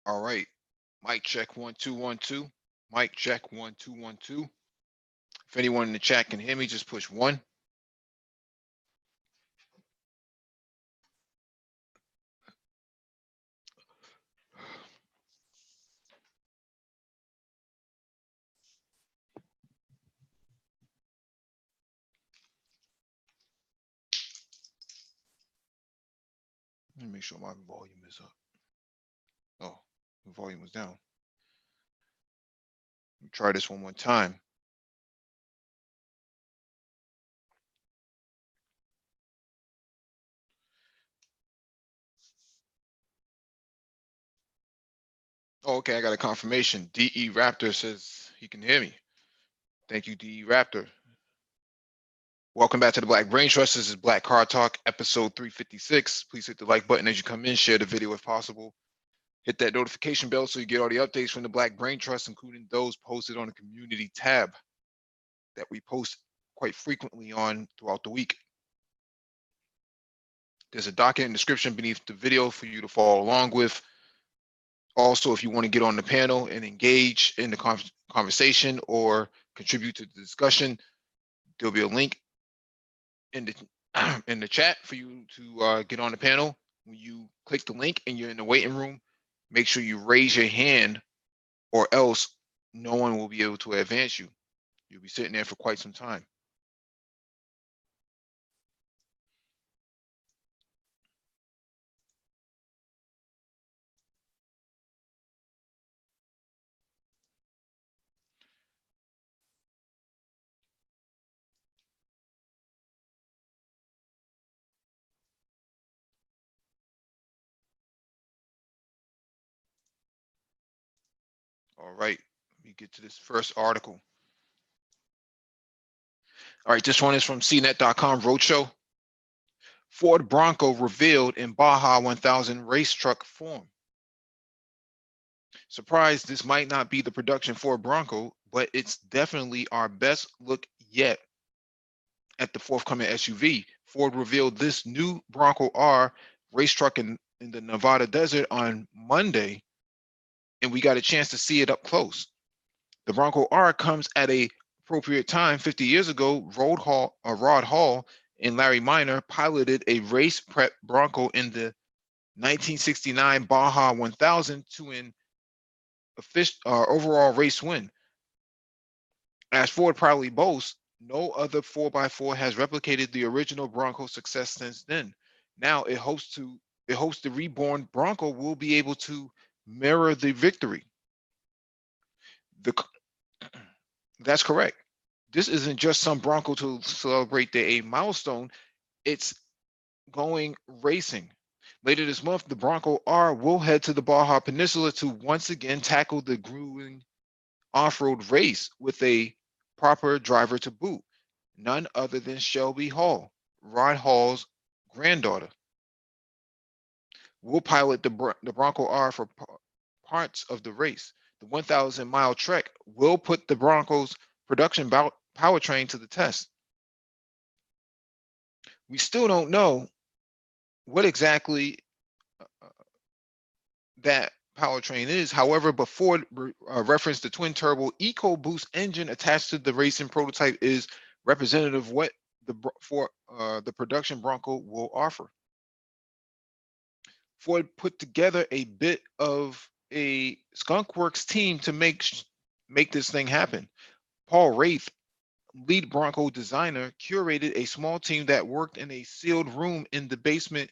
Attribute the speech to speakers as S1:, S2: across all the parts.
S1: All right. Mic check 1 2 1 2. Mic check 1 2 1 2. If anyone in the chat can hear me, just push 1. Let me make sure my volume is up. Oh, the volume was down. Let me try this one more time. Oh, okay, I got a confirmation. DE Raptor says he can hear me. Thank you, DE Raptor. Welcome back to the Black Brain Trust. This is Black Car Talk, episode 356. Please hit the like button as you come in. Share the video if possible. Hit that notification bell so you get all the updates from the Black Brain Trust, including those posted on the community tab that we post quite frequently on throughout the week. There's a document in the description beneath the video for you to follow along with. Also, if you want to get on the panel and engage in the conversation or contribute to the discussion, there'll be a link in the in the chat for you to get on the panel. When you click the link and you're in the waiting room, make sure you raise your hand, or else no one will be able to advance you. You'll be sitting there for quite some time. All right, let me get to this first article. All right, this one is from CNET.com Roadshow. Ford Bronco revealed in Baja 1000 race truck form. Surprised this might not be the production Ford Bronco, but it's definitely our best look yet at the forthcoming SUV. Ford revealed this new Bronco R race truck in the Nevada desert on Monday, and we got a chance to see it up close. The Bronco R comes at a appropriate time. 50 years ago, Rod Hall and Larry Minor piloted a race prep Bronco in the 1969 Baja 1000 to an overall race win. As Ford proudly boasts, no other 4x4 has replicated the original Bronco success since then. Now it hopes the reborn Bronco will be able to mirror the victory. That's correct. This isn't just some Bronco to celebrate a milestone. It's going racing. Later this month, the Bronco R will head to the Baja Peninsula to once again tackle the grueling off-road race with a proper driver to boot, none other than Shelby Hall, Rod Hall's granddaughter. Will pilot the Bronco R for parts of the race. The 1,000-mile trek will put the Bronco's production powertrain to the test. We still don't know what exactly that powertrain is. However, before reference the twin turbo EcoBoost engine attached to the racing prototype is representative of what the production Bronco will offer. Ford put together a bit of a skunkworks team to make this thing happen. Paul Wraith, lead Bronco designer, curated a small team that worked in a sealed room in the basement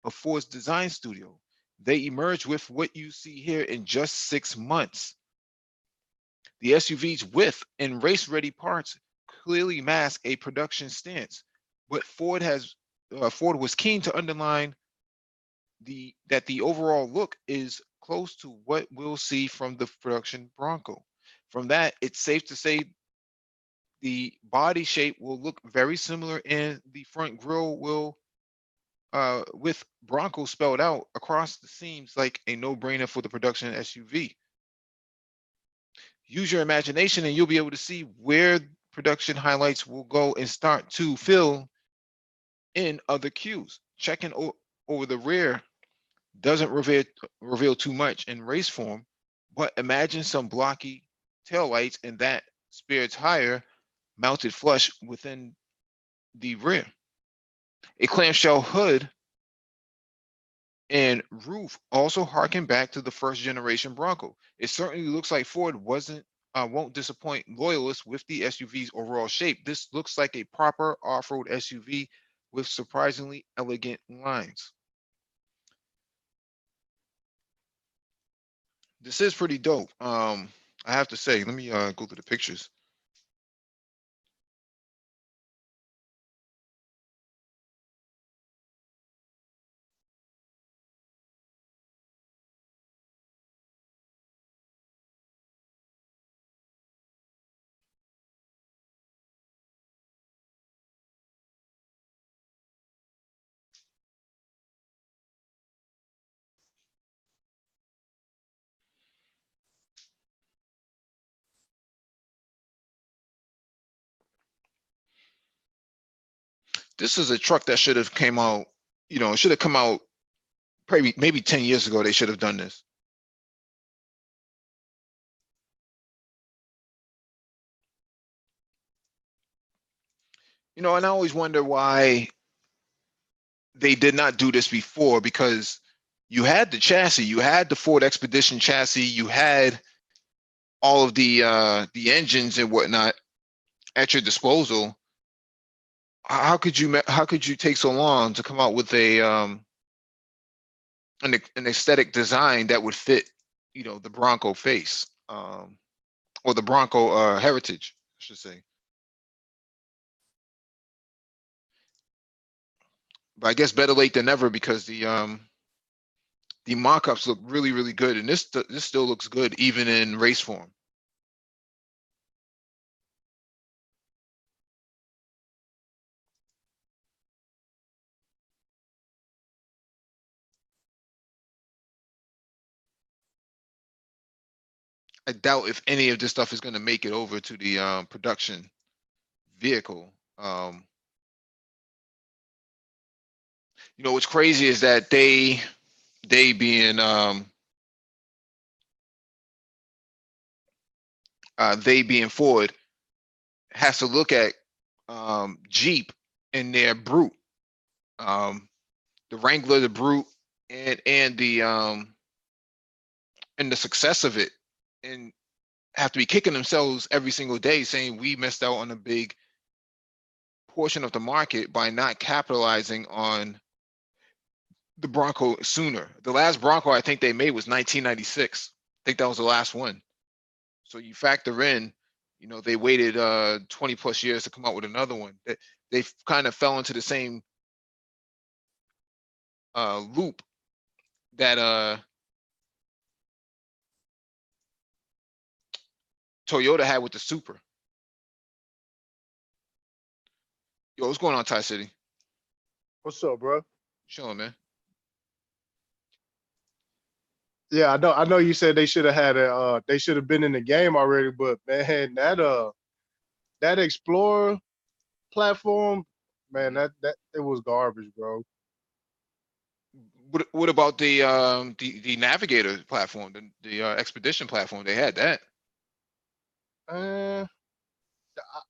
S1: of Ford's design studio. They emerged with what you see here in just 6 months. The SUV's width and race-ready parts clearly mask a production stance, but Ford was keen to underline that the overall look is close to what we'll see from the production Bronco. From that, it's safe to say the body shape will look very similar, and the front grille will, with Bronco spelled out across the seams, like a no-brainer for the production SUV. Use your imagination and you'll be able to see where production highlights will go and start to fill in other cues. Checking over the rear, Doesn't reveal too much in race form, but imagine some blocky taillights and that spare tire mounted flush within the rear. A clamshell hood and roof also harken back to the first generation Bronco. It certainly looks like Ford won't disappoint loyalists with the SUV's overall shape. This looks like a proper off-road SUV with surprisingly elegant lines. This is pretty dope. I have to say, let me go to the pictures. This is a truck that should have came out, it should have come out probably maybe 10 years ago. They should have done this. And I always wonder why they did not do this before, because you had the chassis, you had the Ford Expedition chassis, you had all of the engines and whatnot at your disposal. How could you take so long to come out with an aesthetic design that would fit, the Bronco face, or the Bronco heritage, I should say. But I guess better late than never, because the mock-ups look really, really good, and this still looks good even in race form. I doubt if any of this stuff is going to make it over to the production vehicle. What's crazy is that they being Ford has to look at Jeep and their Brute, the Wrangler, the Brute, and the success of it, and have to be kicking themselves every single day, saying we missed out on a big portion of the market by not capitalizing on the Bronco sooner. The last Bronco I think they made was 1996. I think that was the last one. So you factor in, they waited 20 plus years to come out with another one. They kind of fell into the same loop that Toyota had with the Supra. Yo, what's going on, Ty City?
S2: What's up, bro?
S1: Sure, man.
S2: Yeah, I know you said they should have had they should have been in the game already, but man, that Explorer platform, man, that it was garbage, bro.
S1: What about the Navigator platform, the Expedition platform? They had that.
S2: Uh,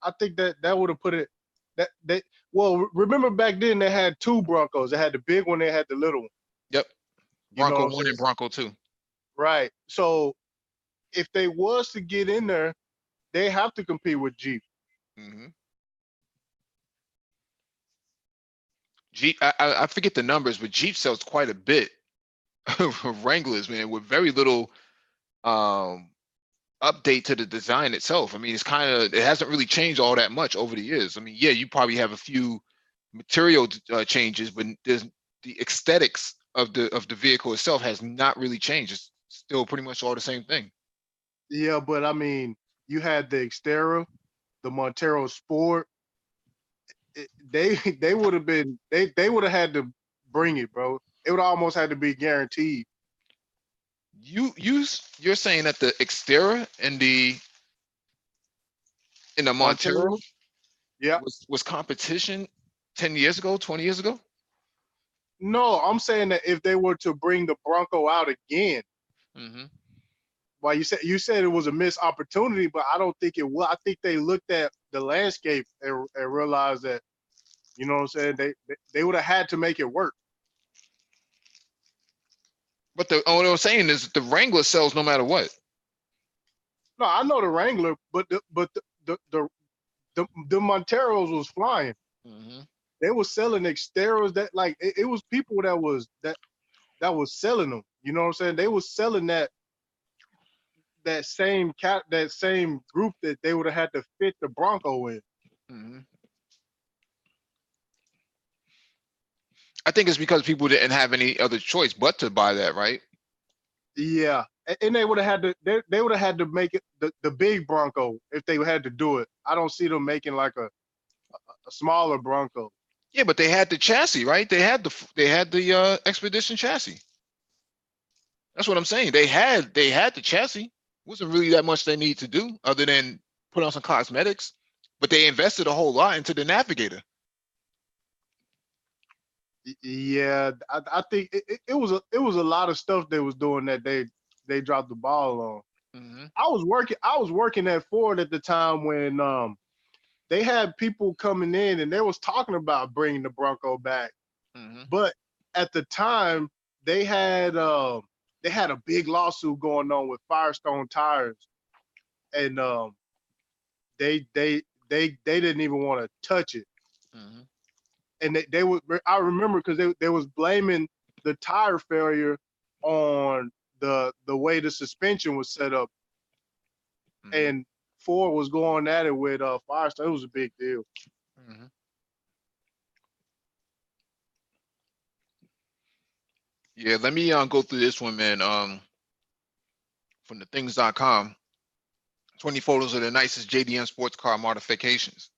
S2: I think that would have put it that they well remember back then they had two Broncos. They had the big one, they had the little one.
S1: Yep.
S2: You know what
S1: Bronco
S2: I'm
S1: 1
S2: saying?
S1: and Bronco 2.
S2: Right. So if they was to get in there, they have to compete with Jeep.
S1: Mm-hmm. Jeep, I forget the numbers, but Jeep sells quite a bit of Wranglers, man, with very little um, update to the design itself. I mean, it hasn't really changed all that much over the years. I mean, yeah, you probably have a few material changes, but there's the aesthetics of the vehicle itself has not really changed. It's still pretty much all the same thing.
S2: Yeah, but I mean, you had the Xterra, the Montero Sport. They would have been they would have had to bring it, bro. It would almost had to be guaranteed.
S1: You're saying that the Xterra and the Montero
S2: Montero, yeah.
S1: was competition 10 years ago, 20 years ago?
S2: No, I'm saying that if they were to bring the Bronco out again,
S1: Mm-hmm.
S2: well, you said it was a missed opportunity, but I don't think it will. I think they looked at the landscape and realized that, you know what I'm saying, they would have had to make it work.
S1: But what I'm saying is the Wrangler sells no matter what.
S2: No, I know the Wrangler, but the Monteros was flying.
S1: Mm-hmm.
S2: They were selling Xteros that like it was people that was selling them. You know what I'm saying? They was selling that same group that they would have had to fit the Bronco in.
S1: Mm-hmm. I think it's because people didn't have any other choice but to buy that, right?
S2: Yeah, and they would have had to they would have had to make it the big Bronco if they had to do it. I don't see them making like a smaller Bronco.
S1: Yeah, but they had the chassis, right? They had the Expedition chassis. That's what I'm saying. They had the chassis. Wasn't really that much they need to do other than put on some cosmetics, but they invested a whole lot into the Navigator.
S2: Yeah, I think it was a lot of stuff they was doing that they dropped the ball on.
S1: Mm-hmm.
S2: I was working at Ford at the time when they had people coming in and they was talking about bringing the Bronco back.
S1: Mm-hmm.
S2: But at the time they had a big lawsuit going on with Firestone tires, and they didn't even want to touch it.
S1: Mm-hmm.
S2: And they would, I remember, because they was blaming the tire failure on the way the suspension was set up,
S1: Mm-hmm.
S2: and Ford was going at it with Firestone. It was a big deal.
S1: Mm-hmm. Yeah, let me go through this one, man. From the things.com. 20 photos of the nicest JDM sports car modifications.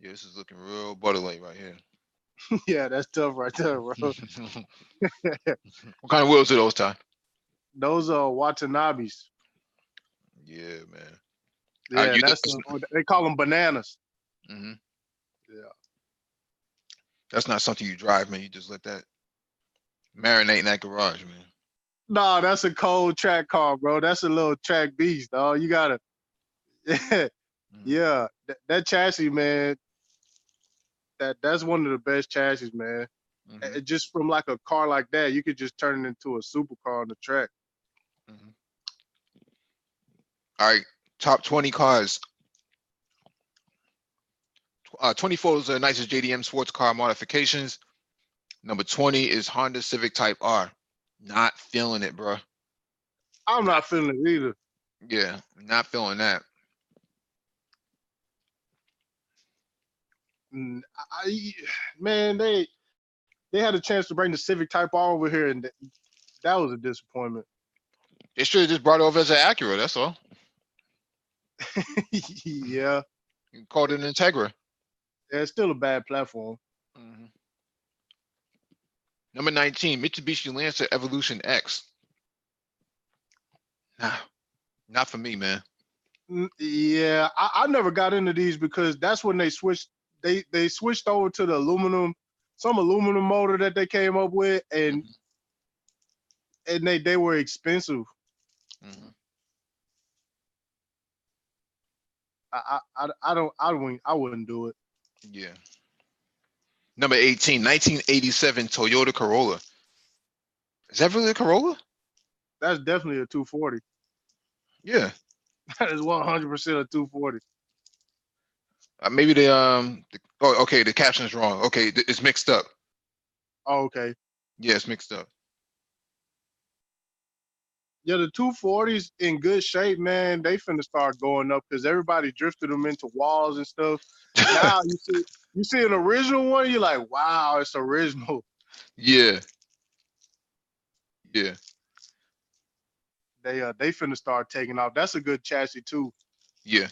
S1: Yeah, this is looking real butterlight right here.
S2: Yeah, that's tough right there, bro.
S1: What kind of wheels are those, Ty?
S2: Those are Watanabes.
S1: Yeah, man.
S2: Yeah,
S1: You
S2: they call them bananas.
S1: hmm
S2: Yeah.
S1: That's not something you drive, man. You just let that marinate in that garage, man.
S2: No, that's a cold track car, bro. That's a little track beast, dog. You gotta, yeah,
S1: Mhm.
S2: yeah. That chassis, man. That's one of the best chassis, man.
S1: Mhm.
S2: Just from like a car like that, you could just turn it into a supercar on the track.
S1: Mhm. All right, top 20 cars. 20 photos of the nicest JDM sports car modifications. Number 20 is Honda Civic Type R. Not feeling it, bro.
S2: I'm not feeling it either.
S1: Yeah, not feeling that.
S2: Man, they had a chance to bring the Civic Type R over here, and that was a disappointment.
S1: They should have just brought it over as an Acura. That's all.
S2: Yeah,
S1: You called it an Integra.
S2: it's still a bad platform.
S1: Mhm. Number 19, Mitsubishi Lancer Evolution X. Nah, not for me, man.
S2: Yeah, I never got into these because that's when they switched. They switched over to the some aluminum motor that they came up with, and
S1: Mhm.
S2: they were expensive.
S1: Mhm.
S2: I wouldn't do it.
S1: Yeah. Number 18, 1987 Toyota Corolla. Is that really a Corolla?
S2: That's definitely a 240.
S1: Yeah.
S2: That is 100% a 240.
S1: Maybe oh, okay, the caption's wrong. Okay, it's mixed up.
S2: Oh, okay.
S1: Yeah, it's mixed up.
S2: Yeah, the 240s in good shape, man. They finna start going up because everybody drifted them into walls and stuff. Now you see an original one, you're like, wow, it's original.
S1: Yeah. Yeah.
S2: They finna start taking off. That's a good chassis too.
S1: Yeah.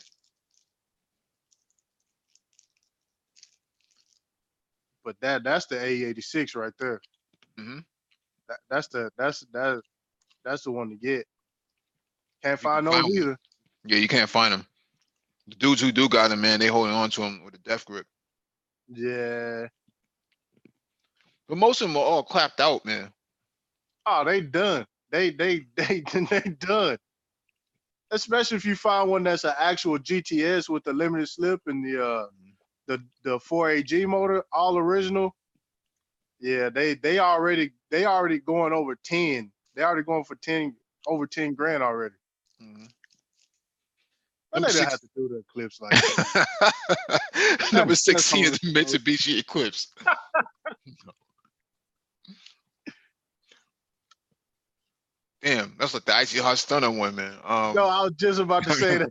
S2: But that's the A86 right there.
S1: hmm
S2: That's the one to get. Can't
S1: If you can
S2: find
S1: find
S2: those
S1: one.
S2: either.
S1: Yeah, you can't find them. The dudes who do got them, man, they holding on to them with a death grip.
S2: Yeah.
S1: But most of them are all clapped out, man.
S2: Oh, they done. They done. Especially if you find one that's an actual GTS with the limited slip and the 4AG motor, all original. Yeah, they already going over 10. They already going for 10 over 10 grand already.
S1: Mm-hmm.
S2: But
S1: Number
S2: they don't
S1: six.
S2: have to do the Eclipse like that.
S1: Number
S2: That's
S1: 16
S2: all.
S1: is the Mitsubishi Eclipse. Damn, that's like the Icy Hot Stunner one, man.
S2: No, I was just about to say that.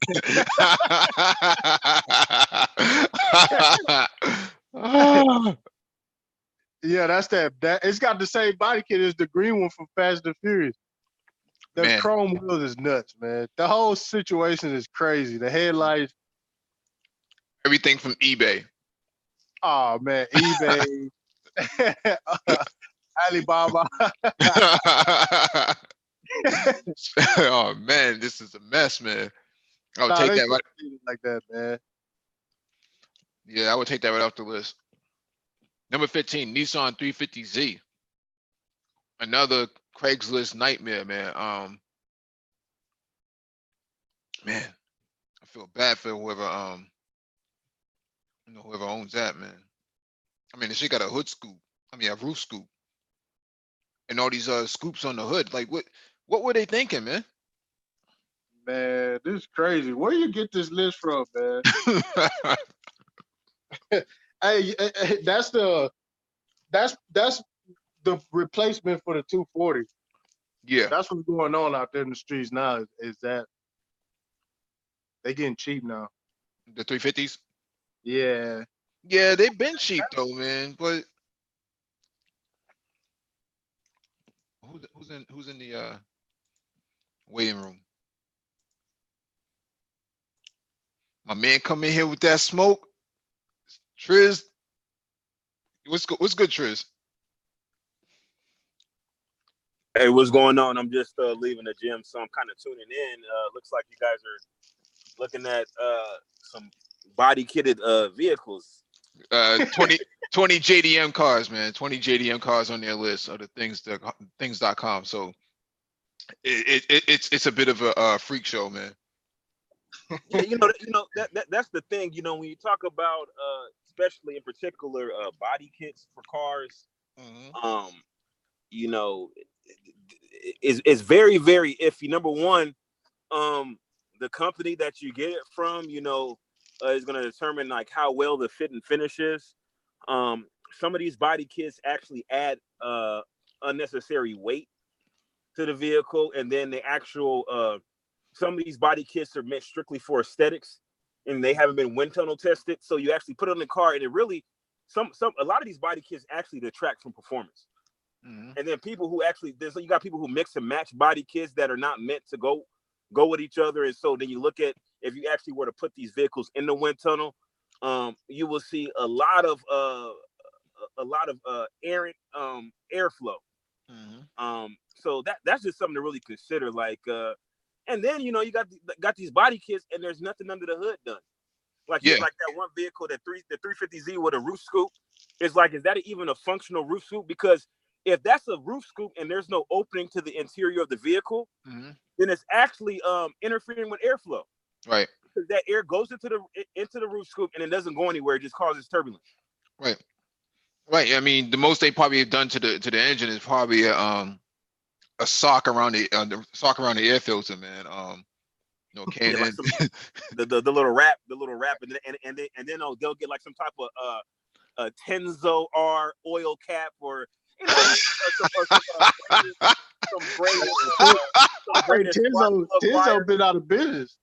S2: Yeah, that's that. That it's got the same body kit as the green one from Fast and Furious. The
S1: Man,
S2: chrome wheels is nuts, man. The whole situation is crazy. The headlights,
S1: everything from eBay.
S2: oh man, eBay, Alibaba.
S1: Oh man, this is a mess, man. I would
S2: Nah,
S1: take
S2: they
S1: that right.
S2: should treat it like that, man.
S1: Yeah, I would take that right off the list. Number 15, Nissan 350Z. Another Craigslist nightmare, man. Man, I feel bad for whoever whoever owns that, man. I mean, she got a hood scoop. I mean, a roof scoop, and all these scoops on the hood. Like, what were they thinking, man?
S2: Man, this is crazy. Where you get this list from, man? Hey, that's the replacement for the 240.
S1: Yeah,
S2: That's what's going on out there in the streets now. Is that they getting cheap now?
S1: the 350s.
S2: Yeah,
S1: Yeah, they've been cheap though, man. But who's in the waiting room? My man come in here with that smoke. Triz, what's good? What's good, Triz?
S3: Hey, what's going on? I'm just leaving the gym, so I'm kind of tuning in. Looks like you guys are looking at some body kitted vehicles.
S1: 20 JDM cars, man. 20 JDM cars on their list of the things.com. So it's a bit of a freak show, man.
S3: Yeah, that's the thing. You know, when you talk about especially in particular body kits for cars,
S1: Mm-hmm.
S3: you know, is very, very iffy. Number one, the company that you get it from, is going to determine like how well the fit and finish is. Some of these body kits actually add unnecessary weight to the vehicle, and then the actual some of these body kits are meant strictly for aesthetics, and they haven't been wind tunnel tested. So you actually put it on the car, and it really a lot of these body kits actually detract from performance.
S1: Mm-hmm.
S3: And then people who actually you got people who mix and match body kits that are not meant to go with each other. And so then you look at, if you actually were to put these vehicles in the wind tunnel, you will see a lot of errant airflow.
S1: Mm-hmm.
S3: So that's just something to really consider. Like, and then you got these body kits, and there's nothing under the hood done. Like
S1: Yeah.
S3: like that one vehicle, the 350Z with a roof scoop. It's like, is that even a functional roof scoop? Because if that's a roof scoop and there's no opening to the interior of the vehicle,
S1: Mm-hmm.
S3: then it's actually interfering with airflow.
S1: Right.
S3: Because that air goes into the roof scoop and it doesn't go anywhere. It just causes turbulence.
S1: Right. Right. I mean, the most they probably have done to the engine is probably a sock around the air filter, man.
S3: Yeah, like the little wrap, and then they'll get like some type of a Tenzo R oil cap, or some braided
S2: Tenzo been out of business.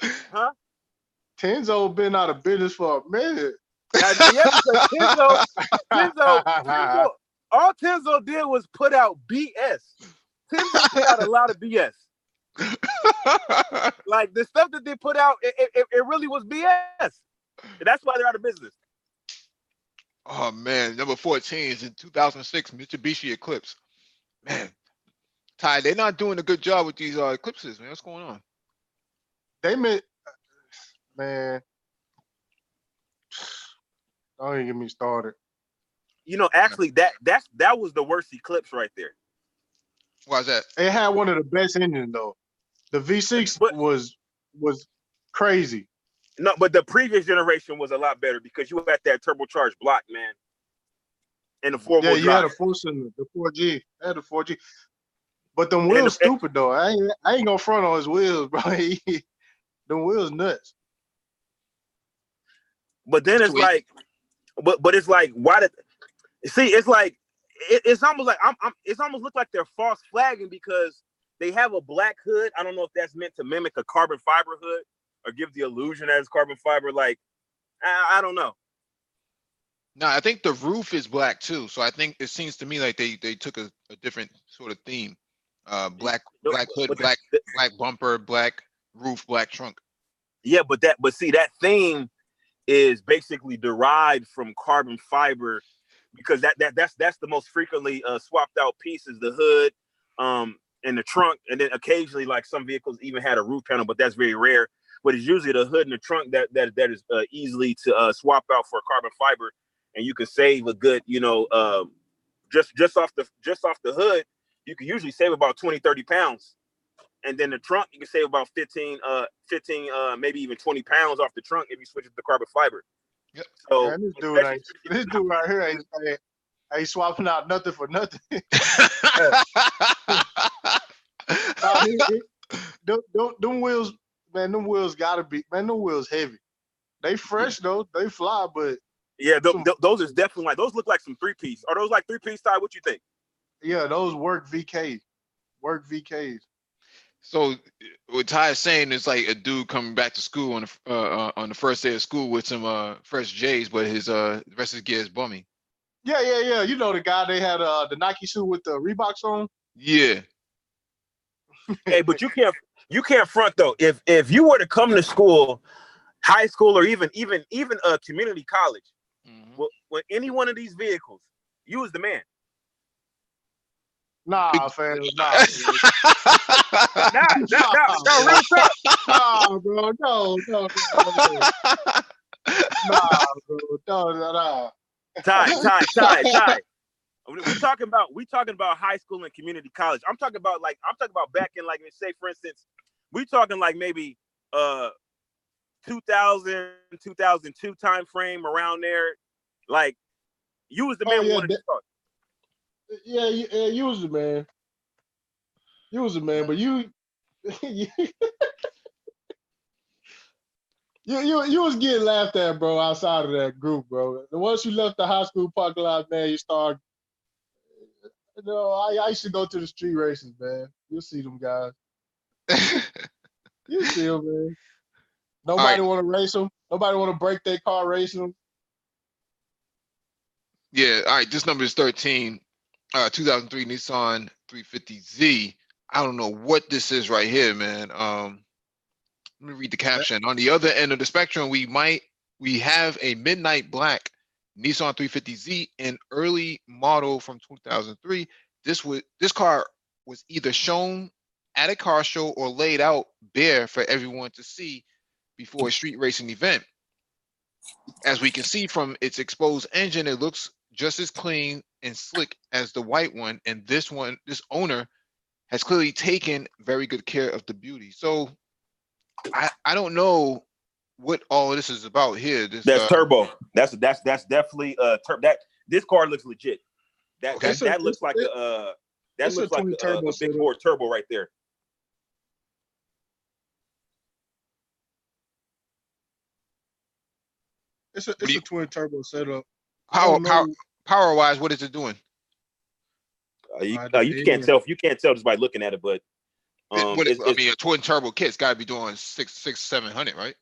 S3: Huh?
S2: Tenzo been out of business for a minute.
S3: Yeah, because Tenzo, all Tenzo did was put out BS. Tenzo put out a lot of BS. Like the stuff that they put out, it really was BS. And that's why they're out of business.
S1: Oh man, number 14 is in 2006 Mitsubishi Eclipse. Man, Ty, they're not doing a good job with these Eclipses, man. What's going on?
S2: They meant, man. Don't even get me started.
S3: Actually, that was the worst Eclipse right there.
S1: Why is that?
S2: It had one of the best engines though. The V6
S3: But
S2: was crazy.
S3: no, but the previous generation was a lot better because you had that turbocharged block, man, and the
S2: Yeah,
S3: four-wheel
S2: you had
S3: drive.
S2: a full cylinder, the 4G. I had the 4G. But them
S3: And
S2: wheels stupid though. I ain't gonna front on his wheels, bro. Them wheels nuts.
S3: but then it's
S1: Sweet.
S3: like, but it's like, why did see? It's like it's almost like it's almost look like they're false flagging because they have a black hood. I don't know if that's meant to mimic a carbon fiber hood or give the illusion that it's carbon fiber. Like, I don't know.
S1: No, I think the roof is black too. So I think it seems to me like they took a different sort of theme. Black hood,
S3: But
S1: black bumper, black roof, black trunk.
S3: yeah, but see that theme is basically derived from carbon fiber because that's the most frequently swapped out piece is the hood, and the trunk, and then occasionally like some vehicles even had a roof panel, but that's very rare. But it's usually the hood and the trunk that is easily to swap out for carbon fiber, and you can save a good, just off the hood, you can usually save about 20-30 pounds. And then the trunk, you can save about 15, maybe even 20 pounds off the trunk if you switch it to carbon fiber.
S1: Yep.
S3: So
S2: Man, this dude right here ain't swapping out nothing for nothing. Them wheels, man, them wheels gotta be, man, them wheels heavy. They fresh though, they fly, but
S3: yeah, those is definitely like, those look like some 3-piece. Are those like 3-piece, Ty? What you think?
S2: yeah, those work VKs.
S1: So what Ty is saying is like a dude coming back to school on the first day of school with some fresh J's, but his the rest of his gear is bummy.
S2: Yeah. You know the guy they had the Nike shoe with the Reeboks on?
S1: Yeah.
S3: Hey, but you can't front though. If you were to come to school, high school, or even a community college, with any one of these vehicles, you was the man.
S2: Nah, fam. Nah.
S3: No, real talk.
S2: Nah, bro. No. Nah, bro. No.
S3: Ty. We talking about high school and community college. I'm talking about back in, like, say for instance, we talking like maybe 2000, 2002 time frame, around there. Like, you was the man who wanted to start.
S2: Yeah, you was the man. You was the man, but you was getting laughed at, bro, outside of that group, bro. Once you left the high school parking lot, man, you start. I used to go to the street races, man. You'll see them guys. You see them, man. Nobody want to race them. Nobody want to break their car racing them.
S1: Yeah. All right. This number is 13. 2003 Nissan 350Z. I don't know what this is right here, man. Let me read the caption. On the other end of the spectrum, we have a midnight black Nissan 350Z, an early model from 2003. This car was either shown at a car show or laid out bare for everyone to see before a street racing event. As we can see from its exposed engine, it looks just as clean and slick as the white one, and this owner has clearly taken very good care of the beauty. So I don't know what all of this is about here.
S3: That's turbo. That's definitely that this car looks legit. That looks like a big bore turbo right there.
S2: It's a twin turbo setup.
S1: Power wise, what is it doing?
S3: You can't tell just by looking at it, but
S1: a twin turbo kit's got to be doing 600-700, right?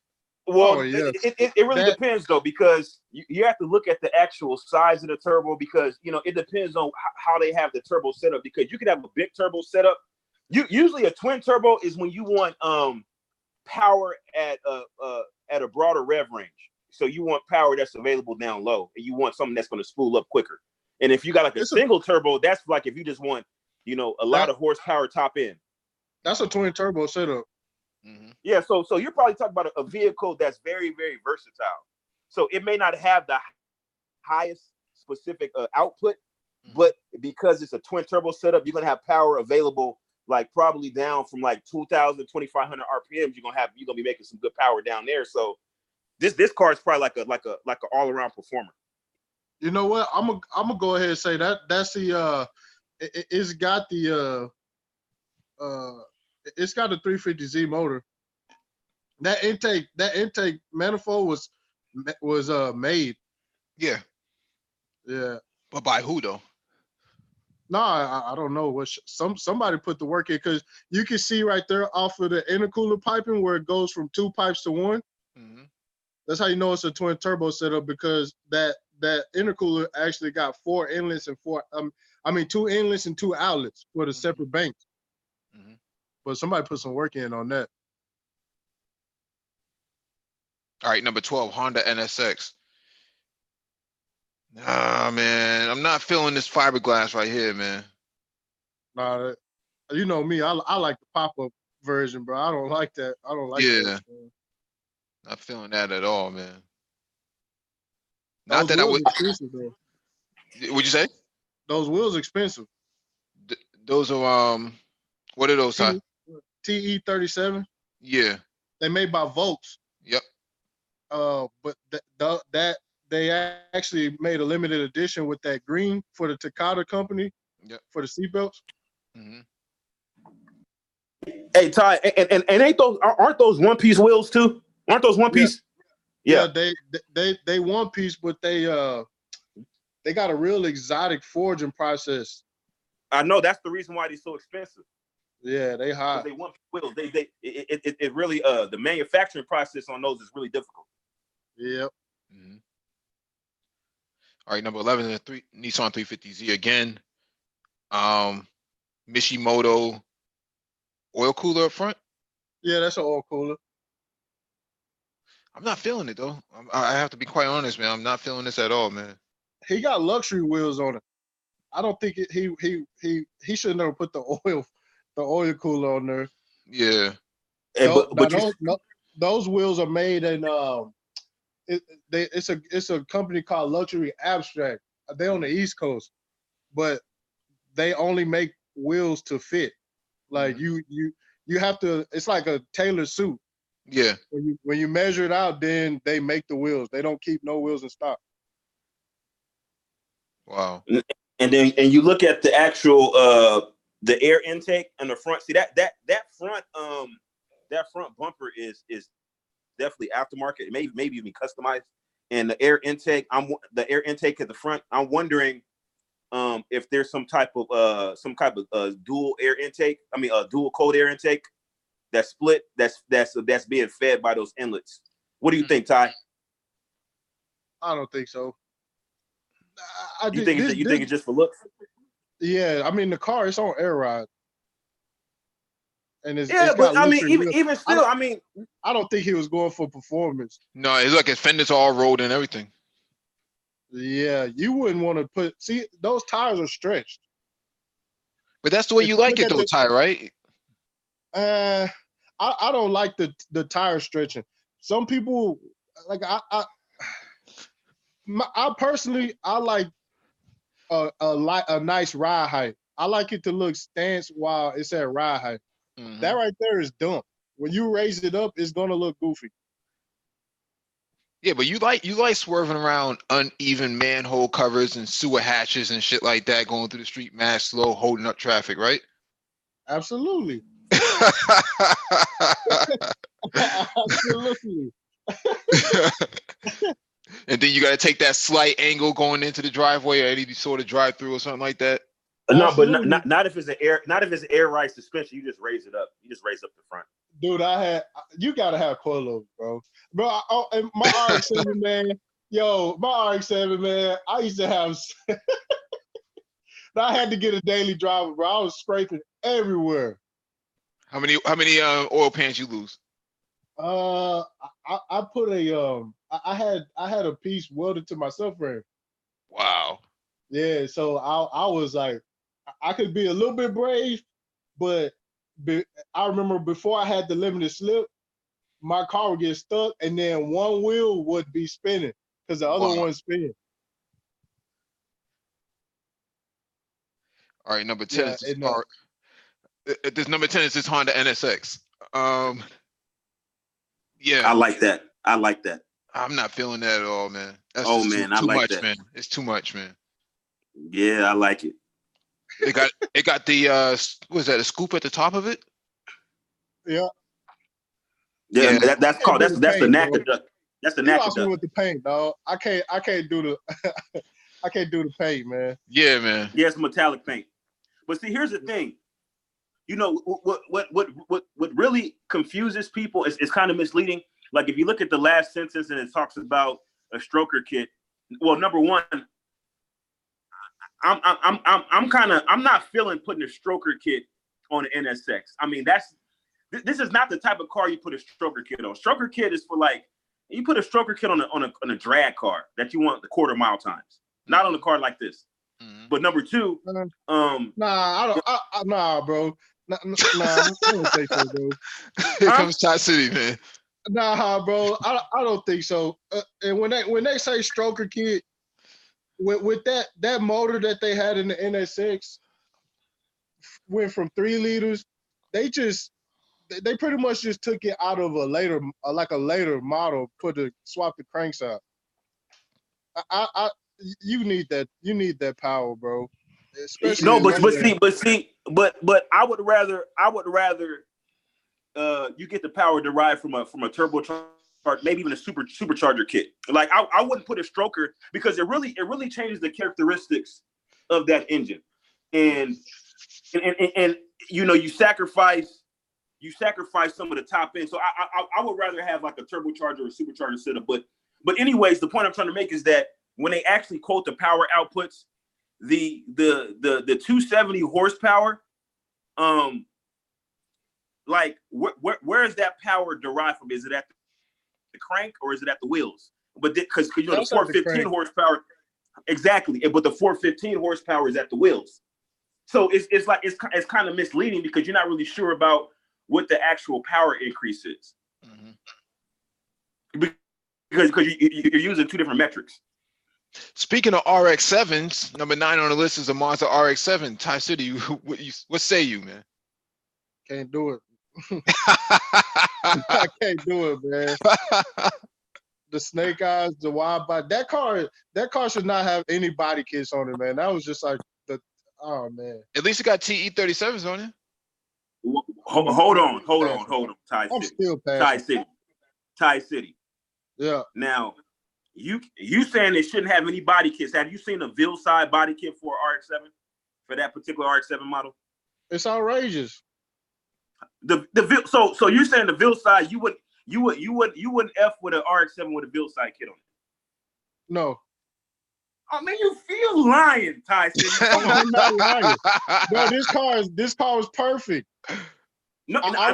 S3: Well, it really depends though, because you have to look at the actual size of the turbo, because it depends on how they have the turbo set up, because you could have a big turbo setup. Usually a twin turbo is when you want power at a broader rev range. So you want power that's available down low, and you want something that's going to spool up quicker. And if you got like a single turbo, that's like if you just want, a lot of horsepower top end.
S2: That's a twin turbo setup.
S1: Mm-hmm.
S3: Yeah, so you're probably talking about a vehicle that's very, very versatile. So it may not have the highest specific output, but because it's a twin turbo setup, you're gonna have power available like probably down from like 2,000 to 2,500 RPMs. You're gonna be making some good power down there. So this car is probably like a all around performer.
S2: You know what? I'm gonna go ahead and say that's the it's got the it's got a 350Z motor. That intake manifold was made.
S1: Yeah.
S2: Yeah.
S1: But by who though?
S2: No, I don't know what somebody put the work in, because you can see right there off of the intercooler piping where it goes from 2 pipes to 1.
S1: Mm-hmm.
S2: That's how you know it's a twin turbo setup, because that intercooler actually got 4 inlets and 2 inlets and 2 outlets for the separate banks.
S1: Mm-hmm.
S2: But somebody put some work in on that.
S1: All right, number 12, Honda NSX. Nah, man, I'm not feeling this fiberglass right here, man.
S2: Nah, you know me, I like the pop-up version, bro. I don't like that. I don't like that.
S1: Not feeling that at all, man.
S2: Those
S1: Not that I
S2: wheels
S1: would.
S2: expensive, though.
S1: What'd you say?
S2: Those wheels expensive.
S1: Those are what are those?
S2: TE37.
S1: Yeah.
S2: They made by Volks.
S1: Yep.
S2: But that they actually made a limited edition with that green for the Takata company.
S1: Yep.
S2: For the seatbelts.
S1: Mm-hmm.
S3: Hey Ty, and aren't those one piece wheels too? Aren't those one piece?
S2: Yeah, they one piece, but they got a real exotic forging process.
S3: I know that's the reason why they're so expensive.
S2: Yeah, they high.
S3: They want wheels. It really the manufacturing process on those is really difficult.
S2: Yep.
S1: Mm-hmm. All right, number 11, the Nissan 350Z again. Mishimoto oil cooler up front.
S2: Yeah, that's an oil cooler.
S1: I'm not feeling it though. I have to be quite honest, man. I'm not feeling this at all, man.
S2: He got luxury wheels on it. I don't think he should never put the oil cooler on there.
S1: Yeah.
S2: Those wheels are made in it's a company called Luxury Abstract. They on the East Coast, but they only make wheels to fit. Like you have to. It's like a tailored suit.
S1: Yeah.
S2: When you measure it out, then they make the wheels. They don't keep no wheels in stock.
S1: Wow.
S3: And you look at the actual the air intake on the front. See that front bumper is definitely aftermarket. Maybe even customized. And the air intake at the front. I'm wondering if there's some type of dual air intake. I mean, dual cold air intake that's split. That's being fed by those inlets. What do you think, Ty?
S2: I don't think so.
S3: You think it's just for looks?
S2: Yeah, I mean the car is on air ride, and it's
S3: but I mean, even still,
S2: I don't think he was going for performance.
S1: No, it's like his fenders all rolled and everything.
S2: Yeah, you wouldn't want to see those tires are stretched.
S1: But that's the way you like it though, Ty, right?
S2: I don't like the tire stretching. Some people like I personally like a nice ride height. I like it to look stance while it's at ride height.
S1: Mm-hmm.
S2: That right there is dumb. When you raise it up, it's gonna look goofy.
S1: Yeah, but you like swerving around uneven manhole covers and sewer hatches and shit like that, going through the street mad slow, holding up traffic, right?
S2: Absolutely. Absolutely.
S1: And then you got to take that slight angle going into the driveway or any sort of drive through or something like that.
S3: No, but not if it's an air ride suspension. You just raise it up. You just raise up the front.
S2: Dude, you gotta have coilovers, bro. And my RX-7, man. Yo, my RX-7, man. I used to have. I had to get a daily driver, bro. I was scraping everywhere.
S1: How many oil pans you lose?
S2: I put I had a piece welded to my subframe.
S1: Wow.
S2: Yeah, so I was like, I could be a little bit brave, but I remember before I had the limited slip, my car would get stuck, and then one wheel would be spinning because the other one's spinning.
S1: All right, number 10
S2: Yeah,
S1: is this,
S2: it no.
S1: this number 10 is this Honda NSX. Yeah,
S3: I like that. I like that.
S1: I'm not feeling that at all, man. That's
S3: Oh
S1: just
S3: man, I
S1: too
S3: like
S1: much,
S3: that.
S1: man. It's too much, man.
S3: Yeah, I like it.
S1: It got the what is that, a scoop at the top of it?
S2: Yeah,
S3: Yeah,
S1: Yeah.
S3: that's
S2: can't
S3: called
S2: do
S3: that's
S2: the
S3: the
S2: paint, bro.
S3: NACA duct. That's the
S2: You
S3: NACA
S2: lost me
S3: duct.
S2: with the paint, dog. I can't do the I can't do the paint, man.
S1: Yeah, man.
S3: Yeah, it's metallic paint. But see, here's the thing. You know what really confuses people is kind of misleading. Like if you look at the last sentence and it talks about a stroker kit. Well, number one, I'm not feeling putting a stroker kit on an NSX. I mean, this is not the type of car you put a stroker kit on. Stroker kit is for like you put a stroker kit on a drag car that you want the quarter mile times, not on a car like this.
S1: Mhm.
S3: But number two,
S2: Nah, I don't. Nah, bro. Nah, I don't think so, bro.
S1: Here
S3: Huh?
S1: comes Todd City, man.
S2: Nah, bro. I don't think so. And when they say stroker kit, with that motor that they had in the NSX went from 3 liters, they pretty much just took it out of a later model, swap the cranks out. You need that power, bro. Especially
S3: no,
S2: in
S3: but I would rather you get the power derived from a turbocharger, maybe even a supercharger kit. Like I wouldn't put a stroker because it really changes the characteristics of that engine, and you know you sacrifice some of the top end. So I would rather have like a turbocharger or supercharger setup. But anyways, the point I'm trying to make is that when they actually quote the power outputs, the 270 horsepower, like where is that power derived from? Is it at the crank or is it at the wheels? But because you know the
S2: That's at the
S3: 415
S2: crank.
S3: horsepower, exactly. But the 415 horsepower is at the wheels. So it's kind of misleading because you're not really sure about what the actual power increase is.
S1: Mhm.
S3: Because you're using two different metrics.
S1: Speaking of RX-7s, number 9 on the list is a Mazda RX-7. Ty City, what say you, man?
S2: Can't do it. I can't do it, man. The snake eyes, the wide body. That car should not have any body kits on it, man. That was just like oh man.
S1: At least it got TE37s on it.
S3: Hold on, Ty
S2: I'm
S3: City.
S2: still
S3: Ty City.
S2: Yeah.
S3: Now, you saying it shouldn't have any body kits. Have you seen a Ville side body kit for RX-7 for that particular RX-7 model?
S2: It's outrageous.
S3: The Ville, so you're saying the Ville side you wouldn't F with an RX-7 with a Ville side kit on it?
S2: No.
S3: I mean, you feel lying, Ty City.
S2: I'm not lying. Bro, this car was perfect.
S3: No,
S2: I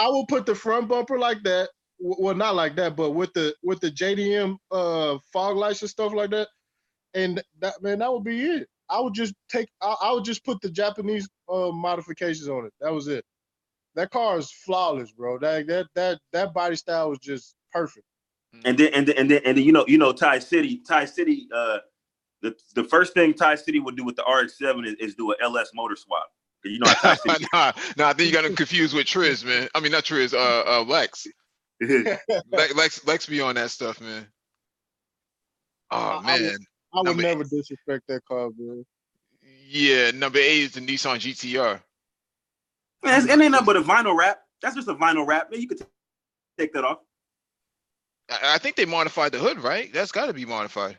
S2: will put the front bumper like that. Well, not like that, but with the JDM fog lights and stuff like that. And that would be it. I would just put the Japanese modifications on it. That was it. That car is flawless, bro. That body style was just perfect.
S3: And then you know Ty City, the first thing Ty City would do with the RX-7 is do an LS motor swap. You know how Ty City.
S1: nah, I think you got him confused with Triz, man. I mean, not Triz, Lex. Lex be on that stuff, man. Oh man.
S2: I would never disrespect that car, man.
S1: Yeah, number 8 is the Nissan GTR.
S3: Man, it ain't nothing but a vinyl wrap. That's just a vinyl wrap. Man, you could take that off.
S1: I think they modified the hood, right? That's got to be modified.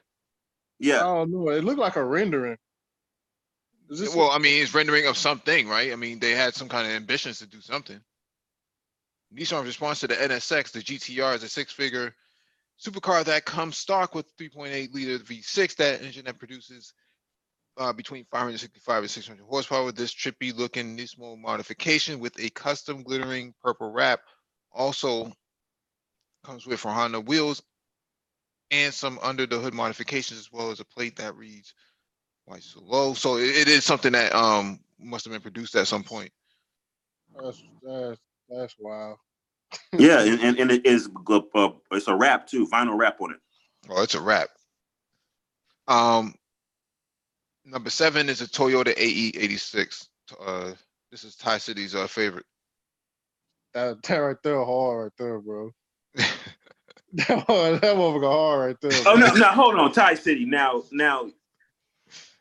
S3: Yeah.
S2: I don't know. It looked like a rendering.
S1: Well, I mean, it's rendering of something, right? I mean, they had some kind of ambitions to do something. Nissan's response to the NSX, the GTR, is a 6-figure supercar that comes stock with 3.8 liter V6. That engine that produces between 565 and 600 horsepower. This trippy looking Nismo modification with a custom glittering purple wrap also comes with Honda wheels and some under the hood modifications, as well as a plate that reads "Why so low?" So it is something that must have been produced at some point.
S2: That's wild.
S3: Yeah, and it is it's a wrap too, vinyl wrap on it.
S1: Oh, it's a wrap. Number 7 is a Toyota AE86. This is Ty City's favorite.
S2: That right there hard right there, bro. that motherfucker hard right there.
S3: Oh
S2: bro.
S3: no, now hold on, Ty City. Now,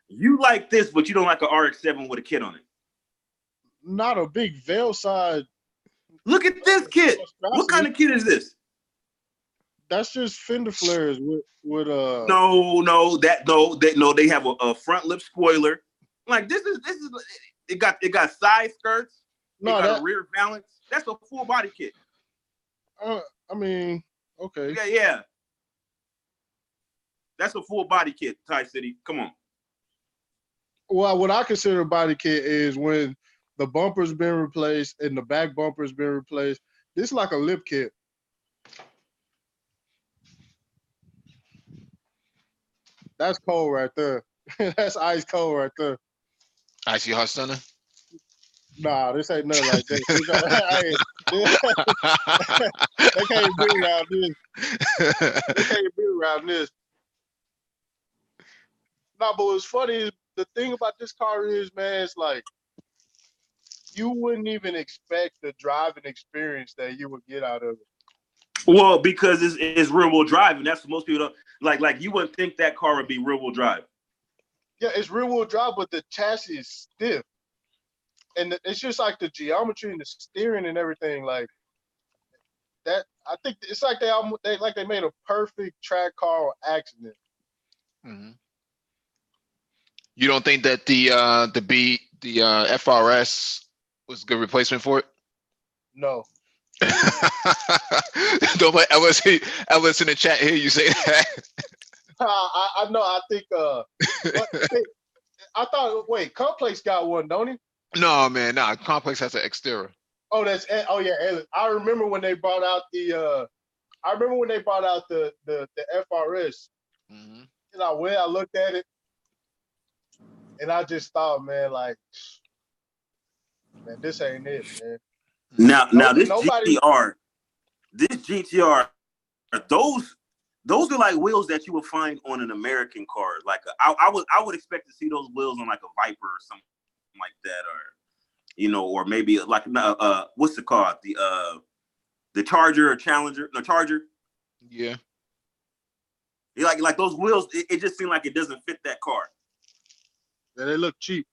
S3: you like this, but you don't like an RX-7 with a kit on it.
S2: Not a big veil side.
S3: Look at this kit. What kind of kit is this?
S2: That's just fender flares with
S3: No, they have a front lip spoiler. Like this is it got side skirts.
S2: No,
S3: it got
S2: that
S3: a rear balance. That's a full body kit.
S2: I mean, okay.
S3: Yeah. That's a full body kit, Ty City. Come on.
S2: Well, what I consider a body kit is when the bumper's been replaced and the back bumper's been replaced. This is like a lip kit. That's cold right there. That's ice cold right there.
S1: Icy hot stunner.
S2: Nah, this ain't nothing like that. They can't be around this. They can't be around this. Nah, but what's funny is the thing about this car is, man, it's like you wouldn't even expect the driving experience that you would get out of it.
S3: Well, because it's rear wheel drive, and that's what most people don't like. You wouldn't think that car would be rear wheel drive.
S2: Yeah, it's rear wheel drive, but the chassis is stiff. And it's just like the geometry and the steering and everything, like that. I think it's like they made a perfect track car on accident.
S1: Mm-hmm. You don't think that the FRS was a good replacement for it?
S2: No.
S1: Don't let Ellis in the chat hear you say that.
S2: I know. I think. I thought. Wait, Complex got one, don't he?
S1: No, man. Nah, Complex has an exterior.
S2: Oh, yeah. I remember when they brought out the. I remember when they brought out the FRS.
S1: Mm-hmm.
S2: And I looked at it, and I just thought, man, like, man, this ain't it, man.
S3: Now this GTR, those are like wheels that you would find on an American car. Like I would expect to see those wheels on like a Viper or something like that, or maybe like what's it called, the Charger or Challenger, no Charger.
S1: Yeah.
S3: Like those wheels, it just seemed like it doesn't fit that car.
S2: Yeah, they look cheap.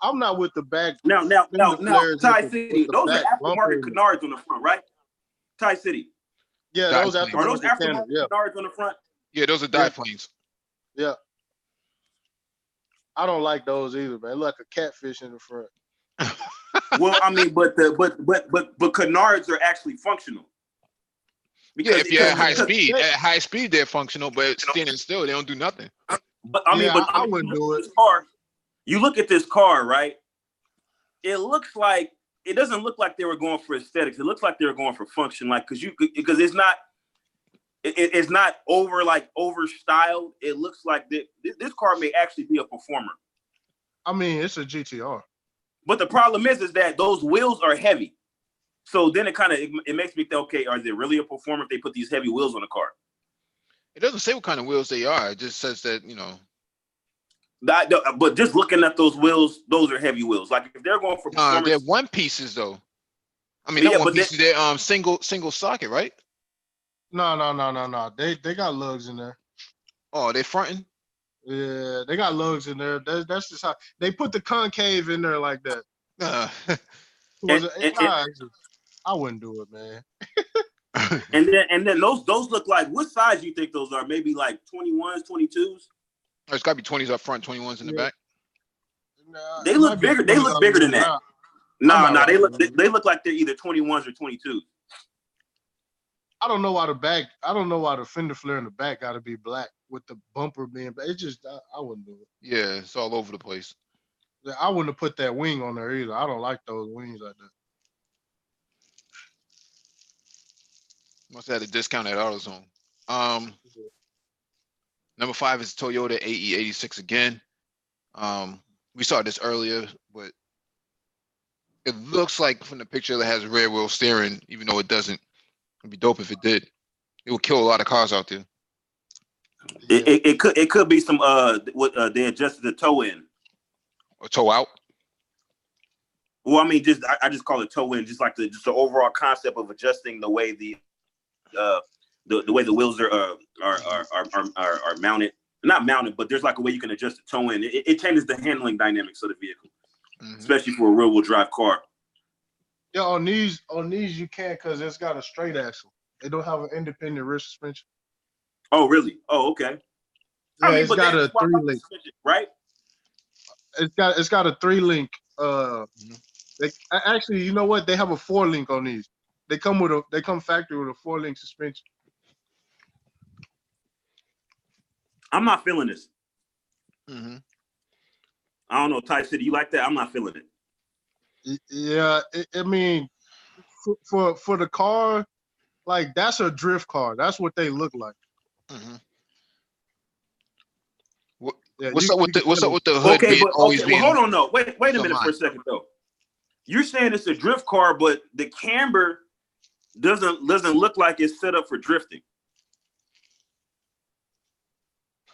S2: I'm not with the back.
S3: Now, Ty City, those are aftermarket canards on the front, right? Ty City.
S2: Yeah, those aftermarket
S3: canards on the front.
S1: Yeah, those are diplanes.
S2: Yeah. I don't like those either, man. It look like a catfish in the front.
S3: Well, I mean, but canards are actually functional.
S1: Because if you're at high speed, they're functional, but standing still, they don't do nothing.
S3: But I wouldn't do it. You look at this car, right? It doesn't look like they were going for aesthetics. It looks like they were going for function, like because it's not over styled. It looks like this car may actually be a performer.
S2: I mean, it's a GTR.
S3: But the problem is that those wheels are heavy. So then it makes me think, okay, are they really a performer if they put these heavy wheels on the car?
S1: It doesn't say what kind of wheels they are. It just says that,
S3: But just looking at those wheels, those are heavy wheels. Like if they're going for performance,
S1: they're one pieces though. I mean, not one pieces. They're single socket, right?
S2: No. They got lugs in there.
S1: Oh, they fronting?
S2: Yeah, they got lugs in there. That's just how they put the concave in there like that. I wouldn't do it, man.
S3: and then those look like, what size do you think those are? Maybe like 21s, 22s?
S1: It's got to be 20s up front, 21s in the back.
S2: Nah,
S3: they look bigger. They look bigger than that. Nah. They look like they're either 21s or 22s.
S2: I don't know why the fender flare in the back got to be black with the bumper being black. It's just I wouldn't do it.
S1: Yeah, it's all over the place.
S2: I wouldn't have put that wing on there either. I don't like those wings like that.
S1: Must have had a discount at AutoZone. Number 5 is Toyota AE86 again. We saw this earlier, but It looks like from the picture that has rear wheel steering, even though it doesn't. It'd be dope if it did. It would kill a lot of cars out there.
S3: It could be some what they adjusted the toe in.
S1: Or toe out.
S3: Well, I mean, I just call it toe in, just like the overall concept of adjusting the way the way the wheels are mounted. Not mounted, but there's like a way you can adjust the toe in. It changes the handling dynamics of the vehicle, especially for a rear wheel drive car.
S2: Yeah, on these you can't because it's got a straight axle. They don't have an independent rear suspension.
S3: Oh, really? Oh, okay.
S2: Yeah, it's got a 3-link,
S3: right?
S2: It's got a 3-link. Actually, you know what? They have a 4-link on these. They come factory with a 4-link suspension.
S3: I'm not feeling this.
S1: Mm-hmm.
S3: I don't know, Ty City, you like that? I'm not feeling it.
S2: Yeah, I mean, for the car, like that's a drift car. That's what they look like.
S1: Mm-hmm.
S2: Yeah,
S1: what's up with the hood being
S3: hold on, no. Wait a minute for a second though. You're saying it's a drift car, but the camber doesn't look like it's set up for drifting.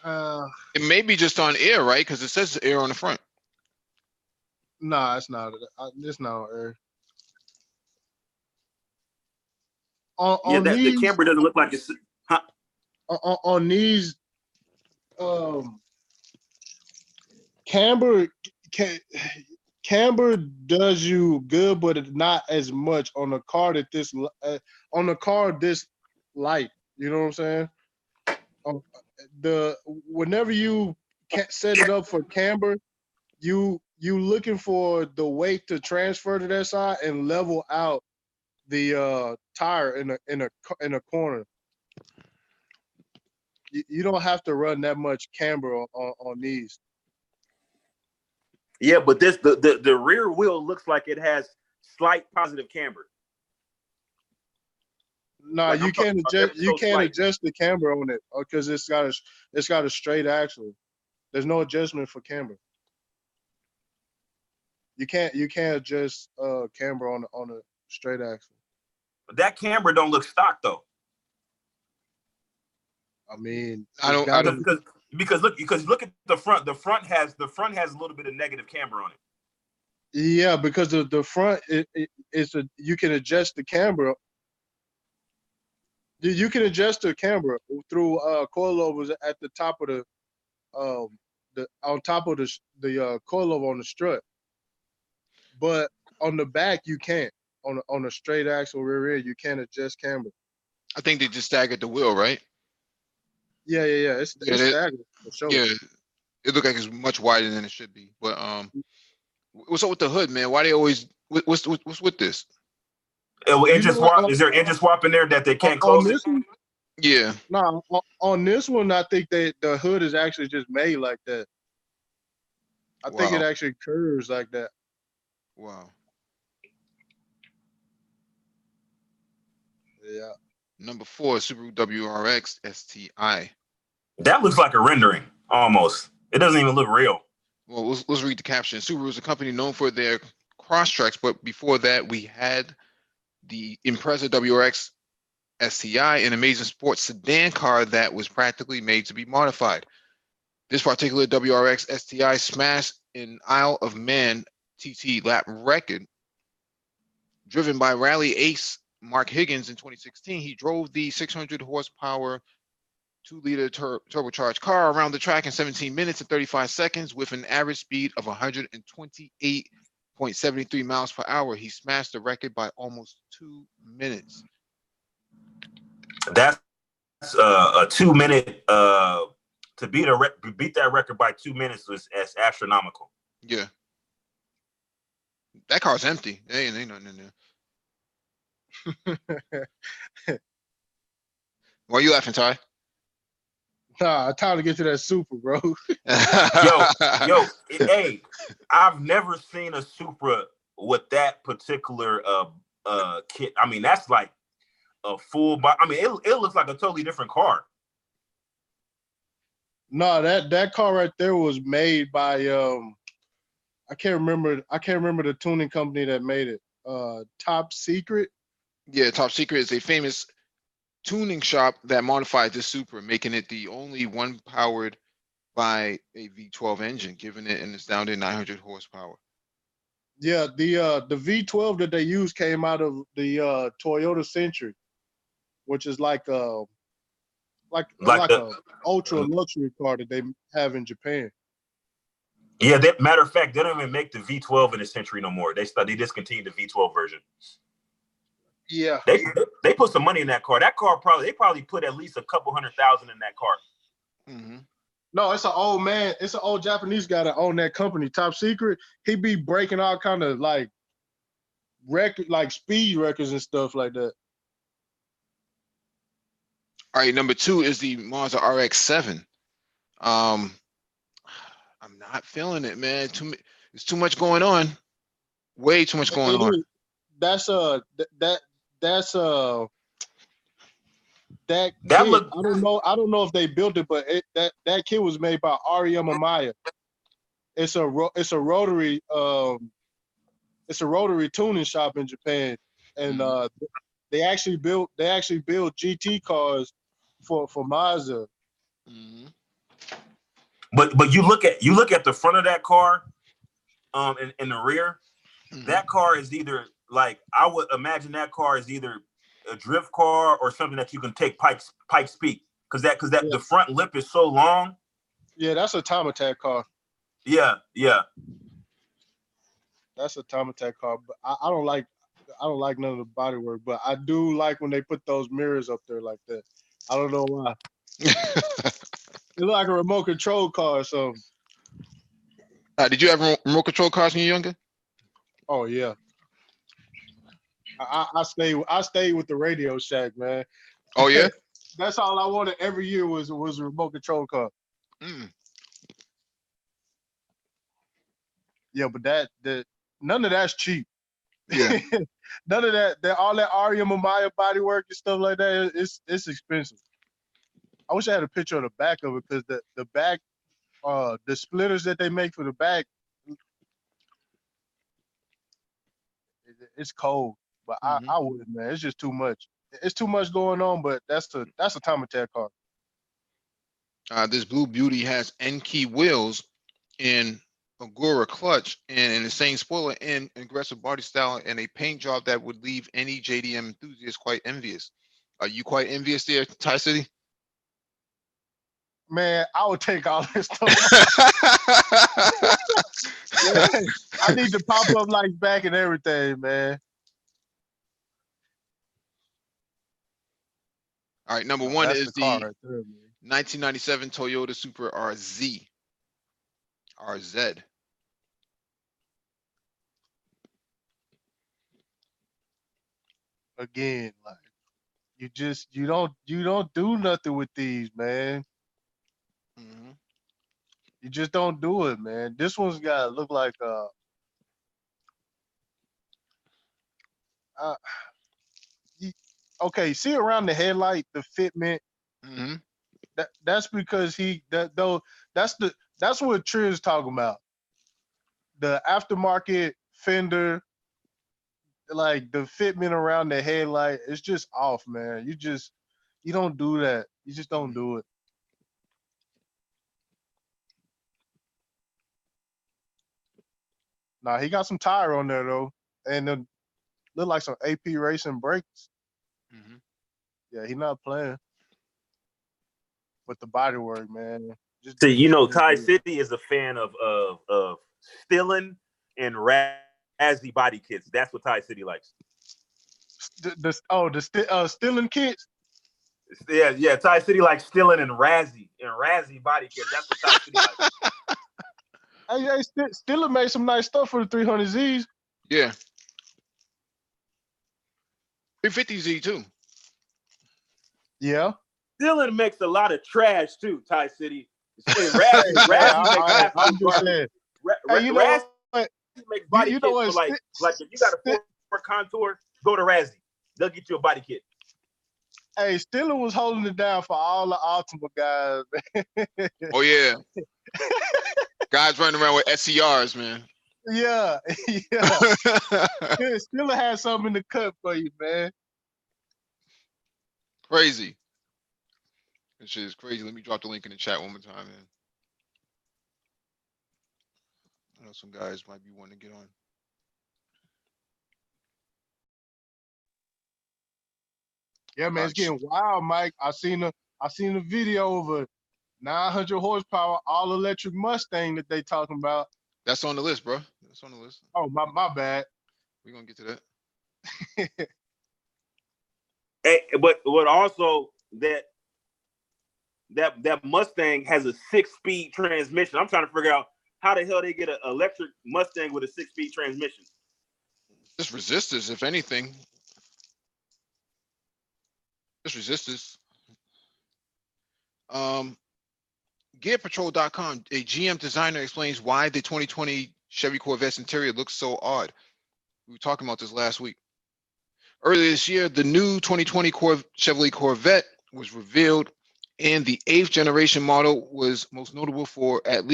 S1: It may be just on air, right? Because it says air on the front.
S2: Nah, it's not. It's not on air.
S3: The camber doesn't look like it's. Huh?
S2: On these, camber does you good, but it's not as much on a car this light. You know what I'm saying? Whenever you set it up for camber, you looking for the weight to transfer to that side and level out the tire in a corner. You don't have to run that much camber on these.
S3: Yeah, but the rear wheel looks like it has slight positive camber.
S2: No, like you can't adjust. You can't adjust the camber on it because it's got a straight axle. There's no adjustment for camber. You can't adjust camber on a straight axle.
S3: But that camber don't look stock though.
S2: I mean,
S3: because look at the front. The front has a little bit of negative camber on it.
S2: Yeah, because the front you can adjust the camber. You can adjust the camber through coilovers at the top of the coilover on the strut. But on the back you can't. On a straight axle rear end, you can't adjust camber.
S1: I think they just staggered the wheel, right?
S2: Yeah. It's staggered for sure.
S1: Yeah, it looked like it's much wider than it should be. But what's up with the hood, man? Why they always what's with this?
S3: Engine swap? Is there engine swap in there that they can't close it?
S1: Yeah.
S2: No, on this one, I think the hood is actually just made like that. I think it actually curves like that.
S1: Wow.
S2: Yeah.
S1: Number 4, Subaru WRX STI.
S3: That looks like a rendering, almost. It doesn't even look real.
S1: Well, let's read the caption. Subaru is a company known for their Crosstreks, but before that, we had the Impreza WRX STI, an amazing sports sedan car that was practically made to be modified. This particular WRX STI smashed an Isle of Man TT lap record. Driven by rally ace Mark Higgins in 2016, he drove the 600 horsepower 2-liter turbocharged car around the track in 17 minutes and 35 seconds with an average speed of 128.73 miles per hour. He smashed the record by almost 2 minutes.
S3: That's a 2 minute to beat that record by 2 minutes was astronomical.
S1: Yeah. That car's empty. There ain't nothing in there. Why are you laughing, Ty?
S2: Nah, time to get to that Supra, bro.
S3: yo, hey, I've never seen a Supra with that particular kit. I mean, that's like a full. I mean, it looks like a totally different car.
S2: No, that car right there was made by I can't remember the tuning company that made it. Top Secret.
S1: Yeah, Top Secret is a famous tuning shop that modified this Supra, making it the only one powered by a V12 engine, giving it an astounding 900 horsepower.
S2: Yeah, the V12 that they used came out of the Toyota Century, which is like
S3: Like
S2: a ultra luxury car that they have in Japan.
S3: Yeah, matter of fact, they don't even make the V12 in the Century no more. They discontinued the V12 version.
S2: Yeah,
S3: they put some money in that car. That car they probably put at least a couple $100,000 in that car.
S1: Mm-hmm.
S2: No, it's an old man. It's an old Japanese guy that owned that company, Top Secret. He be breaking all kind of like record, like speed records and stuff like that.
S1: All right, number 2 is the Mazda RX-7. I'm not feeling it, man. It's too much going on. Way too much going on.
S2: That's that kit,
S3: Look,
S2: I don't know if they built it, but that kit was made by Ariya Mamaya. It's a rotary tuning shop in Japan, and they actually build GT cars for Mazda.
S1: Mm-hmm.
S3: But you look at the front of that car, in the rear,
S1: Mm-hmm.
S3: that car is either like, I would imagine that car is either a drift car or something that you can take pipe speed, because the front lip is so long.
S2: Yeah, that's a time attack car.
S3: Yeah.
S2: That's a time attack car, but I don't like none of the body work, but I do like when they put those mirrors up there like that. I don't know why. It look like a remote control car or something.
S1: Did you have remote control cars when you were younger?
S2: Oh yeah. I stayed with the Radio Shack, man.
S1: Oh yeah.
S2: That's all I wanted every year was a remote control car.
S1: Mm.
S2: Yeah, but none of that's cheap.
S1: Yeah.
S2: None of that all that Ariya Mamaya body work and stuff like that, it's expensive. I wish I had a picture of the back of it, because the back, the splitters that they make for the back, it's cold. But
S1: Mm-hmm.
S2: I wouldn't, man. It's just too much. It's too much going on, but that's a time attack car.
S1: This Blue Beauty has N-key wheels and Agora clutch and an insane spoiler and aggressive body style and a paint job that would leave any JDM enthusiast quite envious. Are you quite envious there, Ty City?
S2: Man, I would take all this stuff. Yeah, I need the pop-up lights back and everything, man.
S1: All right, number 1 is the
S2: car right there, man.
S1: 1997 Toyota Supra RZ.
S2: Again, like you don't do nothing with these, man.
S1: Mm-hmm.
S2: You just don't do it, man. This one's got to look like okay, see around the headlight, the fitment.
S1: Mm-hmm.
S2: That's because that's what Trill's talking about. The aftermarket fender, like the fitment around the headlight, it's just off, man. You don't do that. You just don't do it. Nah, he got some tire on there though, and then look like some AP Racing brakes.
S1: Mm-hmm.
S2: Yeah, he not playing. But the body work, man.
S3: See, Ty City is a fan of stealing and razzy body kits. That's what Ty City likes.
S2: The stealing kits.
S3: Yeah. Ty City likes stealing and razzy body kits. That's what Ty City likes.
S2: Hey, Stiller made some nice stuff for the 300Zs.
S1: Yeah. 350Z too.
S3: Yeah. Dylan makes a lot of trash too, Ty City. Razzy
S2: I'm just saying.
S3: Razzy makes body kits for like if you got a Ford Contour, go to Razzy. They'll get you a body kit.
S2: Hey, Stiller was holding it down for all the Ultima guys.
S1: Oh yeah. Guys running around with SCRs, man.
S2: Yeah, yeah. Still had something in the cut for you, man.
S1: Crazy. This shit is crazy. Let me drop the link in the chat one more time, man. I know some guys might be wanting to get on.
S2: Yeah, man, it's getting wild, Mike. I seen a video of a 900 horsepower all electric Mustang that they talking about.
S1: That's on the list, bro. That's on the list.
S2: Oh, my bad.
S1: We're gonna get to that.
S3: Hey, but also that Mustang has a 6-speed transmission. I'm trying to figure out how the hell they get an electric Mustang with a 6-speed transmission.
S1: Just resistors, if anything. Just resistors. GearPatrol.com, a GM designer explains why the 2020 Chevy Corvette's interior looks so odd. We were talking about this last week. Earlier this year, the new 2020 Chevrolet Corvette was revealed, and the 8th generation model was most notable for at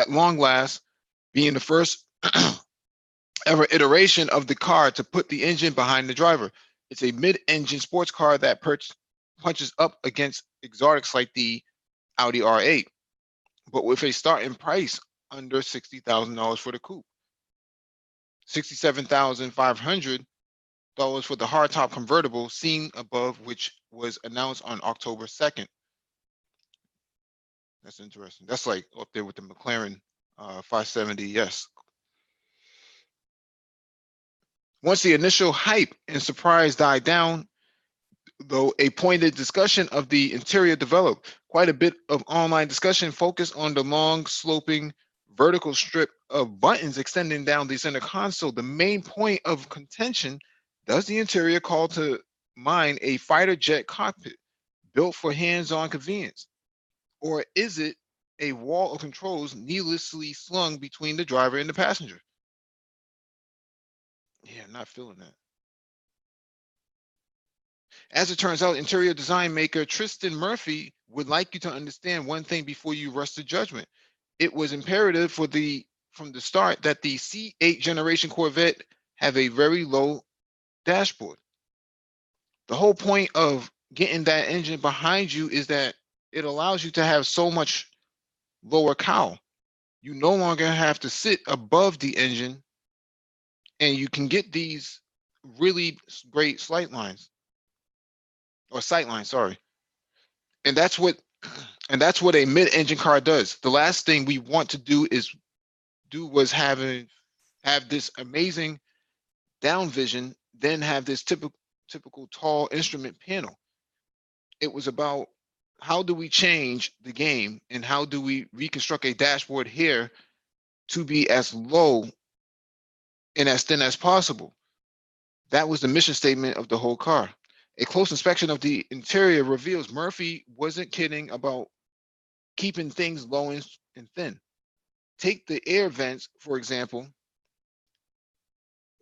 S1: long last being the first ever iteration of the car to put the engine behind the driver. It's a mid-engine sports car that punches up against exotics like the Audi R8, but with a starting price under $60,000 for the coupe, $67,500 for the hardtop convertible seen above, which was announced on October 2nd. That's interesting. That's like up there with the McLaren 570S. Once the initial hype and surprise died down, though, a pointed discussion of the interior developed. Quite a bit of online discussion focused on the long sloping vertical strip of buttons extending down the center console. The main point of contention: does the interior call to mind a fighter jet cockpit built for hands-on convenience? Or is it a wall of controls needlessly slung between the driver and the passenger? Yeah, not feeling that. As it turns out, interior design maker Tristan Murphy would like you to understand one thing before you rush to judgment. It was imperative from the start that the C8 generation Corvette have a very low dashboard. The whole point of getting that engine behind you is that it allows you to have so much lower cowl. You no longer have to sit above the engine, and you can get these really great sight lines, sorry. And that's what a mid-engine car does. The last thing we want to do was have this amazing down vision, then have this typical tall instrument panel. It was about how do we change the game and how do we reconstruct a dashboard here to be as low and as thin as possible. That was the mission statement of the whole car. A close inspection of the interior reveals Murphy wasn't kidding about keeping things low and thin. Take the air vents, for example.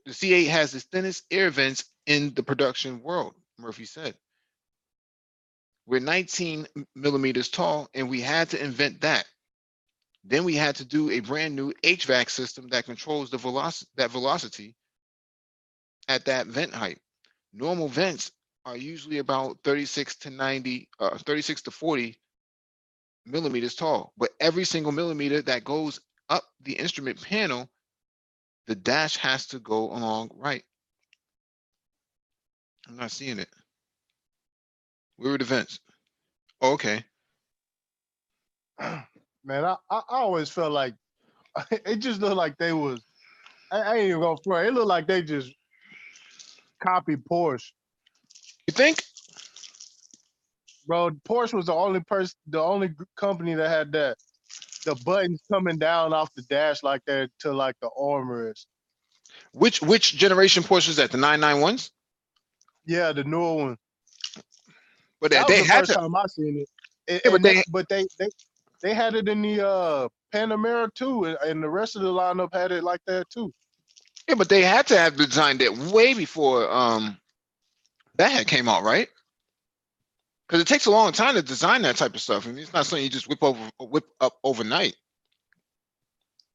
S1: The C8 has the thinnest air vents in the production world, Murphy said. We're 19 millimeters tall, and we had to invent that. Then we had to do a brand new HVAC system that controls the velocity at that vent height. Normal vents are usually about 36 to 40 millimeters tall, but every single millimeter that goes up the instrument panel, the dash has to go along right. I'm not seeing it. Where are the vents? Oh, okay.
S2: Man, I always felt like it just looked like they was. I ain't even gonna front. It looked like they just copied Porsche.
S1: You think?
S2: Bro, Porsche was the only company that had the buttons coming down off the dash like that to like the armrest.
S1: Which generation Porsche is that? The 991s?
S2: Yeah, the newer one.
S1: But
S2: That was
S1: they
S2: the
S1: had
S2: first
S1: to.
S2: time I seen it.
S1: Yeah,
S2: But they had it in the Panamera too, and the rest of the lineup had it like that too.
S1: Yeah, but they had to have designed it way before that had came out, right? Because it takes a long time to design that type of stuff. I mean, it's not something you just whip up overnight.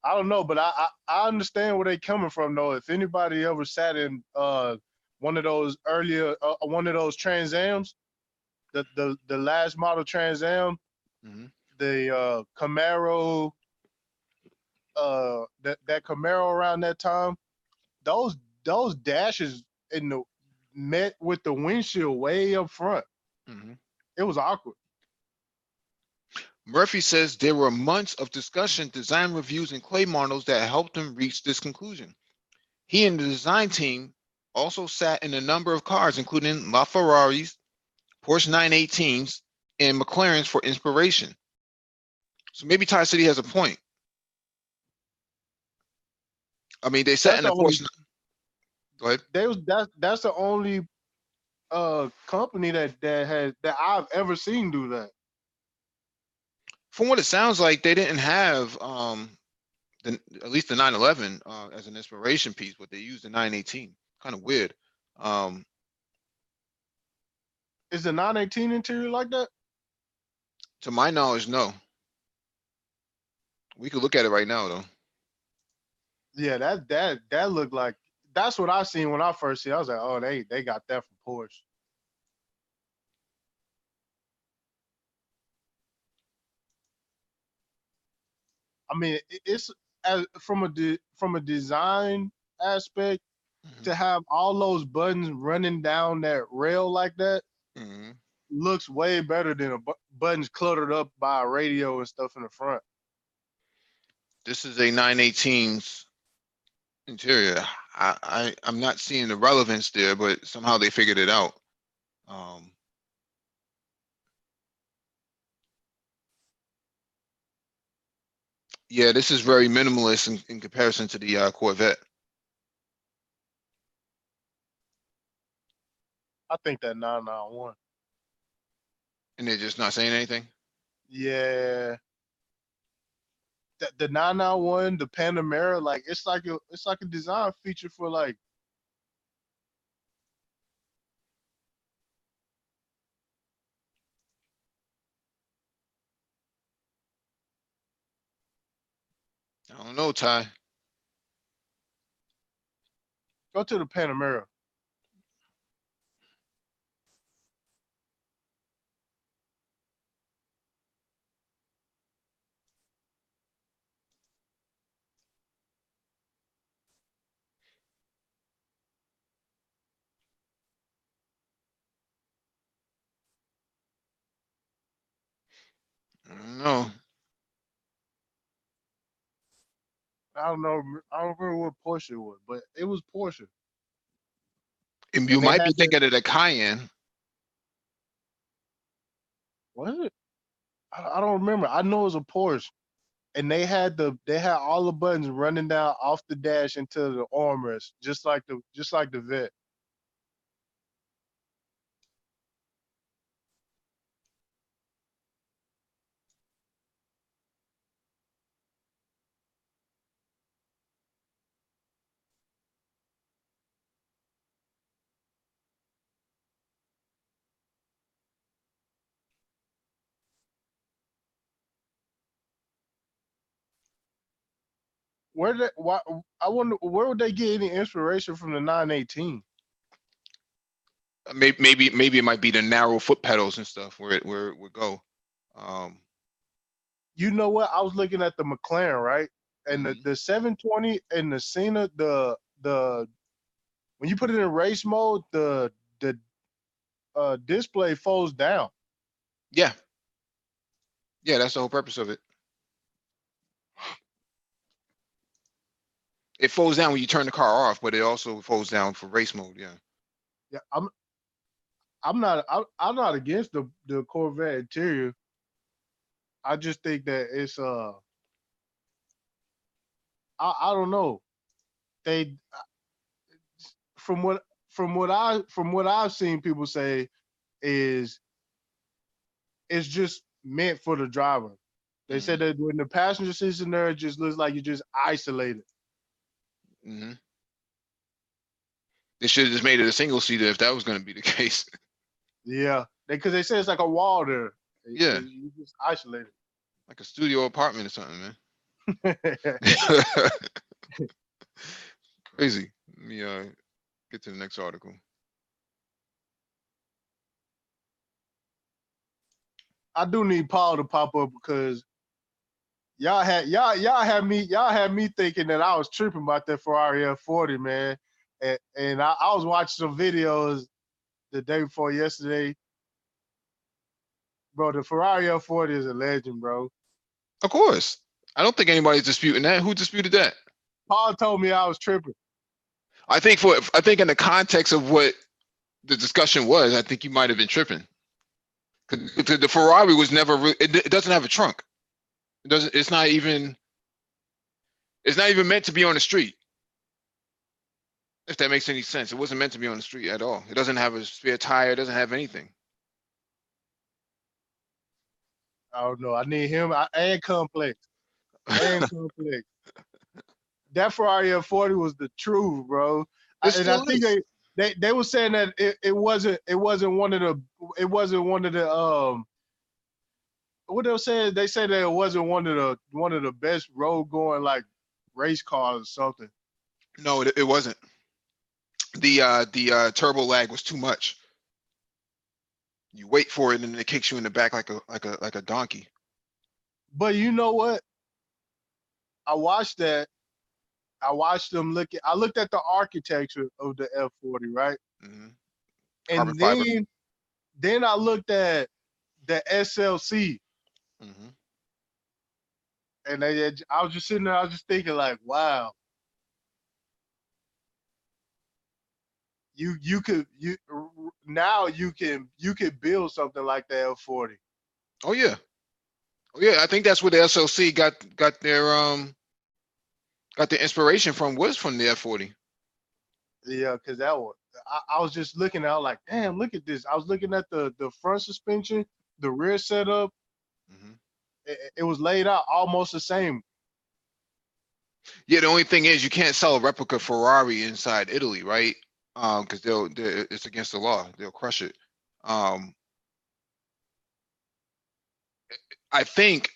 S2: I don't know, but I understand where they coming from though. If anybody ever sat in one of those one of those Trans Ams, the last model Trans Am,
S1: Mhm.
S2: the Camaro, that Camaro around that time, those dashes in the met with the windshield way up front.
S1: Mhm.
S2: It was awkward.
S1: Murphy says there were months of discussion, design reviews, and clay models that helped him reach this conclusion. He and the design team also sat in a number of cars, including LaFerraris, Porsche 918s, and McLarens for inspiration. So maybe Ty City has a point. I mean, they sat
S2: That's
S1: in
S2: the
S1: a
S2: only
S1: Porsche. Go ahead.
S2: that's the only company that I've ever seen do that.
S1: From what it sounds like, they didn't have at least the 911 as an inspiration piece, but they used the 918. Kind of weird. Um,
S2: Is the 918 interior like that?
S1: to my knowledge, no. We could look at it right now, though.
S2: Yeah, that looked like that's what I seen when I first see it. I was like, oh, they got that from Porsche. I mean, it's as from a design aspect
S1: Mhm.
S2: to have all those buttons running down that rail like that
S1: Mhm.
S2: looks way better than buttons cluttered up by a radio and stuff in the front.
S1: This is a 918's interior. I'm not seeing the relevance there, but somehow they figured it out. Um, yeah, this is very minimalist in comparison to the Corvette.
S2: I think that 991.
S1: And they're just not saying anything.
S2: Yeah. The 991, the Panamera, like it's like a design feature for like
S1: I don't know, Ty.
S2: go to the Panamera.
S1: I don't know.
S2: I don't know. I don't remember what Porsche it was, but it was Porsche,
S1: And you
S2: and they
S1: might be
S2: had the
S1: thinking of the Cayenne.
S2: what? I don't remember. I know it was a Porsche, and they had all the buttons running down off the dash into the armrest, just like the Vet. Where did why? I wonder where would they get any inspiration from the 918?
S1: Maybe it might be the narrow foot pedals and stuff where it would go. Um,
S2: You know what? I was looking at the McLaren, right? And the,
S1: mhm.
S2: the 720 and the Senna, the when you put it in race mode, the display folds down.
S1: Yeah, yeah, that's the whole purpose of it. It folds down when you turn the car off, but it also folds down for race mode. Yeah.
S2: Yeah, I'm not against the Corvette interior. I just think that it's I don't know. They from what from what I've seen people say is it's just meant for the driver. They said
S1: Hmm.
S2: that when the passenger sits in there, it just looks like you're just isolated.
S1: Hmm. They should have just made it a single seater if that was going to be the case.
S2: Yeah, because they say it's like a wall there.
S1: Yeah,
S2: You just isolated.
S1: like a studio apartment or something, man. Crazy. Let me get to the next article.
S2: I do need Paul to pop up because y'all had me thinking that I was tripping about that Ferrari F40, man. And I was watching some videos the day before yesterday. Bro, the Ferrari F40 is a legend, bro.
S1: Of course. I don't think anybody's disputing that. Who disputed that?
S2: Paul told me I was tripping.
S1: I think in the context of what the discussion was, I think you might have been tripping. 'Cause the Ferrari was never it doesn't have a trunk. It doesn't. It's not even meant to be on the street. If that makes any sense, it wasn't meant to be on the street at all. It doesn't have a spare tire. It doesn't have anything.
S2: I don't know. I need him and Complex. And Complex. That Ferrari F40 was the truth, bro.
S1: It
S2: And I
S1: still
S2: think
S1: is.
S2: they were saying that it wasn't one of the what they were saying. They said that it wasn't one of the best road going like race cars or something.
S1: No, it wasn't. The turbo lag was too much. You wait for it and then it kicks you in the back like a donkey.
S2: But you know what? I watched that. I watched them looking. I looked at the architecture of the F40, right?
S1: Mm-hmm.
S2: And
S1: Carbon fiber.
S2: then I looked at the SLC,
S1: Mm-hmm.
S2: and I was just sitting there. I was just thinking, like, wow, you could build something like the F40.
S1: Oh yeah. Oh yeah. I think that's where the SLC got their inspiration from, was from the F40.
S2: Yeah, because that was. I was just looking at, like, damn, look at this. I was looking at the front suspension, the rear setup.
S1: Mm-hmm.
S2: It was laid out almost the same.
S1: Yeah, the only thing is you can't sell a replica Ferrari inside Italy, right? Because it's against the law. They'll crush it. I think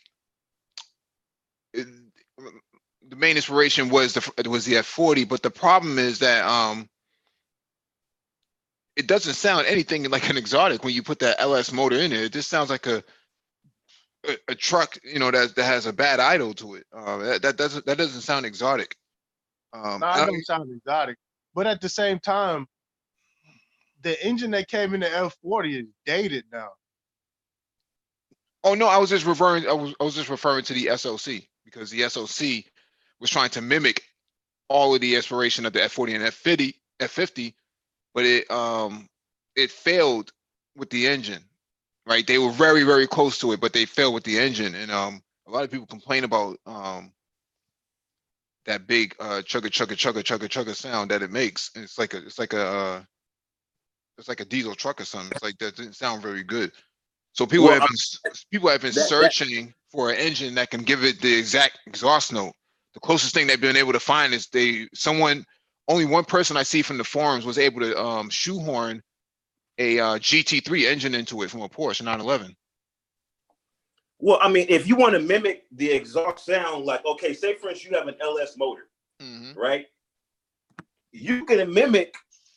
S1: the main inspiration was the F40, but the problem is that it doesn't sound anything like an exotic when you put that LS motor in it. It just sounds like a truck, that has a bad idle to it. That doesn't sound exotic.
S2: No, it don't sound exotic, but at the same time, the engine that came in the F40 is dated now.
S1: Oh no, I was just referring to the SOC, because the SOC was trying to mimic all of the inspiration of the F40 and F50, but it failed with the engine. Right, they were very, very close to it, but they failed with the engine, and a lot of people complain about that big chugga chugga chugga chugga chugga sound that it makes. And it's like a diesel truck or something. It's like that didn't sound very good. So people
S3: Well,
S1: have been searching for an engine that can give it the exact exhaust note. The closest thing they've been able to find is only one person I see from the forums was able to shoehorn a GT3 engine into it from a Porsche 911.
S3: Well, I mean, if you want to mimic the exhaust sound, like, okay, say for instance you have an LS motor,
S1: Mm-hmm.
S3: right? You can mimic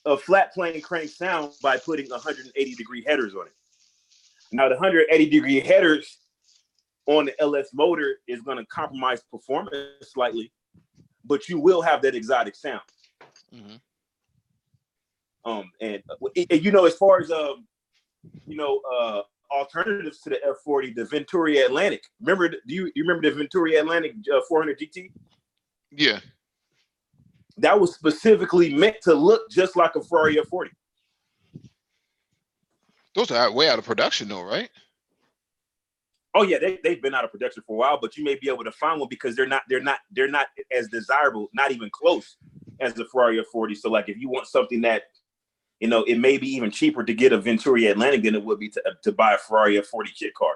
S3: a flat plane crank sound by putting 180-degree headers on it. Now, the 180-degree headers on the LS motor is going to compromise performance slightly, but you will have that exotic sound.
S1: Mm-hmm.
S3: And as far as alternatives to the F40, the Venturi Atlantic. Remember? Do you remember the Venturi Atlantic 400 GT?
S1: Yeah.
S3: That was specifically meant to look just like a Ferrari F40.
S1: Those are way out of production, though, right?
S3: Oh yeah, they've been out of production for a while, but you may be able to find one because they're not as desirable, not even close as the Ferrari F40. So like, if you want something that, it may be even cheaper to get a Venturi Atlantic than it would be to buy a Ferrari F40 kit car.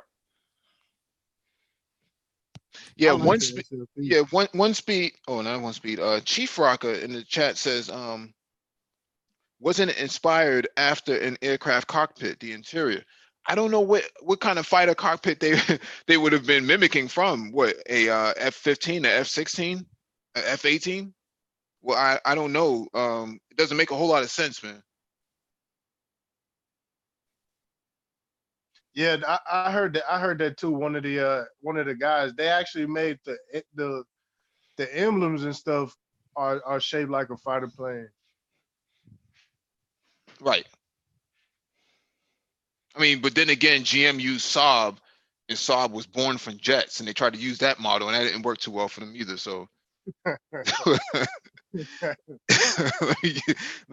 S1: Yeah,
S2: like
S1: one
S2: the
S1: speed.
S2: SLC.
S1: Yeah, one speed. Oh, not one speed. Chief Rocker in the chat says, wasn't it inspired after an aircraft cockpit, the interior? I don't know what kind of fighter cockpit they they would have been mimicking from. What, a F-15, a F-16, a F-18? Well, I don't know. It doesn't make a whole lot of sense, man.
S2: Yeah, I heard that. I heard that too. One of the guys, they actually made the emblems and stuff are shaped like a fighter plane.
S1: Right. I mean, but then again, GM used Saab, and Saab was born from jets, and they tried to use that model, and that didn't work too well for them either. So let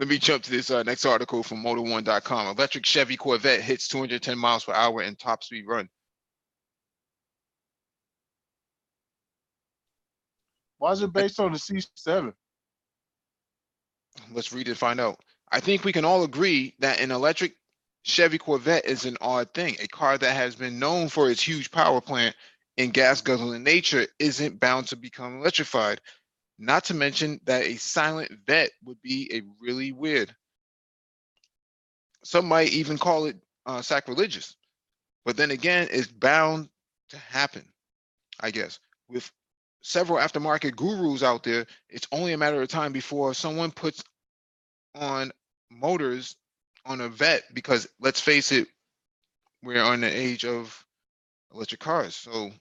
S1: me jump to this next article from Motor1.com. Electric Chevy Corvette hits 210 miles per hour in top speed run.
S2: Why is it based on the C7?
S1: Let's read it and find out. I think we can all agree that an electric Chevy Corvette is an odd thing. A car that has been known for its huge power plant and gas guzzling nature isn't bound to become electrified. Not to mention that a silent vet would be a really weird. Some might even call it sacrilegious. But then again, it's bound to happen, I guess. With several aftermarket gurus out there, it's only a matter of time before someone puts on motors on a vet, because let's face it, we're on the age of electric cars. So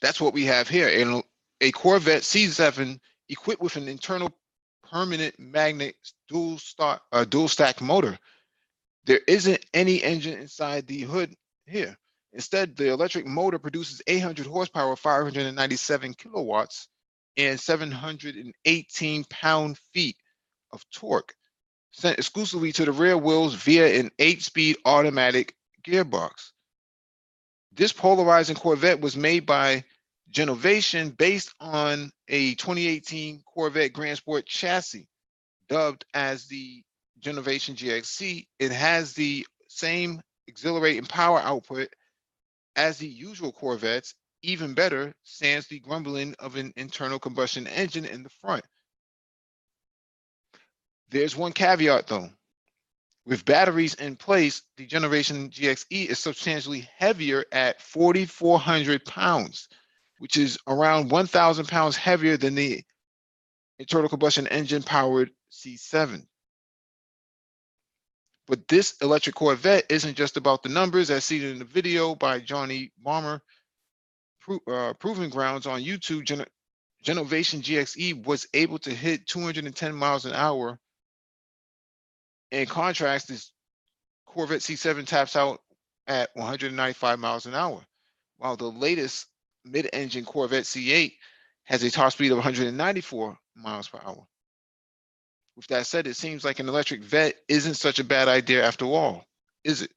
S1: that's what we have here. And a Corvette C7 equipped with an internal permanent magnet dual stack motor. There isn't any engine inside the hood here. Instead, the electric motor produces 800 horsepower, 597 kilowatts, and 718 pound-feet of torque, sent exclusively to the rear wheels via an 8-speed automatic gearbox. This polarizing Corvette was made by Genovation based on a 2018 Corvette Grand Sport chassis, dubbed as the Genovation GXC. It has the same exhilarating power output as the usual Corvettes. Even better, sans the grumbling of an internal combustion engine in the front. There's one caveat though. With batteries in place, the Generation GXE is substantially heavier at 4,400 pounds, which is around 1,000 pounds heavier than the internal combustion engine powered C7. But this electric Corvette isn't just about the numbers, as seen in the video by Johnny Bomber, Proving Grounds on YouTube. Genovation GXE was able to hit 210 miles an hour. In contrast, this Corvette C7 taps out at 195 miles an hour, while the latest mid-engine Corvette C8 has a top speed of 194 miles per hour. With that said, it seems like an electric vet isn't such a bad idea after all, is it?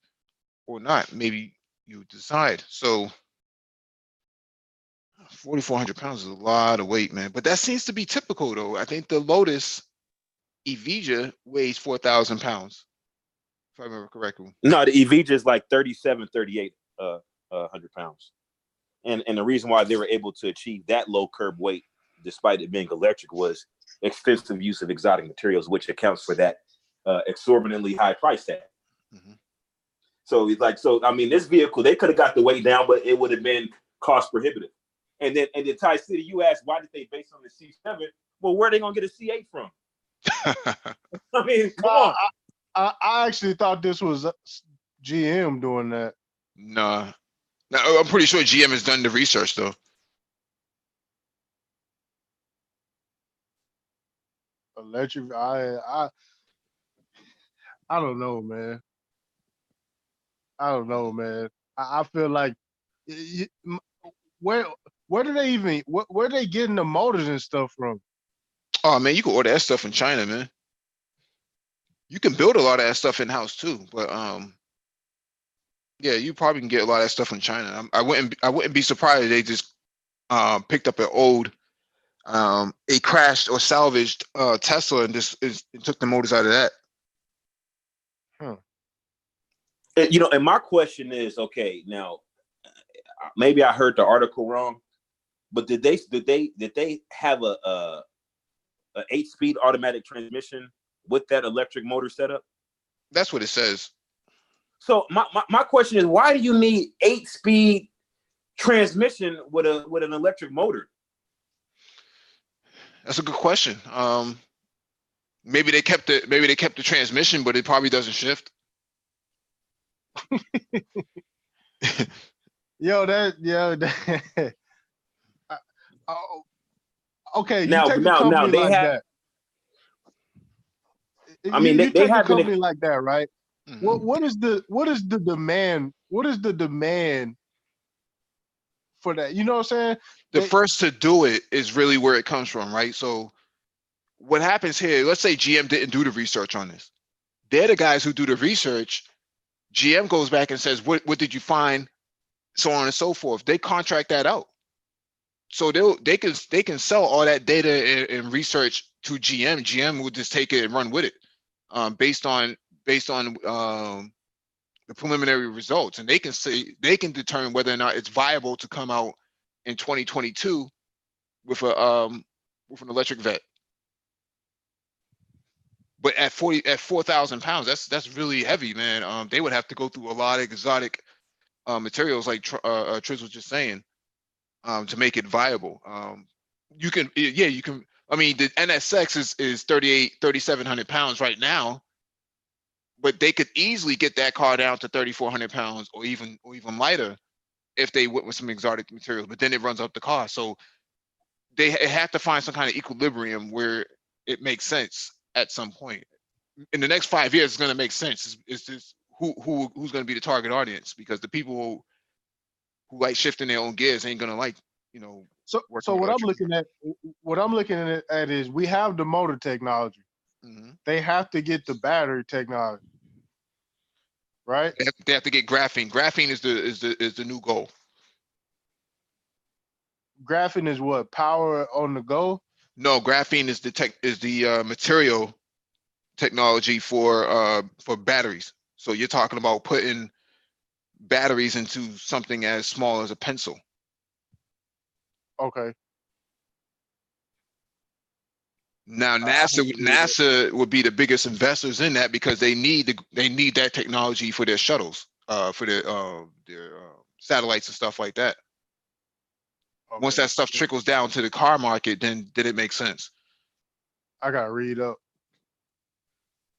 S1: Or not? Maybe you decide. So 4,400 pounds is a lot of weight, man. But that seems to be typical, though. I think the Lotus Evija weighs 4,000 pounds, if I remember correctly.
S3: No, the Evija is like 37, 3,800 pounds. And the reason why they were able to achieve that low curb weight, despite it being electric, was extensive use of exotic materials, which accounts for that exorbitantly high price tag.
S1: Mm-hmm.
S3: So it's like, I mean, this vehicle, they could have got the weight down, but it would have been cost prohibitive. And then Ty City, you asked, why did they base on the C7? Well, where are they gonna get a C8 from? I mean, come on.
S2: I actually thought this was GM doing that.
S1: Nah. No, I'm pretty sure GM has done the research though.
S2: Electric, I don't know, man. I don't know, man. I feel like where do they even where they getting the motors and stuff from?
S1: Oh man, you can order that stuff in China, man. You can build a lot of that stuff in house too, but yeah, you probably can get a lot of that stuff in China. I wouldn't be surprised if they just picked up an old a crashed or salvaged Tesla and took the motors out of that.
S2: Huh.
S3: You know, and my question is, okay, now maybe I heard the article wrong, but did they have a 8-speed automatic transmission with that electric motor setup?
S1: That's what it says.
S3: So my question is, why do you need 8-speed transmission with an electric motor?
S1: That's a good question. Maybe they kept the transmission, but it probably doesn't shift.
S2: That okay.
S3: Now,
S2: You take a company
S3: they
S2: like
S3: have.
S2: that.
S3: I mean,
S2: you
S3: they
S2: take a
S3: have
S2: company like that, right?
S1: Mm-hmm.
S2: What is the demand? What is the demand for that? You know what I'm saying?
S1: The first to do it is really where it comes from, right? So what happens here, let's say GM didn't do the research on this. They're the guys who do the research. GM goes back and says, what did you find? So on and so forth. They contract that out. So they can sell all that data and research to GM. GM will just take it and run with it, based on the preliminary results, and they can determine whether or not it's viable to come out in 2022 with an electric vet. But at 4,000 pounds, that's really heavy, man. They would have to go through a lot of exotic materials, like Triz was just saying, to make it viable. You can. I mean, the NSX is 3,700 pounds right now, but they could easily get that car down to 3,400 pounds or even lighter if they went with some exotic materials. But then it runs up the cost. So they have to find some kind of equilibrium where it makes sense at some point. In the next 5 years, it's going to make sense. It's just who's going to be the target audience, because the people who like shifting their own gears ain't going to like,
S2: So what I'm looking at is we have the motor technology.
S1: Mm-hmm.
S2: They have to get the battery technology, right?
S1: They have to get graphene. Graphene is the new goal.
S2: Graphene is what? Power on the go?
S1: No, graphene is the material technology for batteries. So you're talking about putting batteries into something as small as a pencil.
S2: Okay.
S1: Now NASA would be the biggest investors in that, because they need that technology for their shuttles, for their satellites and stuff like that. Okay. Once that stuff trickles down to the car market, then it makes sense.
S2: I gotta read up.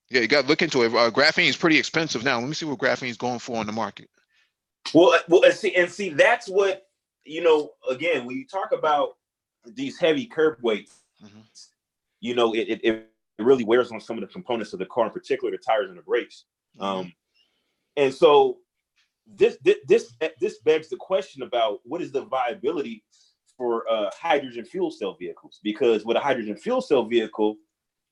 S1: Yeah, you got to look into it. Graphene is pretty expensive now. Let me see what graphene is going for on the market.
S3: Well, and see, that's what, again, when you talk about these heavy curb weights, mm-hmm. It really wears on some of the components of the car, in particular the tires and the brakes. Mm-hmm. And so this begs the question about what is the viability for hydrogen fuel cell vehicles? Because with a hydrogen fuel cell vehicle,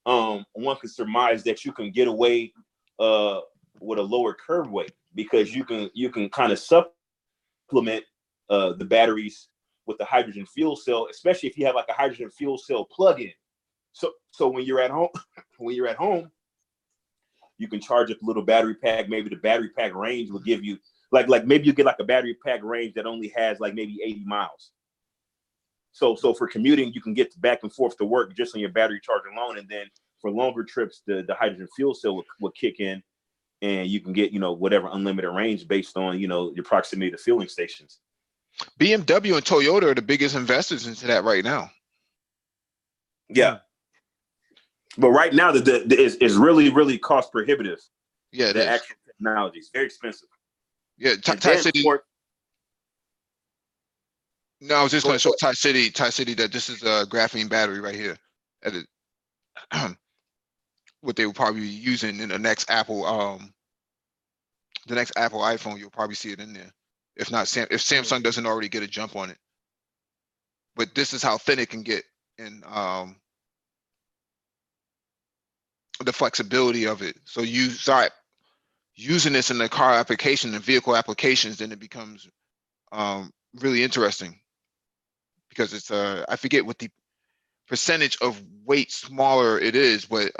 S3: one could surmise that you can get away with a lower curb weight, because you can kind of supplement the batteries with the hydrogen fuel cell, especially if you have like a hydrogen fuel cell plug-in. So when you're at home, you can charge up a little battery pack. Maybe the battery pack range will give you like maybe you get like a battery pack range that only has like maybe 80 miles. So for commuting, you can get back and forth to work just on your battery charge alone, and then for longer trips, the hydrogen fuel cell will kick in, and you can get whatever unlimited range based on your proximity to fueling stations.
S1: BMW and Toyota are the biggest investors into that right now.
S3: Yeah. But right now, it's really, really cost prohibitive.
S1: Yeah,
S3: the actual technology is very expensive.
S1: Yeah, Tie City. No, I was just going to show Tie City that this is a graphene battery right here. What they will probably be using in the next Apple iPhone. You'll probably see it in there. If not, if Samsung doesn't already get a jump on it. But this is how thin it can get, and the flexibility of it. So you start using this in the car application and vehicle applications, then it becomes really interesting, because it's I forget what the percentage of weight smaller it is, but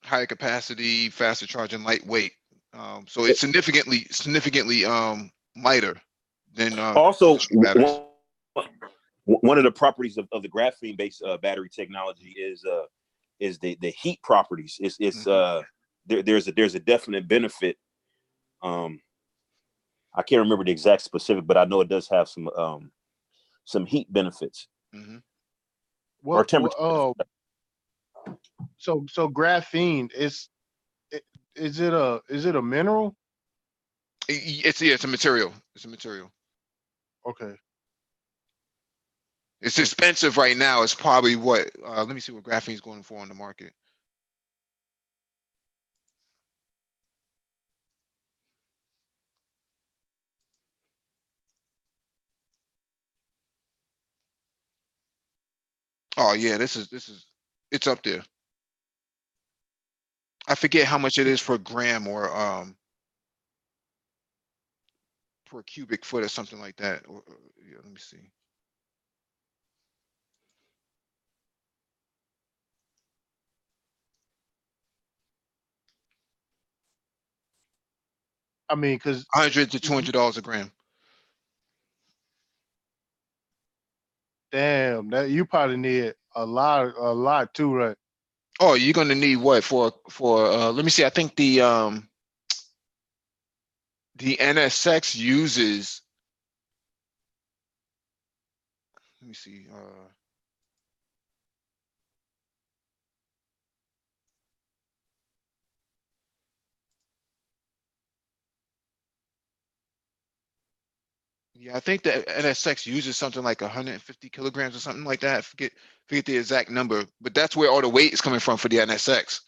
S1: higher capacity, faster charging, lightweight. So it's significantly lighter than
S3: also one of the properties of the graphene based battery technology is is the heat properties. There's a definite benefit. I can't remember the exact specific, but I know it does have some heat benefits or temperature.
S2: So graphene is it a mineral?
S1: It's a material. It's a material.
S2: Okay.
S1: It's expensive right now. It's probably what? Let me see what graphene is going for on the market. Oh yeah, it's up there. I forget how much it is per gram or per cubic foot or something like that. Yeah, let me see.
S2: I mean, because
S1: $100 to $200 a gram.
S2: damn, that you probably need a lot too, right?
S1: Oh, you're gonna need what for let me see. I think the NSX uses, let me see, yeah, I think the NSX uses something like 150 kilograms or something like that. I forget the exact number, but that's where all the weight is coming from for the NSX.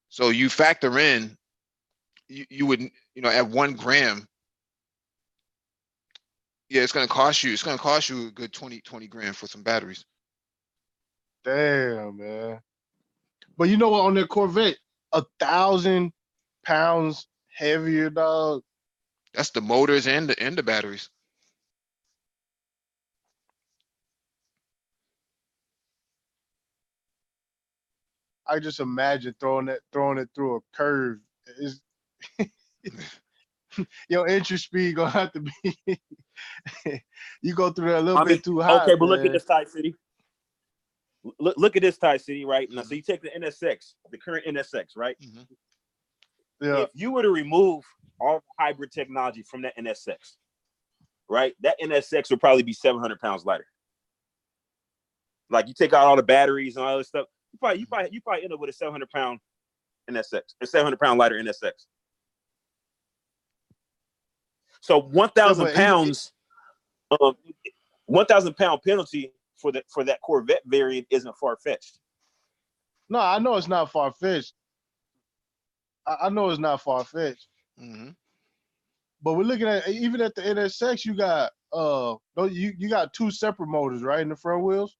S1: So you factor in, you would, at 1 gram, yeah, it's gonna cost you a good 20 grand for some batteries.
S2: Damn, man. But you know what? On the Corvette, 1,000 pounds heavier, dog.
S1: That's the motors and the batteries.
S2: I just imagine throwing it through a curve. Is your entry speed gonna have to be you go through that a little bit too high.
S3: Okay, but
S2: man.
S3: look at this Tie City. Look at this Tie City right now. So you take the NSX, the current NSX, right?
S2: Yeah.
S3: If you were to remove all the hybrid technology from that NSX, right? That NSX would probably be 700 pounds lighter. Like you take out all the batteries and all this stuff, you probably end up with a 700-pound NSX, a 700-pound lighter NSX. So 1,000 pounds, 1,000 pound penalty for that Corvette variant isn't far fetched.
S2: No, I know it's not far fetched. I know it's not far fetched. But we're looking at, even at the NSX, you got you got two separate motors, right, in the front wheels.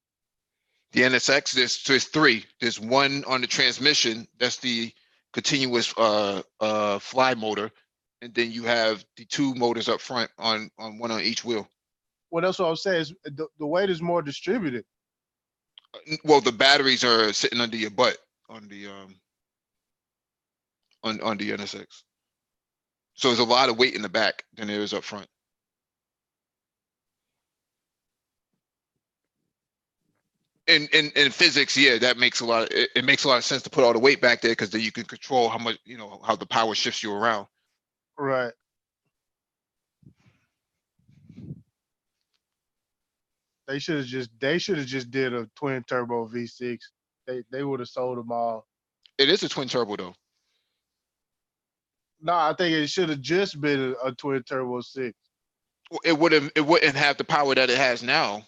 S1: The NSX, there's three. There's one on the transmission. That's the continuous fly motor, and then you have the two motors up front on one on each wheel.
S2: Well, that's what I'm saying. Is the weight is more distributed.
S1: Well, the batteries are sitting under your butt on the on the NSX. So there's a lot of weight in the back than there is up front. In physics, yeah, that makes a lot. It makes a lot of sense to put all the weight back there because then you can control how much, how the power shifts you around.
S2: Right. They should have just did a twin turbo V6. They would have sold them all.
S1: It is a twin turbo though.
S2: No, I think it should have just been a twin turbo 6.
S1: It wouldn't have the power that it has now.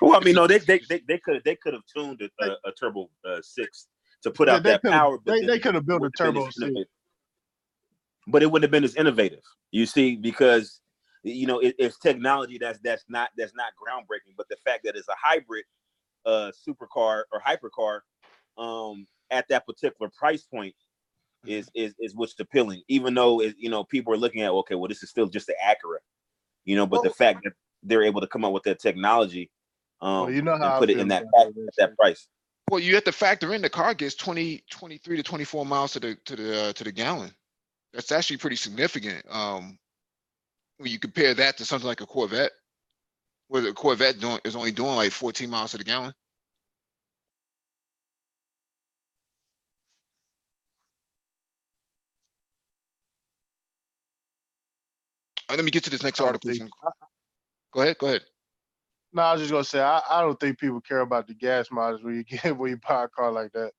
S3: Well, I mean, no, they could have tuned a turbo 6 to put out that power, but
S2: they could have built a turbo 6.
S3: But it wouldn't have been as innovative. You see, because it's technology that's not groundbreaking, but the fact that it's a hybrid supercar or hypercar at that particular price point is what's appealing. Even though people are looking at, okay, well, this is still just the Acura, but the fact that they're able to come up with that technology and put it in that price.
S1: Well, you have to factor in the car gets 23 to 24 miles to the gallon. That's actually pretty significant. When you compare that to something like a Corvette, where the Corvette is only doing like 14 miles to the gallon. Let me get to this next
S2: I don't
S1: article.
S2: think.
S1: Go ahead. Go ahead.
S2: No, I was just gonna say I don't think people care about the gas mileage when you buy a car like that.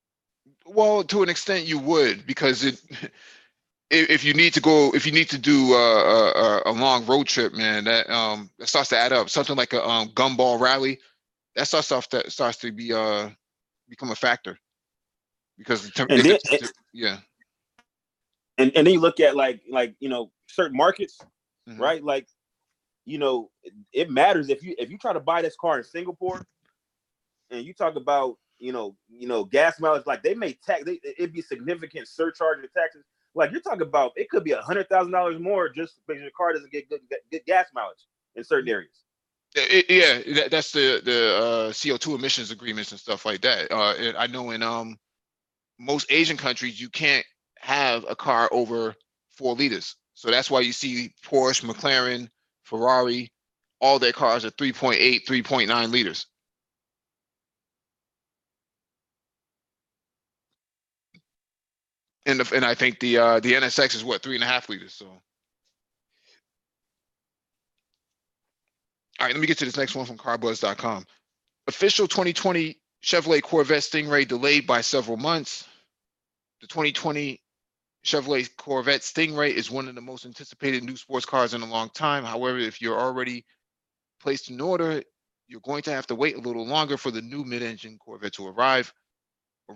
S1: Well, to an extent, you would, because if you need to go, if you need to do a long road trip, man, that starts to add up. Something like a gumball rally, that's stuff that starts to become a factor, because
S3: And then
S1: yeah.
S3: and then you look at like certain markets,
S1: Mhm.
S3: right? Like, it matters if you try to buy this car in Singapore, and you talk about gas mileage, like they may it'd be significant surcharge and taxes. Like you're talking about, it could be $100,000 more just because your car doesn't get good gas mileage in certain areas.
S1: That's the CO2 emissions agreements and stuff like that. I know in most Asian countries you can't have a car over 4 liters, so that's why you see Porsche, McLaren, Ferrari, all their cars are 3.8, 3.9 liters. And I think the NSX is what, 3.5 liters. So, all right, let me get to this next one from carbuzz.com. Official 2020 Chevrolet Corvette Stingray delayed by several months. The 2020 Chevrolet Corvette Stingray is one of the most anticipated new sports cars in a long time. However, if you're already placed an order, you're going to have to wait a little longer for the new mid-engine Corvette to arrive.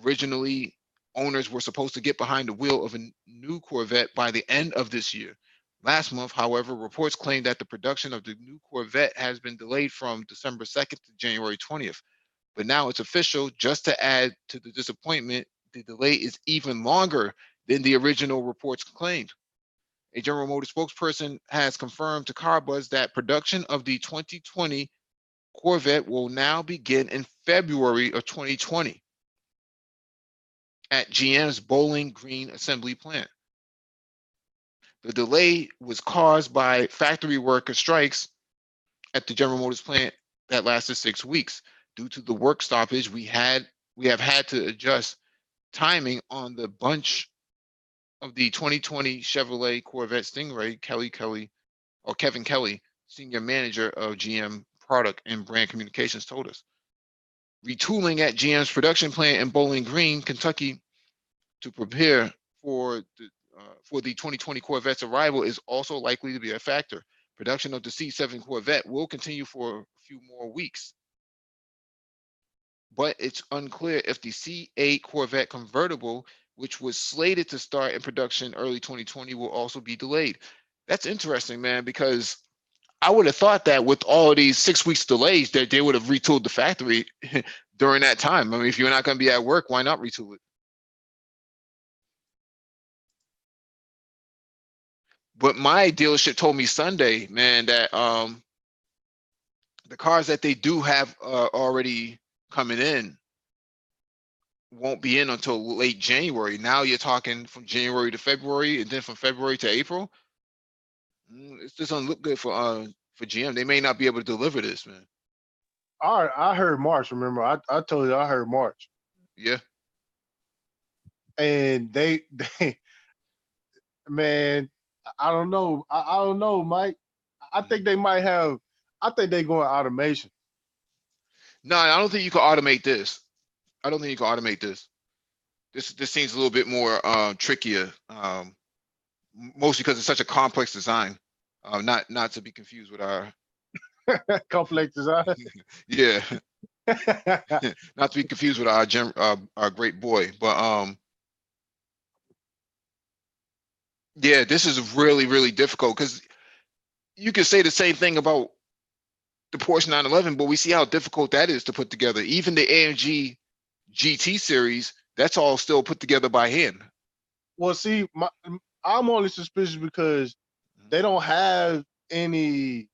S1: Originally, owners were supposed to get behind the wheel of a new Corvette by the end of this year. Last month, however, reports claimed that the production of the new Corvette has been delayed from December 2nd to January 20th. But now it's official. Just to add to the disappointment, the delay is even longer than the original reports claimed. A General Motors spokesperson has confirmed to CarBuzz that production of the 2020 Corvette will now begin in February of 2020 at GM's Bowling Green assembly plant. The delay was caused by factory worker strikes at the General Motors plant that lasted 6 weeks. Due to the work stoppage, we have had to adjust timing on the bunch of the 2020 Chevrolet Corvette Stingray. Kevin Kelly, senior manager of GM product and brand communications, told us. Retooling at GM's production plant in Bowling Green, Kentucky, to prepare for the 2020 Corvette's arrival is also likely to be a factor. Production of the C7 Corvette will continue for a few more weeks, but it's unclear if the C8 Corvette convertible, which was slated to start in production early 2020, will also be delayed. That's interesting, man, because I would have thought that with all of these 6 weeks delays that they would have retooled the factory during that time. I mean, if you're not going to be at work, why not retool it? But my dealership told me Sunday, man, that the cars that they do have already coming in won't be in until late January. Now you're talking from January to February, and then from February to April. It doesn't look good for GM. They may not be able to deliver this, man.
S2: I heard March. Remember, I told you I heard March.
S1: Yeah.
S2: And they man, I don't know. I don't know, Mike. I think they might have. I think they going automation.
S1: No, I don't think you can automate this. I don't think you can automate this. This seems a little bit more trickier, mostly because it's such a complex design. Not to be confused with our
S2: Complex design.
S1: yeah, not to be confused with our great boy, but yeah, this is really difficult because you could say the same thing about the Porsche 911, but we see how difficult that is to put together. Even the AMG GT series, that's all still put together by hand.
S2: Well, see, I'm only suspicious because they don't have any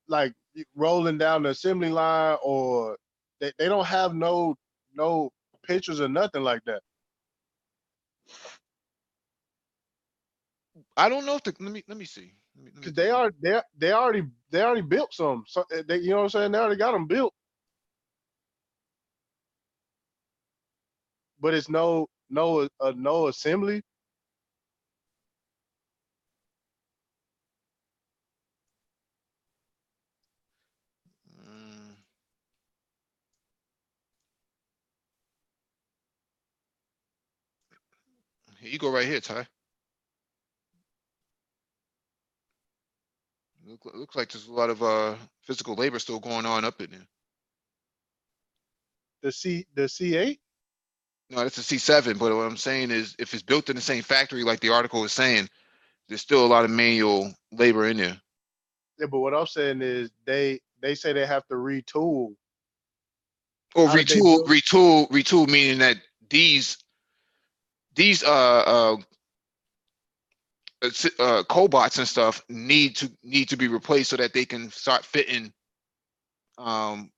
S2: like rolling down the assembly line, or they don't have no pictures or nothing like that.
S1: I don't know if let me see.
S2: Because they already built some. So they, you know what I'm saying? They already got them built, but it's no assembly.
S1: Here you go right here, Ty. Looks like there's a lot of physical labor still going on up in there.
S2: The C8.
S1: No, that's a C7, but what I'm saying is if it's built in the same factory like the article is saying, there's still a lot of manual labor in there.
S2: Yeah, but what I'm saying is they say they have to retool.
S1: Or
S2: How did they
S1: retool meaning that these cobots and stuff need to be replaced so that they can start fitting the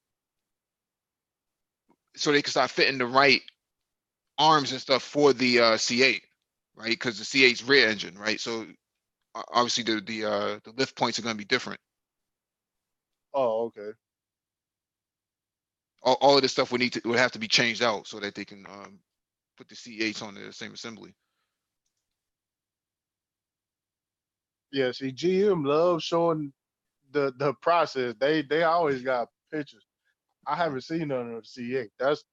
S1: right arms and stuff for the C8, right? Because the C8's rear engine, right? So obviously the lift points are going to be different.
S2: Oh, okay.
S1: All of this stuff would have to be changed out so that they can put the C8s on the same assembly.
S2: Yeah, see, GM loves showing the process. They always got pictures. I haven't seen none of the C8.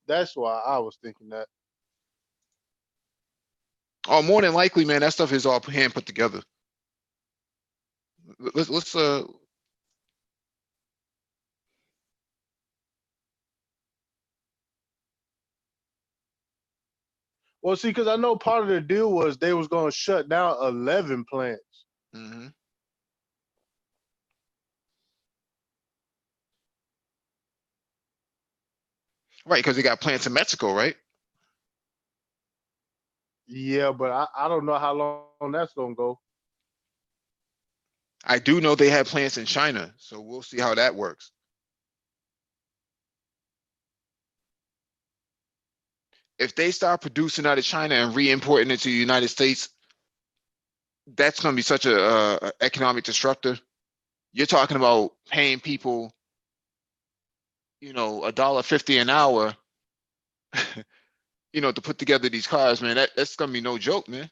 S2: That's why I was thinking that.
S1: Oh, more than likely, man, that stuff is all hand put together. Let's
S2: Well, see, because I know part of the deal was they was going to shut down 11 plants.
S1: mm-hmm. Right, because they got plants in Mexico, right?
S2: Yeah, but I don't know how long that's going to go.
S1: I do know they have plants in China, so we'll see how that works. If they start producing out of China and re-importing it to the United States, that's going to be such a economic disruptor. You're talking about paying people, $1.50 an hour, to put together these cars, man. That's going to be no joke, man.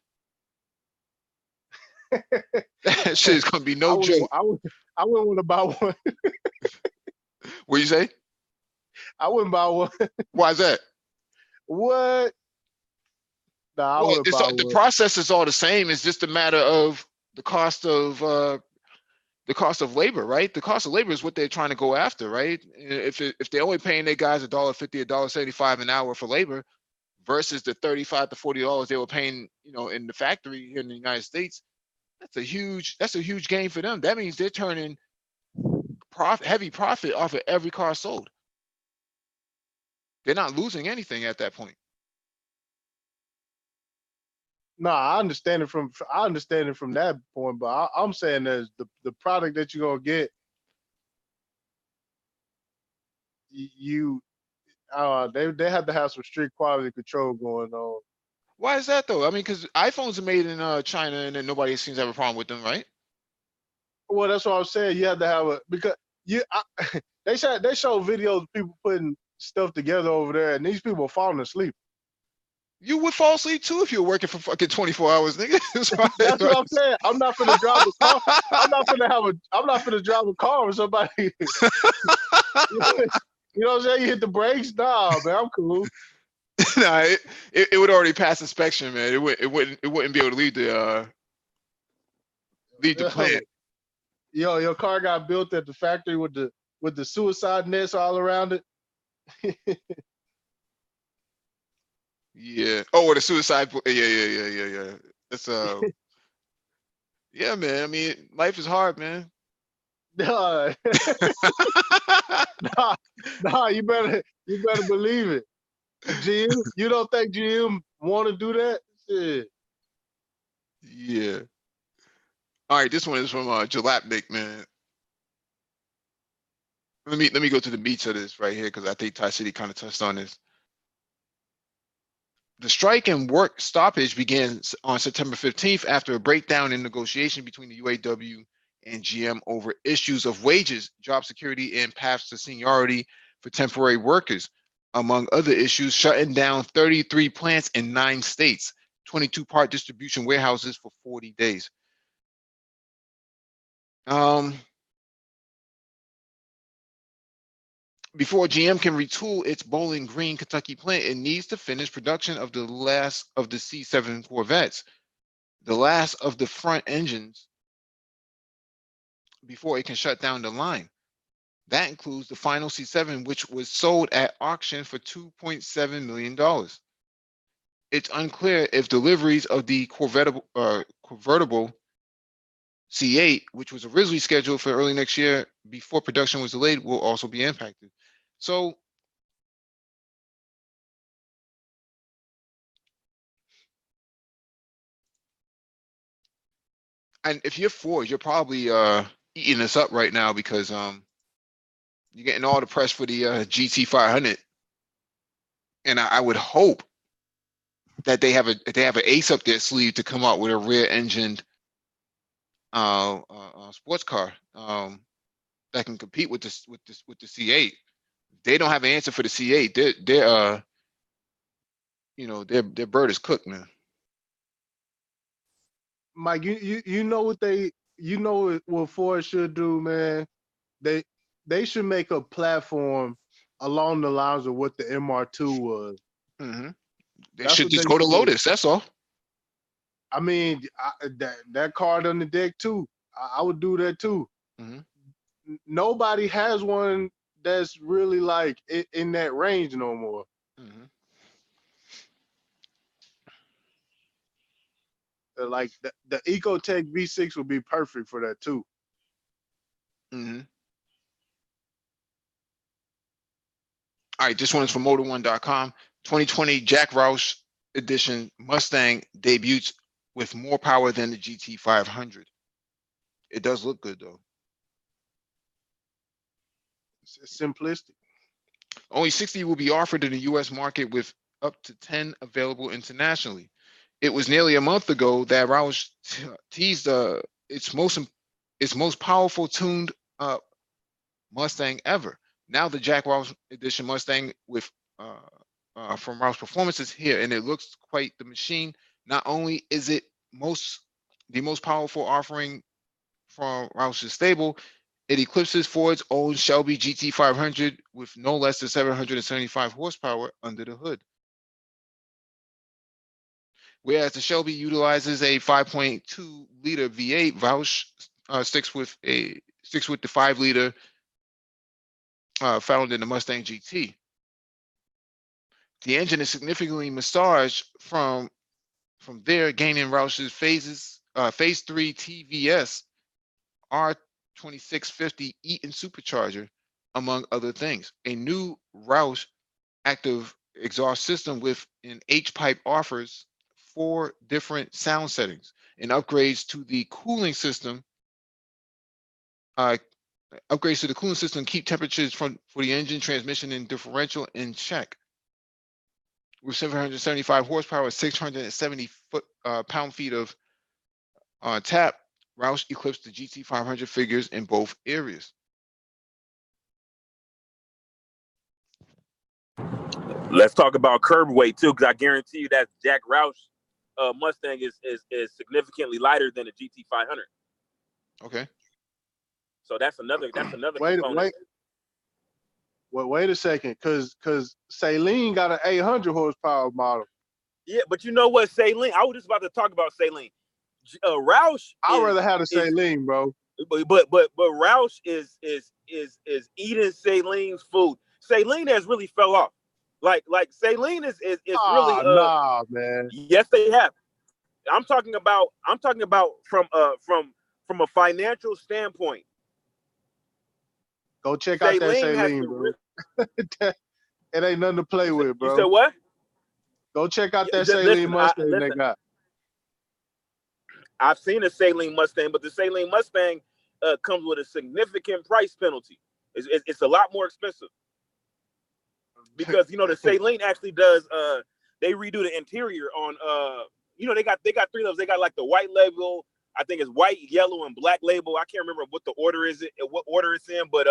S1: That shit is going to be no joke.
S2: I wouldn't want to buy one.
S1: What do you say?
S2: I wouldn't buy one.
S1: Why is that?
S2: What? Nah, I
S1: Well,
S2: wouldn't buy
S1: the
S2: one.
S1: process is all the same. It's just a matter of the cost of labor, right? The cost of labor is what they're trying to go after, right? If they're only paying their guys $1.50, $1.75 an hour for labor versus the $35 to $40 they were paying, in the factory here in the United States, that's a huge gain for them. That means they're turning heavy profit off of every car sold. They're not losing anything at that point.
S2: No, I understand it from that point, but I'm saying there's the product that you're gonna get. They have to have some strict quality control going on.
S1: Why is that though? I mean, because iPhones are made in China, and then nobody seems to have a problem with them, right?
S2: Well, that's what I'm saying. You have to have because they show videos of people putting stuff together over there, and these people are falling asleep.
S1: You would fall asleep too if you were working for fucking 24 hours, nigga.
S2: That's what I'm saying. I'm not gonna drive a car. I'm not gonna drive a car with somebody. You know what I'm saying? You hit the brakes, nah, man. I'm cool.
S1: Nah, it would already pass inspection, man. It wouldn't be able to leave the plant.
S2: Yo, your car got built at the factory with the suicide nets all around it.
S1: Yeah. Oh, the suicide. Yeah. That's yeah, man. I mean, life is hard, man.
S2: Nah, nah, you better believe it. GM, you don't think GM want to do that? Shit.
S1: Yeah. All right, this one is from Jalapnik, man. Let me go to the beats of this right here because I think Ty City kind of touched on this. The strike and work stoppage begins on September 15th after a breakdown in negotiation between the UAW and GM over issues of wages, job security, and paths to seniority for temporary workers, among other issues, shutting down 33 plants in 9 states, 22 part distribution warehouses for 40 days. Before GM can retool its Bowling Green, Kentucky plant, it needs to finish production of the last of the C7 Corvettes, the last of the front engines, before it can shut down the line. That includes the final C7, which was sold at auction for $2.7 million. It's unclear if deliveries of the convertible C8, which was originally scheduled for early next year before production was delayed, will also be impacted. So and if you're Ford, you're probably eating this up right now because you're getting all the press for the GT500, and I would hope that they have an ace up their sleeve to come out with a rear-engined sports car that can compete with the C8. They don't have an answer for the C8. Their bird is cooked, man.
S2: Mike, you know what Ford should do, man. They should make a platform along the lines of what the MR2 was.
S1: Mm-hmm. They
S2: That's
S1: should
S2: what
S1: just
S2: they
S1: go to
S2: should do.
S1: Lotus. That's all.
S2: I mean, that card on the deck too. I would do that too.
S1: Mhm.
S2: Nobody has one that's really like in that range no more.
S1: Mhm.
S2: Like the Ecotech V6 would be perfect for that too.
S1: Mhm. All right, this one is from Motor1.com. 2020 Jack Roush edition Mustang debuts with more power than the GT500. It does look good though.
S2: It's simplistic.
S1: Only 60 will be offered in the US market with up to 10 available internationally. It was nearly a month ago that Roush teased its most powerful tuned Mustang ever. Now the Jack Roush edition Mustang with from Roush Performance is here, and it looks quite the machine. Not only is it the most powerful offering from Roush's stable, it eclipses Ford's own Shelby GT500 with no less than 775 horsepower under the hood. Whereas the Shelby utilizes a 5.2 liter V8, Roush sticks with the 5 liter found in the Mustang GT. The engine is significantly massaged from there, gaining Roush's phase 3 TVS R2650 Eaton supercharger, among other things. A new Roush active exhaust system with an H-pipe offers 4 different sound settings and upgrades to the cooling system. Keep temperatures for the engine, transmission, and differential in check. With 775 horsepower, 670 pound-feet of tap, Roush eclipsed the GT500 figures in both areas.
S3: Let's talk about curb weight too, because I guarantee you that Jack Roush Mustang is significantly lighter than the GT500.
S1: Okay.
S3: So that's another component.
S2: Wait a second, cause Saleen got an 800 horsepower model.
S3: Yeah, but you know what, Saleen? I was just about to talk about Saleen. Roush.
S2: I'd rather have the Saleen, bro.
S3: But Roush is eating Saleen's food. Saleen has really fell off. Like Saleen is really
S2: nah, man.
S3: Yes, they have. I'm talking about from a financial standpoint.
S2: Go check out that Saleen, bro. It ain't nothing to play with, bro.
S3: You said what?
S2: Go check out that Saleen Mustang they got.
S3: I've seen a Saleen Mustang, but the Saleen Mustang comes with a significant price penalty. It's a lot more expensive because the Saleen actually does. They redo the interior on. They got 3 levels. They got like the white label. I think it's white, yellow, and black label. I can't remember what the order is. What order it's in, but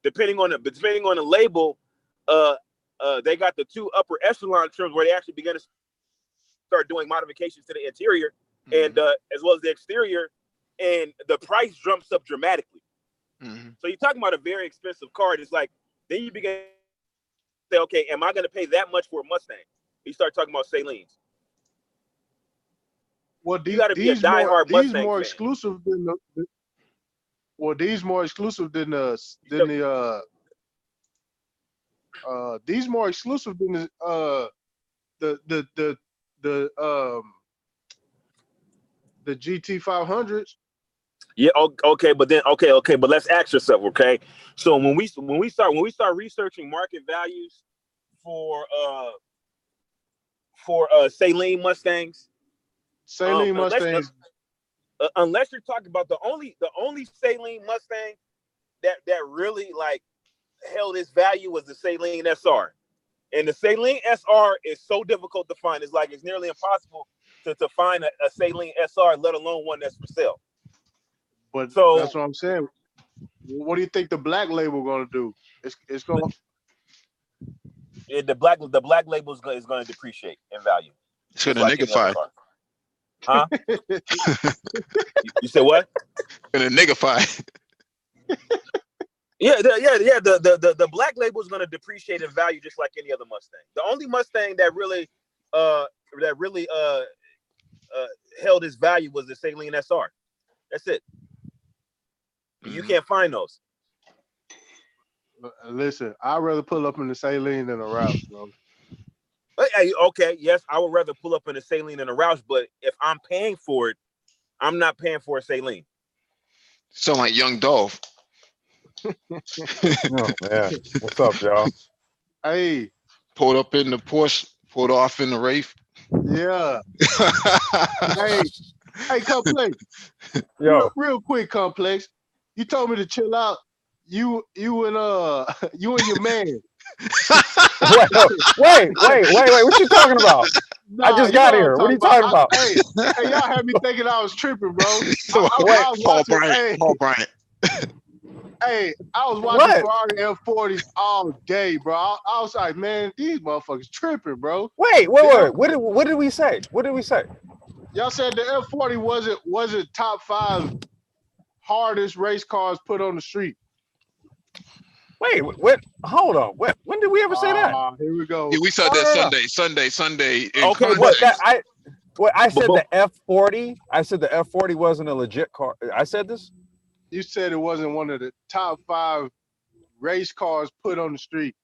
S3: depending on the label, they got the 2 upper echelon trims where they actually begin to start doing modifications to the interior and as well as the exterior, and the price jumps up dramatically. So you're talking about a very expensive car. It's like Then you begin to say, okay, am I going to pay that much for a Mustang? You start talking about salines.
S2: Well,
S3: You got to be a diehard Mustang
S2: these more
S3: fan.
S2: exclusive than the. Well, these more exclusive than the these more exclusive than the GT500s.
S3: Yeah, okay, but let's ask yourself, okay? So when we start researching market values for saline Mustangs, unless you're talking about the only saline Mustang that really like held its value was the saline SR. And the saline SR is so difficult to find. It's like it's nearly impossible to find a saline SR, let alone one that's for sale.
S2: But
S3: so
S2: that's what I'm saying. What do you think the black label gonna do? It's gonna
S3: the black label is going to depreciate in value.
S1: It's gonna nigify.
S3: Huh? You said what?
S1: Gonna nigify.
S3: Yeah. The black label is going to depreciate in value just like any other Mustang. The only Mustang that really held its value was the saline SR. That's it. You can't find those.
S2: Listen, I'd rather pull up in the saline than a Roush, bro.
S3: Hey, okay, yes, I would rather pull up in a saline than a Roush, but if I'm paying for it, I'm not paying for a saline.
S1: Sound like Young Dolph.
S4: Oh, yeah. What's up, y'all?
S2: Hey,
S1: Pulled up in the Porsche, pulled off in the Wraith.
S2: yeah. hey, Complex.
S4: Yo,
S2: Real quick, Complex. You told me to chill out. You and your man.
S4: wait. What you talking about?
S2: Nah,
S4: I just got here. What are you talking about?
S2: Hey, y'all had me thinking I was tripping, bro.
S1: Paul Bryant.
S2: Hey, I was watching Ferrari F40s all day, bro. I was like, man, these motherfuckers tripping, bro.
S4: Wait. What did we say?
S2: Y'all said the F40 wasn't top 5 hardest race cars put on the street.
S4: Wait, what? Hold on. When did we ever say that?
S2: Here we go.
S1: Yeah, we said that Sunday.
S4: Okay, I said the F40. I said the F40 wasn't a legit car. I said this.
S2: You said it wasn't one of the top 5 race cars put on the street.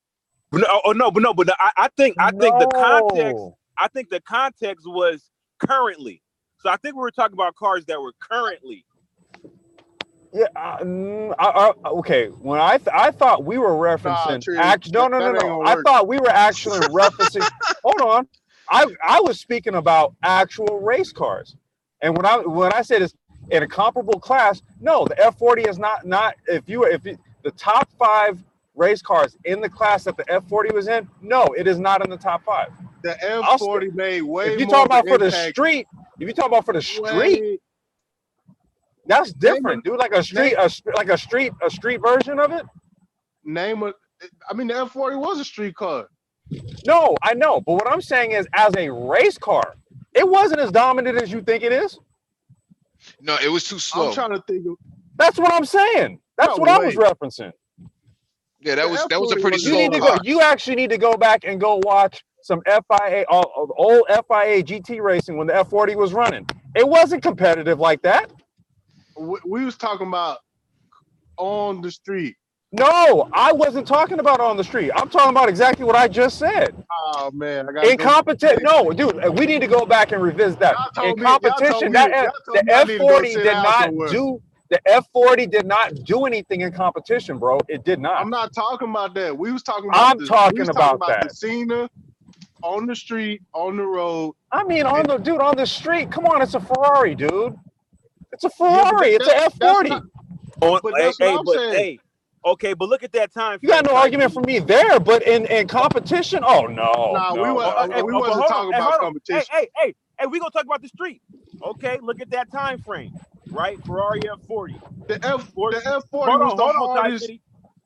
S3: But I think the context. I think the context was currently. So I think we were talking about cars that were currently.
S4: Yeah. Okay. When I thought we were referencing. No. I thought we were actually referencing. Hold on. I was speaking about actual race cars, and when I said it's in a comparable class, no, the F40 is not. If the top 5 race cars in the class that the F40 was in, no, it is not in the top 5.
S2: The F40 made way more.
S4: If you talk about for the street, that's different, dude. Like a street version of it.
S2: The F40 was a street car.
S4: No, I know, but what I'm saying is, as a race car, it wasn't as dominant as you think it is.
S1: No, it was too slow.
S2: I'm trying to think of.
S4: That's what I'm saying. That's what I was referencing.
S1: Yeah, that was a pretty slow car.
S4: You actually need to go back and go watch some FIA, old FIA GT racing when the F40 was running. It wasn't competitive like that.
S2: We was talking about on the street.
S4: No, I wasn't talking about on the street. I'm talking about exactly what I just said.
S2: Oh man,
S4: incompetent. No, dude, we need to go back and revisit that. In competition, the F40 did not do anything in competition, bro. It did not.
S2: I'm not talking about that. We was talking about.
S4: talking about that.
S2: The Cena on the street, on the road.
S4: I mean, on the street. Come on, it's a Ferrari, dude. It's a Ferrari. It's an F40.
S3: Okay, but look at that time.
S4: You got no argument for me there, but in competition, oh no.
S2: Nah, we wasn't talking about competition.
S3: Hey, we gonna talk about the street. Okay, look at that time frame, right? Ferrari F40.
S2: The F40 was the hardest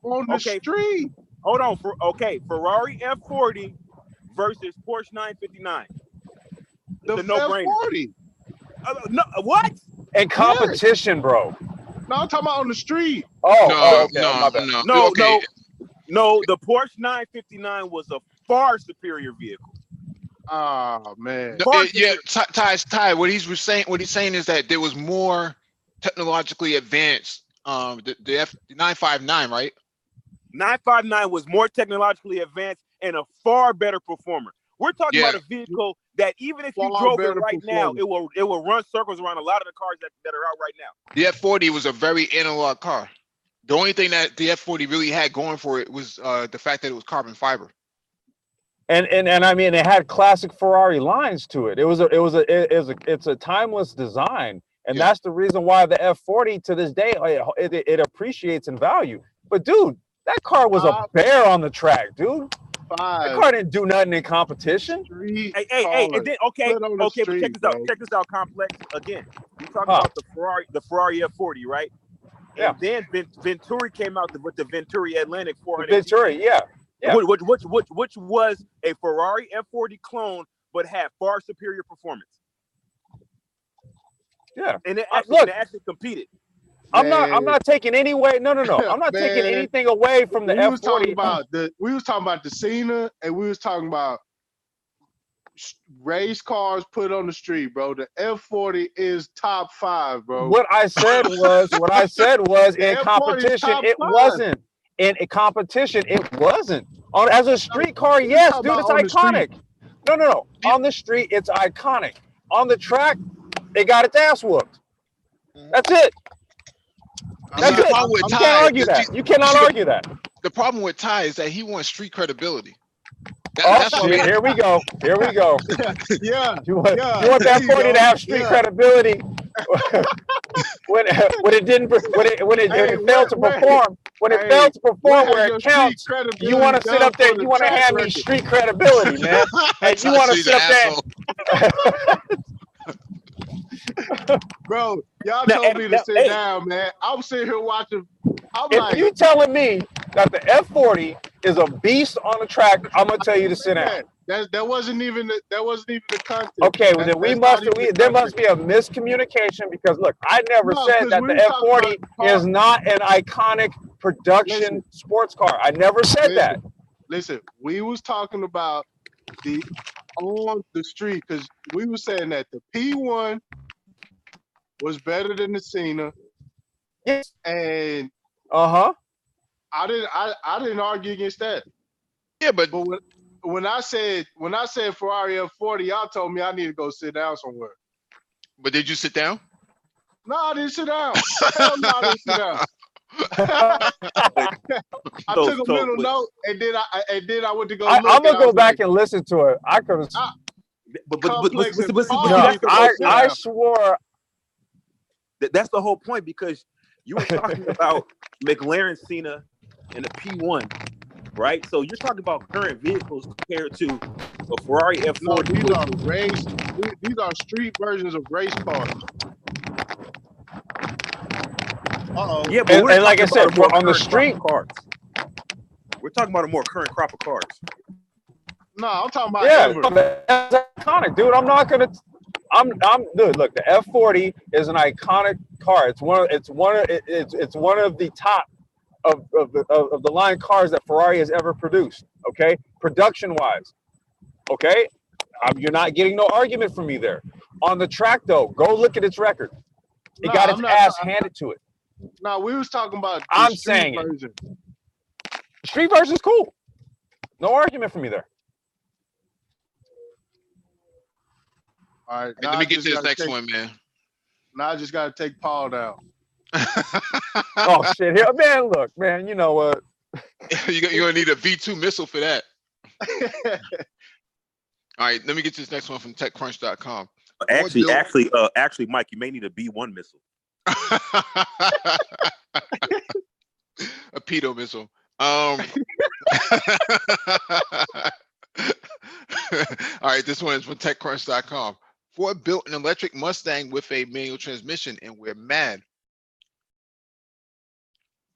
S2: on the street.
S3: Hold on, Ferrari F40 versus Porsche 959.
S2: The
S3: no-brainer. No, what?
S4: In competition, bro.
S2: No, I'm talking about on the street.
S4: No.
S3: No, the Porsche 959 was a far superior vehicle.
S2: Oh man.
S1: No, yeah, Ty. What he's saying is that there was more technologically advanced. The 959, right?
S3: 959 was more technologically advanced and a far better performer. We're talking about a vehicle that even if you drove it right now, it will run circles around a lot of the cars that are out right now.
S1: The F40 was a very analog car. The only thing that the F40 really had going for it was the fact that it was carbon fiber.
S4: And I mean, it had classic Ferrari lines to it. It's a timeless design, and that's the reason why the F40 to this day it appreciates in value. But dude, that car was a bear on the track, dude. That car didn't do nothing in competition.
S3: Hey, and then okay, but check this out, Complex. Again, we talking about the Ferrari F40, right?
S4: Yeah.
S3: And then Venturi came out with the Venturi Atlantic 400.
S4: Venturi, yeah.
S3: Which was a Ferrari F40 clone, but had far superior performance.
S4: Yeah,
S3: and it actually competed.
S4: I'm not taking any way. No. I'm not taking anything away from the F40.
S2: We was talking about the Cena, and we was talking about race cars put on the street, bro. The F40 is top 5, bro.
S4: What I said was in competition, it wasn't. In a competition, it wasn't. As a street car, yes, dude, it's iconic. No. On the street, it's iconic. On the track, it got its ass whooped. That's it. That's it. You can't argue that. You cannot argue that.
S1: The problem with Ty is that he wants street credibility.
S4: Here we go.
S2: Yeah.
S4: You want that 40 to have street credibility when it failed to perform. When it failed to perform where it counts, you want to sit up there. You want to hand me street credibility, man. And you want to sit up
S2: there. Bro, y'all told me to sit down, man. I'm sitting here watching.
S4: If you telling me that the F40 is a beast on the track, I'm gonna tell you to sit down.
S2: That wasn't even the content.
S4: Okay, well then there must be a miscommunication, because look, I never said that the F40 is not an iconic production sports car. I never said that.
S2: Listen, we was talking about on the street, because we were saying that the P1 was better than the Cena.
S4: Yes.
S2: And I didn't argue against that.
S1: Yeah, but
S2: when I said Ferrari F40, y'all told me I need to go sit down somewhere.
S1: But did you sit down?
S2: No, I didn't sit down. Hell no, I didn't sit down. I took a mental note, and then I went to go.
S4: I'm gonna go back and listen to it. I could have. I swore.
S3: That's the whole point, because you were talking about McLaren Cena and a P1, right? So you're talking about current vehicles compared to a Ferrari F40.
S2: No, these are street versions of race cars.
S3: Yeah, but
S4: and like I said, on the street
S3: cars, we're talking about a more current crop of cars.
S2: No, I'm talking about
S4: that's iconic, dude. Dude, look, the F40 is an iconic car. It's one of the top of the line cars that Ferrari has ever produced. Okay, production wise. Okay, you're not getting no argument from me there. On the track though, go look at its record. It got its ass handed to it.
S2: No, we was talking about
S4: I'm saying
S2: version.
S4: Street version's cool. No argument from me there.
S2: All right,
S1: let me get to this next one, man.
S2: Now I just gotta take Paul down.
S4: Oh shit! Here, man, look, man. You know what?
S1: You're gonna need a V2 missile for that. All right, let me get to this next one from TechCrunch.com.
S3: Actually, Mike, you may need a B1 missile.
S1: A pedo missile. All right, this one is from TechCrunch.com. Ford built an electric Mustang with a manual transmission, and we're mad.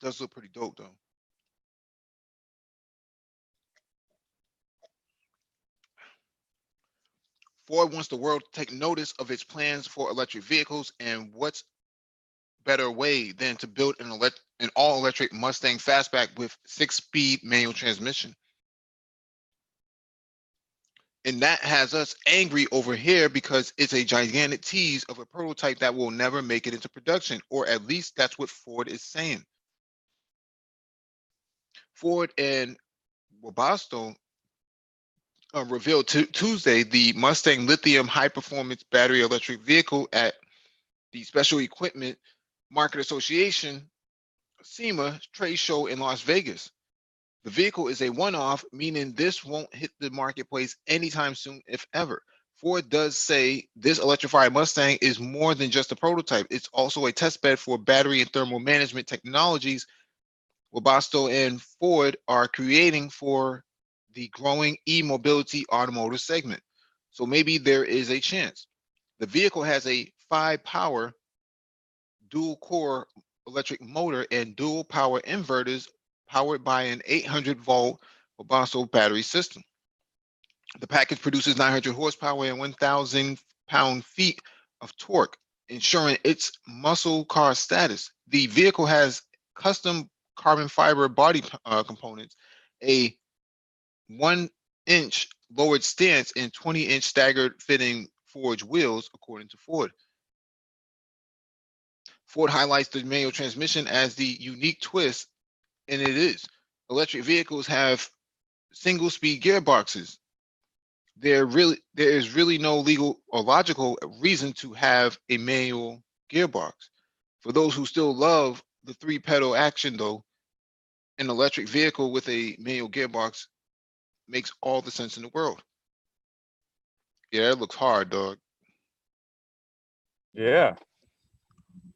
S1: Does look pretty dope, though. Ford wants the world to take notice of its plans for electric vehicles, and what's better way than to build an an all-electric Mustang fastback with 6-speed manual transmission. And that has us angry over here because it's a gigantic tease of a prototype that will never make it into production, or at least that's what Ford is saying. Ford and Webasto revealed Tuesday the Mustang lithium high-performance battery electric vehicle at the Special Equipment Market Association SEMA trade show in Las Vegas. The vehicle is a one-off, meaning this won't hit the marketplace anytime soon, if ever. Ford does say this electrified Mustang is more than just a prototype. It's also a testbed for battery and thermal management technologies Webasto and Ford are creating for the growing e-mobility automotive segment. So maybe there is a chance. The vehicle has a 5-power dual-core electric motor and dual power inverters powered by an 800-volt Webasto battery system. The package produces 900 horsepower and 1,000 pound-feet of torque, ensuring its muscle car status. The vehicle has custom carbon fiber body components, a 1-inch lowered stance, and 20-inch staggered fitting forged wheels, according to Ford. Ford highlights the manual transmission as the unique twist, and it is. Electric vehicles have single-speed gearboxes. There is really no legal or logical reason to have a manual gearbox. For those who still love the 3-pedal action, though, an electric vehicle with a manual gearbox makes all the sense in the world. Yeah, it looks hard, dog.
S4: Yeah.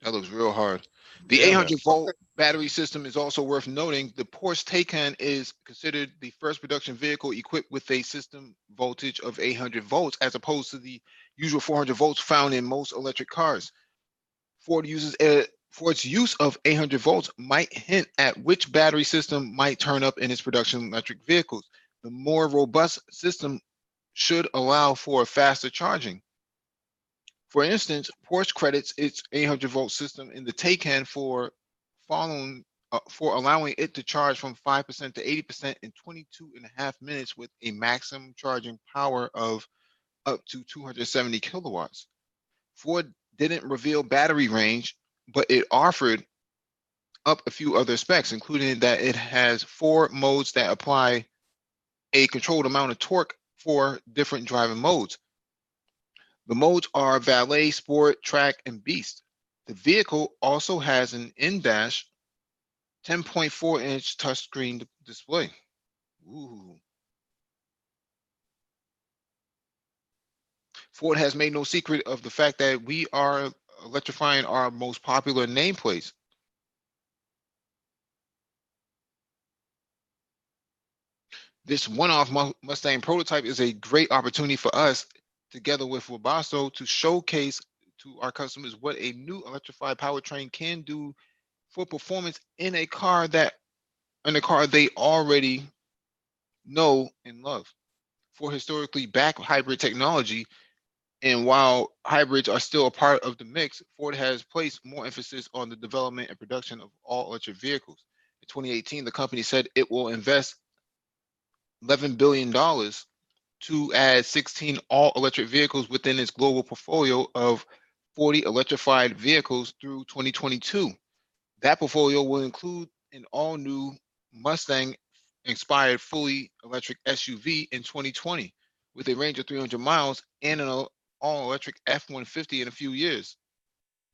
S1: That looks real hard. The 800-volt battery system is also worth noting. The Porsche Taycan is considered the first production vehicle equipped with a system voltage of 800 volts, as opposed to the usual 400 volts found in most electric cars. Ford's use of 800 volts might hint at which battery system might turn up in its production electric vehicles. The more robust system should allow for faster charging. For instance, Porsche credits its 800-volt system in the Taycan for allowing it to charge from 5% to 80% in 22.5 minutes with a maximum charging power of up to 270 kilowatts. Ford didn't reveal battery range, but it offered up a few other specs, including that it has 4 modes that apply a controlled amount of torque for different driving modes. The modes are Valet, Sport, Track, and Beast. The vehicle also has an in-dash 10.4-inch touchscreen display. Ooh. Ford has made no secret of the fact that we are electrifying our most popular nameplates. This one-off Mustang prototype is a great opportunity for us, together with Webasto, to showcase to our customers what a new electrified powertrain can do for performance in a car they already know and love. For historically backed hybrid technology, and while hybrids are still a part of the mix, Ford has placed more emphasis on the development and production of all electric vehicles. In 2018, the company said it will invest $11 billion to add 16 all-electric vehicles within its global portfolio of 40 electrified vehicles through 2022. That portfolio will include an all-new Mustang-inspired fully electric SUV in 2020 with a range of 300 miles and an all-electric F-150 in a few years,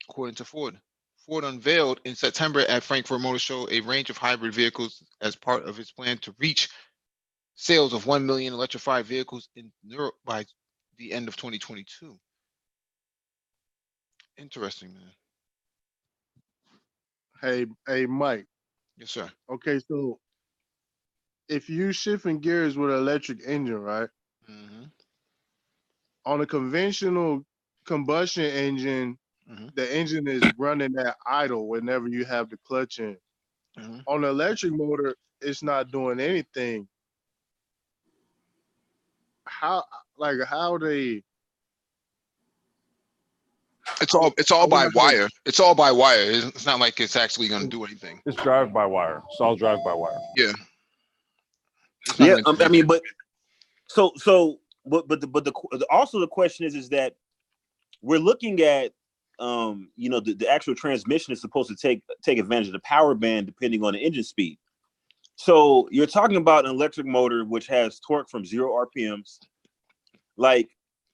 S1: according to Ford. Ford unveiled in September at Frankfurt Motor Show a range of hybrid vehicles as part of its plan to reach sales of 1 million electrified vehicles in Europe by the end of 2022. Interesting, man.
S2: Hey, Mike.
S1: Yes, sir.
S2: Okay, so if you shifting gears with an electric engine, right?
S1: Mm-hmm.
S2: On a conventional combustion engine, the engine is running at idle whenever you have the clutch in. On the electric motor, it's not doing anything. How
S1: It's all by wire. It's all by wire. It's not like it's actually going to do anything.
S4: It's drive by wire. It's all drive by wire.
S1: Yeah.
S3: Yeah. I mean, but also the question is that we're looking at the actual transmission is supposed to take advantage of the power band depending on the engine speed. So you're talking about an electric motor which has torque from 0 RPMs. Like,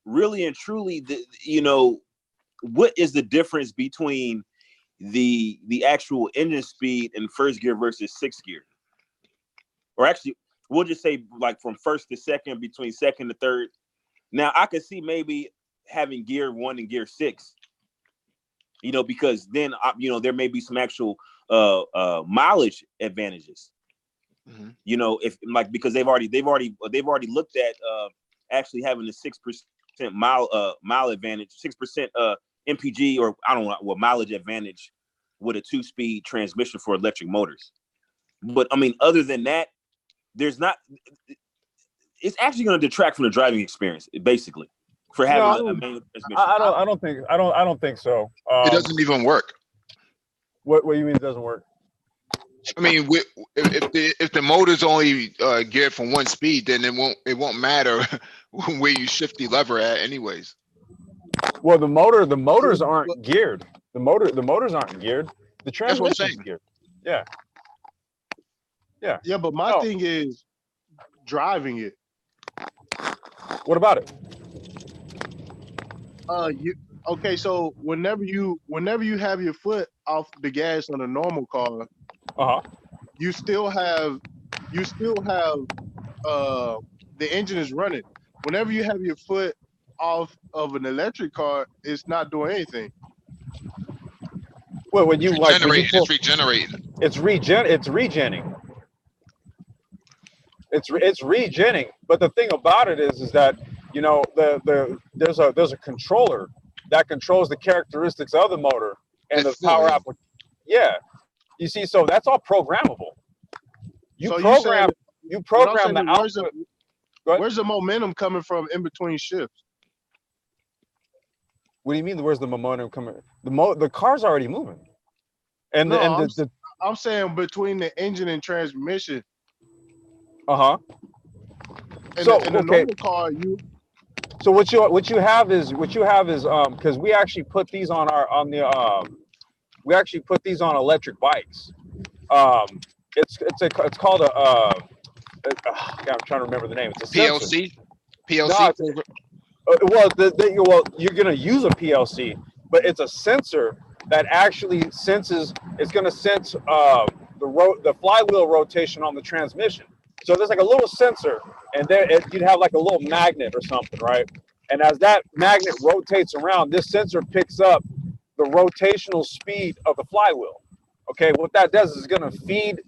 S3: really and truly, what is the difference between the actual engine speed in first gear versus sixth gear? Or actually, we'll just say like from first to second, between second to third. Now, I could see maybe having gear 1 and gear 6, because then there may be some actual mileage advantages.
S1: Mm-hmm.
S3: If like, because they've already looked at actually having a 6% mile advantage, 6% MPG, or I don't know what mileage advantage with a 2-speed transmission for electric motors. But I mean, other than that, it's actually going to detract from the driving experience, basically, for having a manual transmission.
S4: I don't think so.
S1: It doesn't even work.
S4: What do you mean it doesn't work?
S1: I mean, if the motor's only geared for 1 speed, then it won't matter where you shift the lever at, anyways.
S4: Well, the motors aren't geared. The motors aren't geared. The transmission's geared. Yeah.
S2: Yeah, but my thing is driving it.
S4: What about it?
S2: So whenever you have your foot off the gas on a normal car, you still have the engine is running. Whenever you have your foot off of an electric car, it's not doing anything.
S4: Well, when you
S1: it's regenerating.
S4: It's regenning. It's regenning. But the thing about it is that there's a controller that controls the characteristics of the motor and the power application. Yeah, you see, so that's all programmable. You program the output.
S2: Where's the momentum coming from in between shifts?
S4: What do you mean? Where's the momentum coming? The car's already moving.
S2: I'm saying between the engine and transmission.
S4: So
S2: in the normal car,
S4: So what you have is because we actually put these on electric bikes. It's called I'm trying to remember the name. It's a
S1: PLC.
S4: No, you're gonna use a PLC, but it's a sensor that actually senses. It's gonna sense the flywheel rotation on the transmission. So there's like a little sensor, and you'd have like a little magnet or something, right? And as that magnet rotates around, this sensor picks up the rotational speed of the flywheel. Okay, what that does is it's gonna feed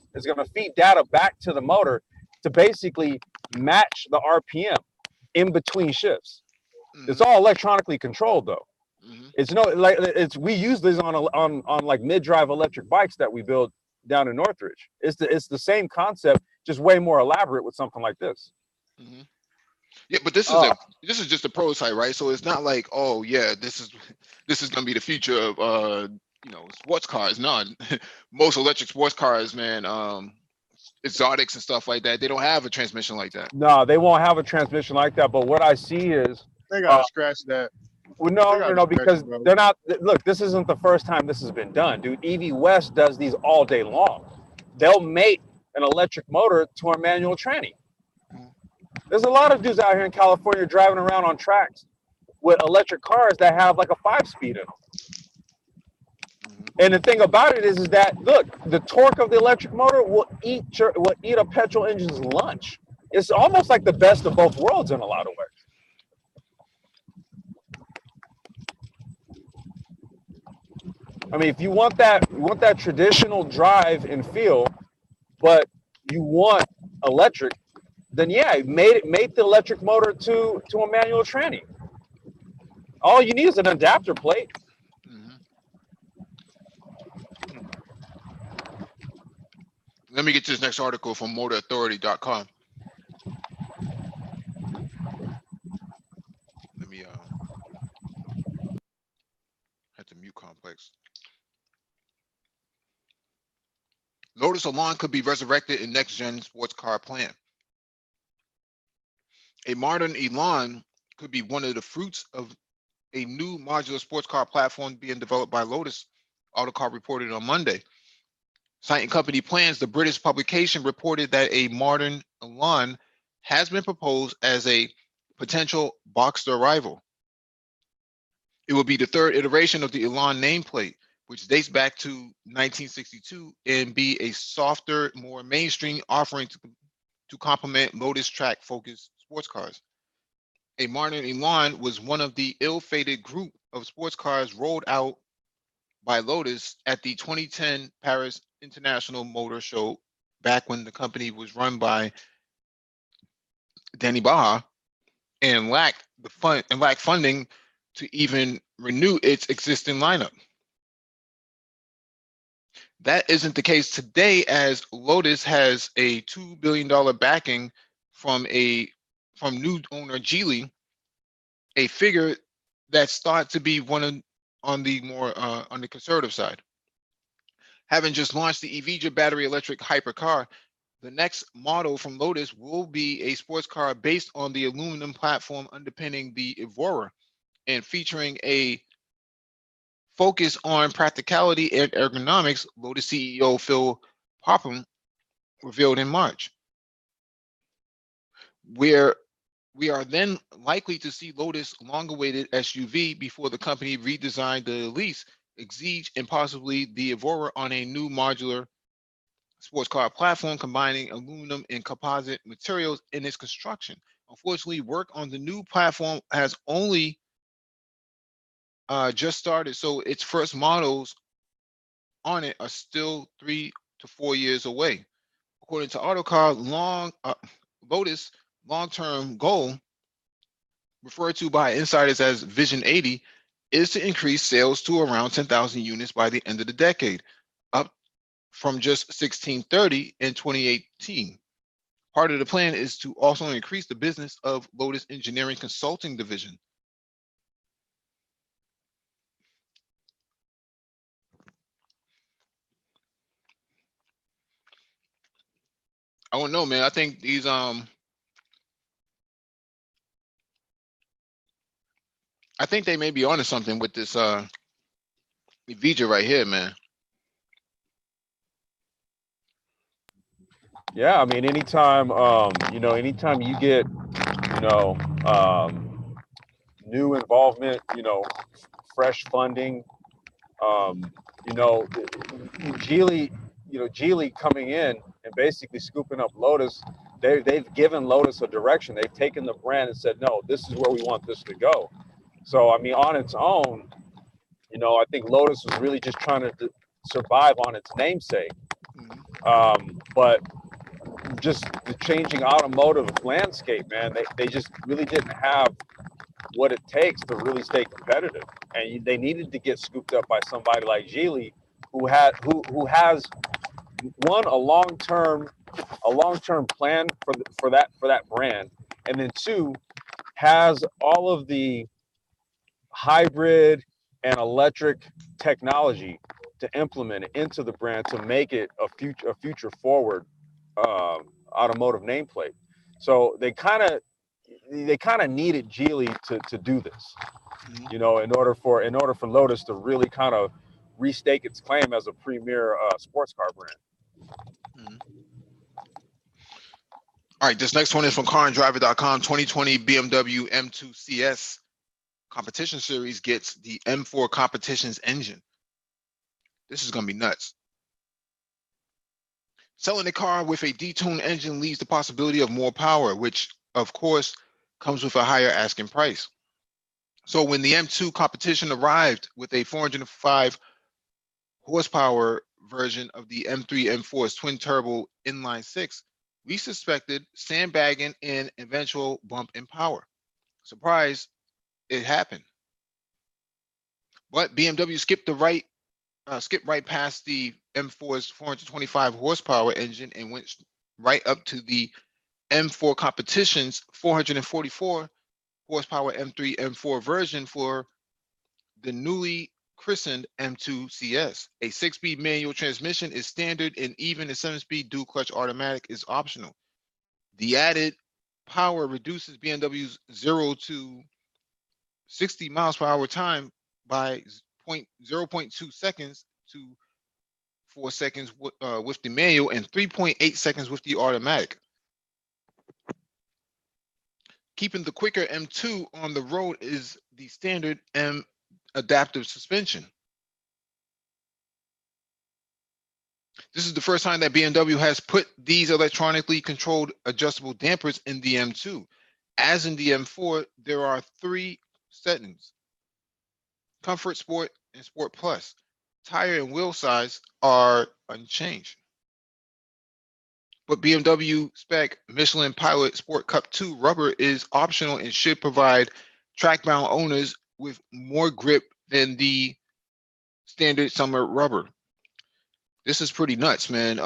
S4: data back to the motor to basically match the RPM in between shifts. Mm-hmm. It's all electronically controlled though. Mm-hmm. We use these on like mid-drive electric bikes that we build down in Northridge. It's the same concept, just way more elaborate with something like this.
S1: Mm-hmm. Yeah, but this is just a prototype, right? So it's not like, oh yeah, this is gonna be the future of sports cars. No, most electric sports cars, man, exotics and stuff like that, they don't have a transmission like that.
S4: No, they won't have a transmission like that. But what I see is
S2: they gotta scratch that.
S4: Well, no, because they're not. Look, this isn't the first time this has been done, dude. EV West does these all day long. They'll mate an electric motor to a manual tranny. There's a lot of dudes out here in California driving around on tracks with electric cars that have like a 5-speed in them. And the thing about it is that, look, the torque of the electric motor will eat a petrol engine's lunch. It's almost like the best of both worlds in a lot of ways. I mean, if you want that traditional drive and feel, but you want electric, then yeah, mate the electric motor to a manual tranny. All you need is an adapter plate.
S1: Mm-hmm. Let me get this next article from motorauthority.com. Let me Lotus Elan could be resurrected in next-gen sports car plan. A modern Elan could be one of the fruits of a new modular sports car platform being developed by Lotus, Autocar reported on Monday. Citing company plans, the British publication reported that a modern Elan has been proposed as a potential Boxster rival. It will be the third iteration of the Elan nameplate, which dates back to 1962, and be a softer, more mainstream offering to complement Lotus track-focused sports cars. A modern Elan was one of the ill-fated group of sports cars rolled out by Lotus at the 2010 Paris International Motor Show, back when the company was run by Danny Baja and lacked funding to even renew its existing lineup. That isn't the case today, as Lotus has a $2 billion backing from new owner Geely, a figure that's thought to be on the conservative side. Having just launched the Evija battery electric hypercar, the next model from Lotus will be a sports car based on the aluminum platform underpinning the Evora, and featuring a focus on practicality and ergonomics, Lotus CEO Phil Popham revealed in March. Where we are then likely to see Lotus long-awaited SUV before the company redesigned the Elise, Exige, and possibly the Evora on a new modular sports car platform combining aluminum and composite materials in its construction. Unfortunately, work on the new platform has only just started, so its first models on it are still 3 to 4 years away. According to Autocar, Lotus long-term goal, referred to by insiders as Vision 80, is to increase sales to around 10,000 units by the end of the decade, up from just 1,630 in 2018. Part of the plan is to also increase the business of Lotus Engineering Consulting Division. I don't know, man. I think these I think they may be onto something with this Evija right here, man.
S4: Yeah, I mean, anytime anytime you get new involvement, fresh funding, Geely coming in and basically scooping up Lotus, they've given Lotus a direction. They've taken the brand and said, no, this is where we want this to go. So, I mean, on its own, I think Lotus was really just trying to survive on its namesake. But just the changing automotive landscape, man, they just really didn't have what it takes to really stay competitive, and they needed to get scooped up by somebody like Geely, who has one, a long-term plan for that brand, and then two, has all of the hybrid and electric technology to implement it into the brand to make it a future forward automotive nameplate. So they kind of needed Geely to do this, in order for Lotus to really kind of restake its claim as a premier sports car brand.
S1: All right, this next one is from CarAndDriver.com. 2020 BMW M2 CS Competition Series gets the M4 Competitions engine. This is going to be nuts. Selling a car with a detuned engine leaves the possibility of more power, which, of course, comes with a higher asking price. So when the M2 Competition arrived with a 405 horsepower version of the M3 M4's twin-turbo inline-six, we suspected sandbagging and eventual bump in power. Surprise, it happened. But BMW skipped right past the M4's 425 horsepower engine and went right up to the M4 Competition's 444 horsepower M3 M4 version for the newly christened M2 CS. A 6-speed manual transmission is standard, and even a 7-speed dual clutch automatic is optional. The added power reduces BMW's 0 to 60 miles per hour time by 0.2 seconds to 4 seconds with the manual and 3.8 seconds with the automatic. Keeping the quicker M2 on the road is the standard M adaptive suspension. This is the first time that BMW has put these electronically controlled adjustable dampers in the M2. As in the M4, there are 3 settings: Comfort, Sport, and Sport Plus. Tire and wheel size are unchanged. But BMW spec Michelin Pilot Sport Cup 2 rubber is optional and should provide track-bound owners with more grip than the standard summer rubber. This is pretty nuts, man.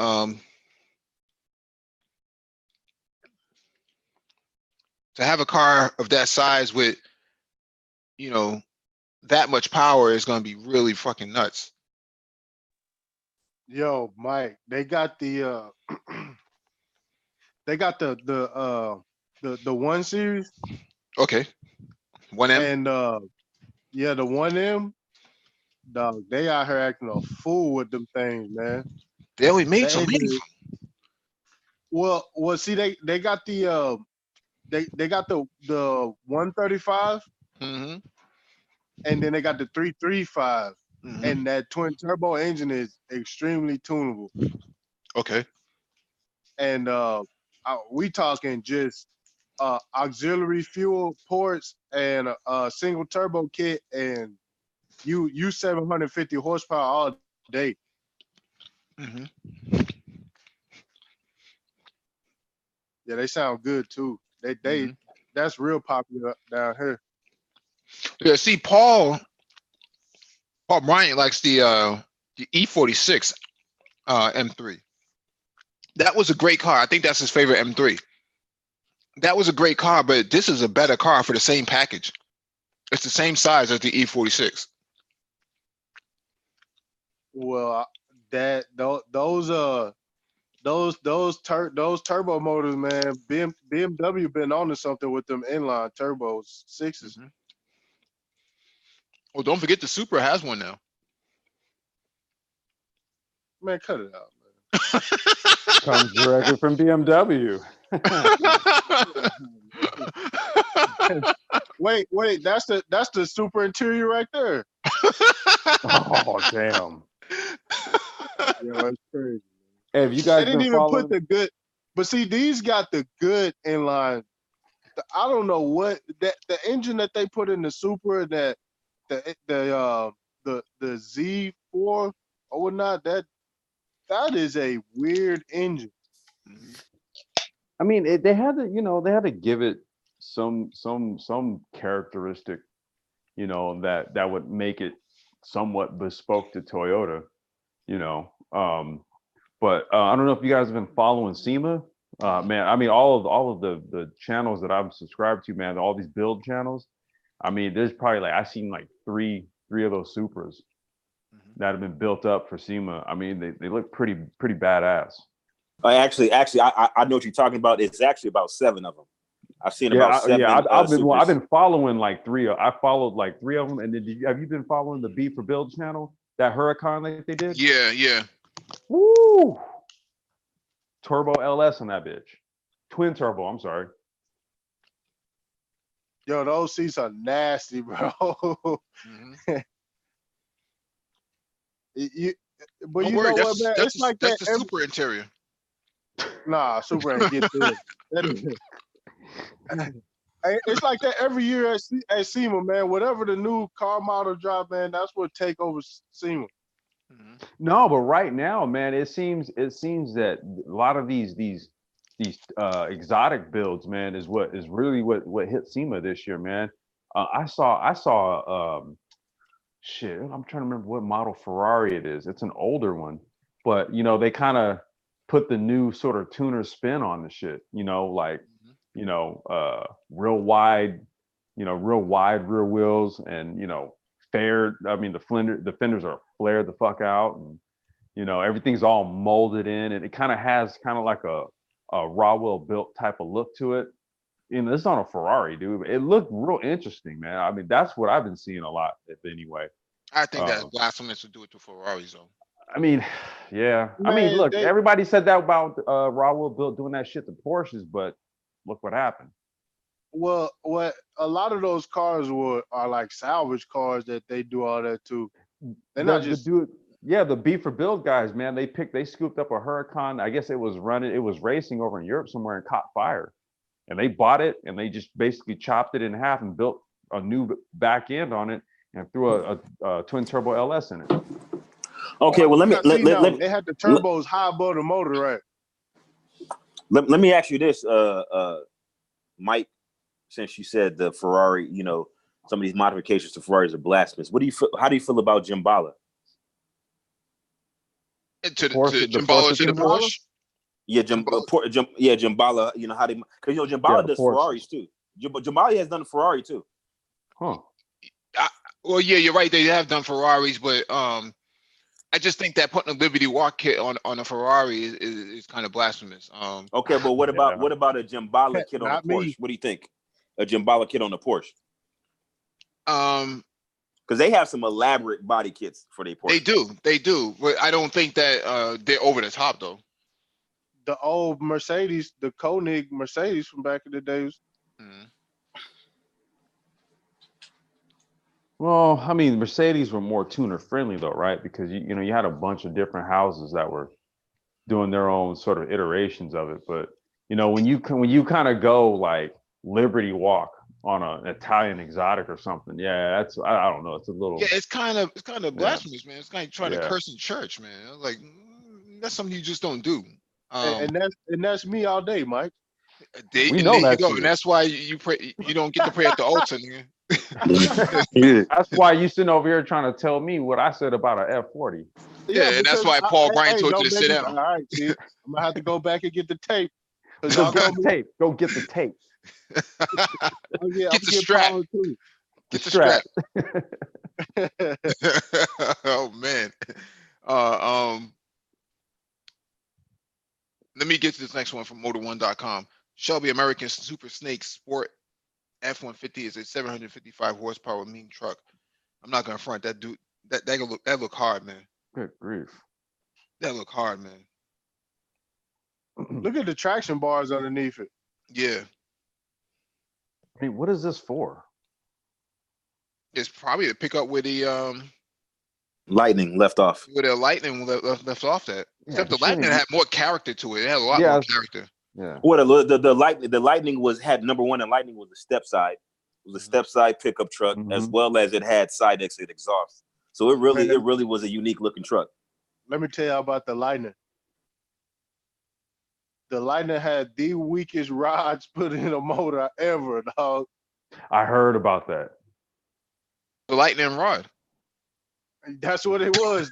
S1: To have a car of that size with, that much power is going to be really fucking nuts.
S2: Yo, Mike, they got the they got the 1 series.
S1: Okay. 1M.
S2: And the 1M, dog, they out here acting a fool with them things, man.
S1: They only made so many.
S2: Well, see, they got the they got the 135,
S1: Mm-hmm.
S2: and then they got the 335,
S1: Mm-hmm.
S2: and that twin turbo engine is extremely tunable.
S1: Okay.
S2: And we talking just auxiliary fuel ports and a single turbo kit, and you 750 horsepower all day.
S1: Mm-hmm.
S2: Yeah, they sound good too. They that's real popular down here.
S1: Yeah, see, Paul Bryant likes the E46 M3. That was a great car. I think that's his favorite M3. That was a great car, but this is a better car for the same package. It's the same size as the E46.
S2: Well, those turbo motors, man. BMW been on to something with them inline turbos 6s.
S1: Mm-hmm. Oh, don't forget the Supra has one now.
S2: Man, cut it out, man.
S4: Comes directly from BMW.
S2: Wait, that's the Supra interior right there.
S4: Oh, damn.
S2: Yeah, that's crazy.
S4: Hey, have you guys
S2: They didn't
S4: been
S2: even
S4: following?
S2: put the good, but see, these got the good inline. I don't know what the engine that they put in the Supra, that the Z4 or whatnot, that is a weird engine.
S4: I mean, they had to give it some characteristic, that would make it somewhat bespoke to Toyota, But I don't know if you guys have been following SEMA. Man, I mean, all of the channels that I'm subscribed to, man, all these build channels. I mean, there's probably I've seen three of those Supras that have been built up for SEMA. I mean, they look pretty badass.
S3: Actually, I know what you're talking about. It's actually about 7 of them. I've seen about 7.
S4: I've been following 3. I followed 3 of them. And then have you been following the B for Build channel? That Huracan that they did?
S1: Yeah.
S4: Woo! Turbo LS on that bitch. Twin turbo, I'm sorry.
S2: Yo, those seats are nasty, bro.
S1: Mm-hmm.
S2: But you know what, man? It's like
S1: that's the Supra interior.
S2: Nah, Supra ain't get there. It's like that every year at SEMA, man. Whatever the new car model drop, man, that's what take over SEMA.
S1: Mm-hmm.
S4: No, but right now, man, it seems that a lot of these exotic builds, man, is what hit SEMA this year, man. I saw shit. I'm trying to remember what model Ferrari it is. It's an older one, but they kind of put the new sort of tuner spin on the shit. Real wide rear wheels, and fared. I mean, the fenders are flared the fuck out, and you know, everything's all molded in, and it kind of has kind of like a Rockwell built type of look to it. You know, it's not a Ferrari, dude. It looked real interesting, man. I mean, that's what I've been seeing a lot anyway.
S1: I think that's blasphemous to do it to Ferraris, though.
S4: I mean, yeah.
S2: Man,
S4: I mean, look, everybody said that about Rockwell built doing that shit to Porsches, but look what happened.
S2: Well, what a lot of those cars are like salvage cars that they do all that to. They're not just
S4: the B for Build guys, man. They scooped up a Huracan. I guess it was racing over in Europe somewhere and caught fire. And they bought it and they just basically chopped it in half and built a new back end on it and threw a twin turbo LS in it.
S3: Okay, well let
S2: they had the turbos high above the motor, right?
S3: Let me ask you this, Mike. Since you said the Ferrari, you know, some of these modifications to Ferraris are blasphemous. How do you feel about Jimbala?
S1: To the Porsche?
S3: Yeah, Jimbala. You know how they, because you know Jimbala does Ferraris too. Jimbala has done Ferrari too.
S4: Huh.
S1: Well, yeah, you're right. They have done Ferraris, but I just think that putting a Liberty Walk kit on a Ferrari is kind of blasphemous.
S3: Okay, but what about a Jimbala kit on a Porsche? What do you think? A Jimbala kit on a Porsche? Because they have some elaborate body kits for their Porsche.
S1: They do, but I don't think that they're over the top though.
S2: The old Mercedes, the Koenig Mercedes from back in the days.
S1: Mm-hmm.
S4: Well, I mean, Mercedes were more tuner friendly though, right? Because you know you had a bunch of different houses that were doing their own sort of iterations of it. But you know, when you kind of go like Liberty Walk on an Italian exotic or something, yeah, that's I don't know. It's a little
S1: it's kind of blasphemous, man. It's kind of trying to curse in church, man. Like that's something you just don't do.
S2: And that's me all day, Mike.
S4: We know that,
S1: and that's why you pray. You don't get to pray at the altar, nigga.
S4: That's why you sitting over here trying to tell me what I said about an F40.
S1: Yeah, and that's why Paul Bryan told you to sit down.
S2: All right, see, I'm gonna have to go back and get the tape.
S4: Go get the tape. Go get the tape.
S1: Get the strap. Get the strap. Oh man. Let me get to this next one from Motor1.com. Shelby American Super Snake Sport F-150 is a 755 horsepower mean truck. I'm not gonna front that dude. That look hard, man.
S4: Good grief.
S1: That look hard, man.
S2: Look at the traction bars underneath it.
S1: Yeah.
S4: I mean, what is this for?
S1: It's probably to pick up where the
S3: Lightning left off.
S1: Where the Lightning left off that. Except the Lightning had more character to it. It had a lot more character.
S4: Yeah.
S3: Well, the Lightning had number one. The Lightning was a step side. It was a step side pickup truck, as well as it had side exit exhaust. So it really was a unique looking truck.
S2: Let me tell you about the Lightning. The Lightning had the weakest rods put in a motor ever, dog.
S4: I heard about that.
S1: The Lightning rod.
S2: That's what it was.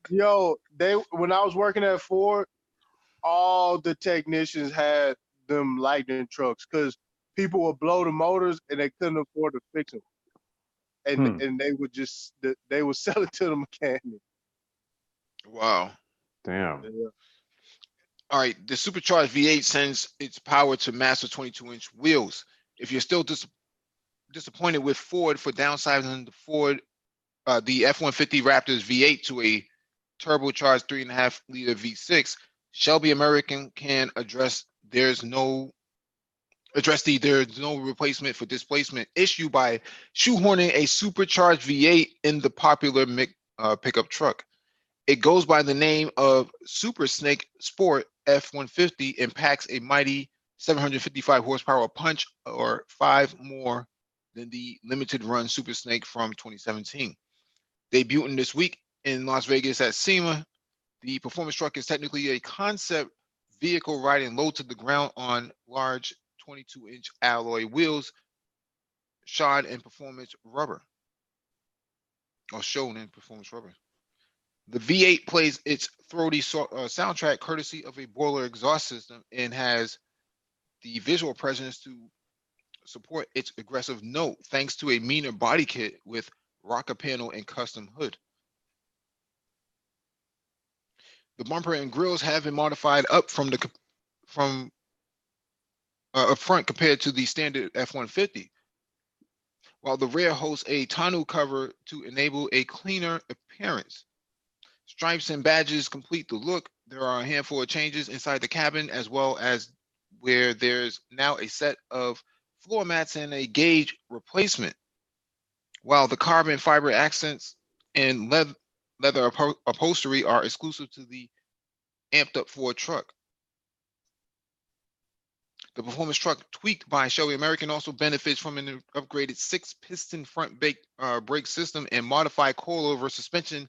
S2: When I was working at Ford, all the technicians had them Lightning trucks because people would blow the motors and they couldn't afford to fix them. And they would sell it to the mechanic.
S1: Wow.
S4: Damn.
S2: Yeah.
S1: All right, the supercharged V8 sends its power to massive 22-inch wheels. If you're still disappointed with Ford for downsizing the F-150 Raptor's V8 to a turbocharged 3.5-liter V6, Shelby American can address there's no replacement for displacement issue by shoehorning a supercharged V8 in the popular pickup truck. It goes by the name of Super Snake Sport F-150 and packs a mighty 755 horsepower punch, or 5 more than the limited run Super Snake from 2017. Debuting this week in Las Vegas at SEMA, the performance truck is technically a concept vehicle riding low to the ground on large 22-inch alloy wheels, shod in performance rubber, or shown in performance rubber. The V8 plays its throaty soundtrack courtesy of a boiler exhaust system and has the visual presence to support its aggressive note thanks to a meaner body kit with rocker panel, and custom hood. The bumper and grills have been modified up up front compared to the standard F-150, while the rear hosts a tonneau cover to enable a cleaner appearance. Stripes and badges complete the look. There are a handful of changes inside the cabin, as well as where there's now a set of floor mats and a gauge replacement, while the carbon fiber accents and leather upholstery are exclusive to the amped up Ford truck. The performance truck tweaked by Shelby American also benefits from an upgraded 6-piston front brake system and modified coilover suspension,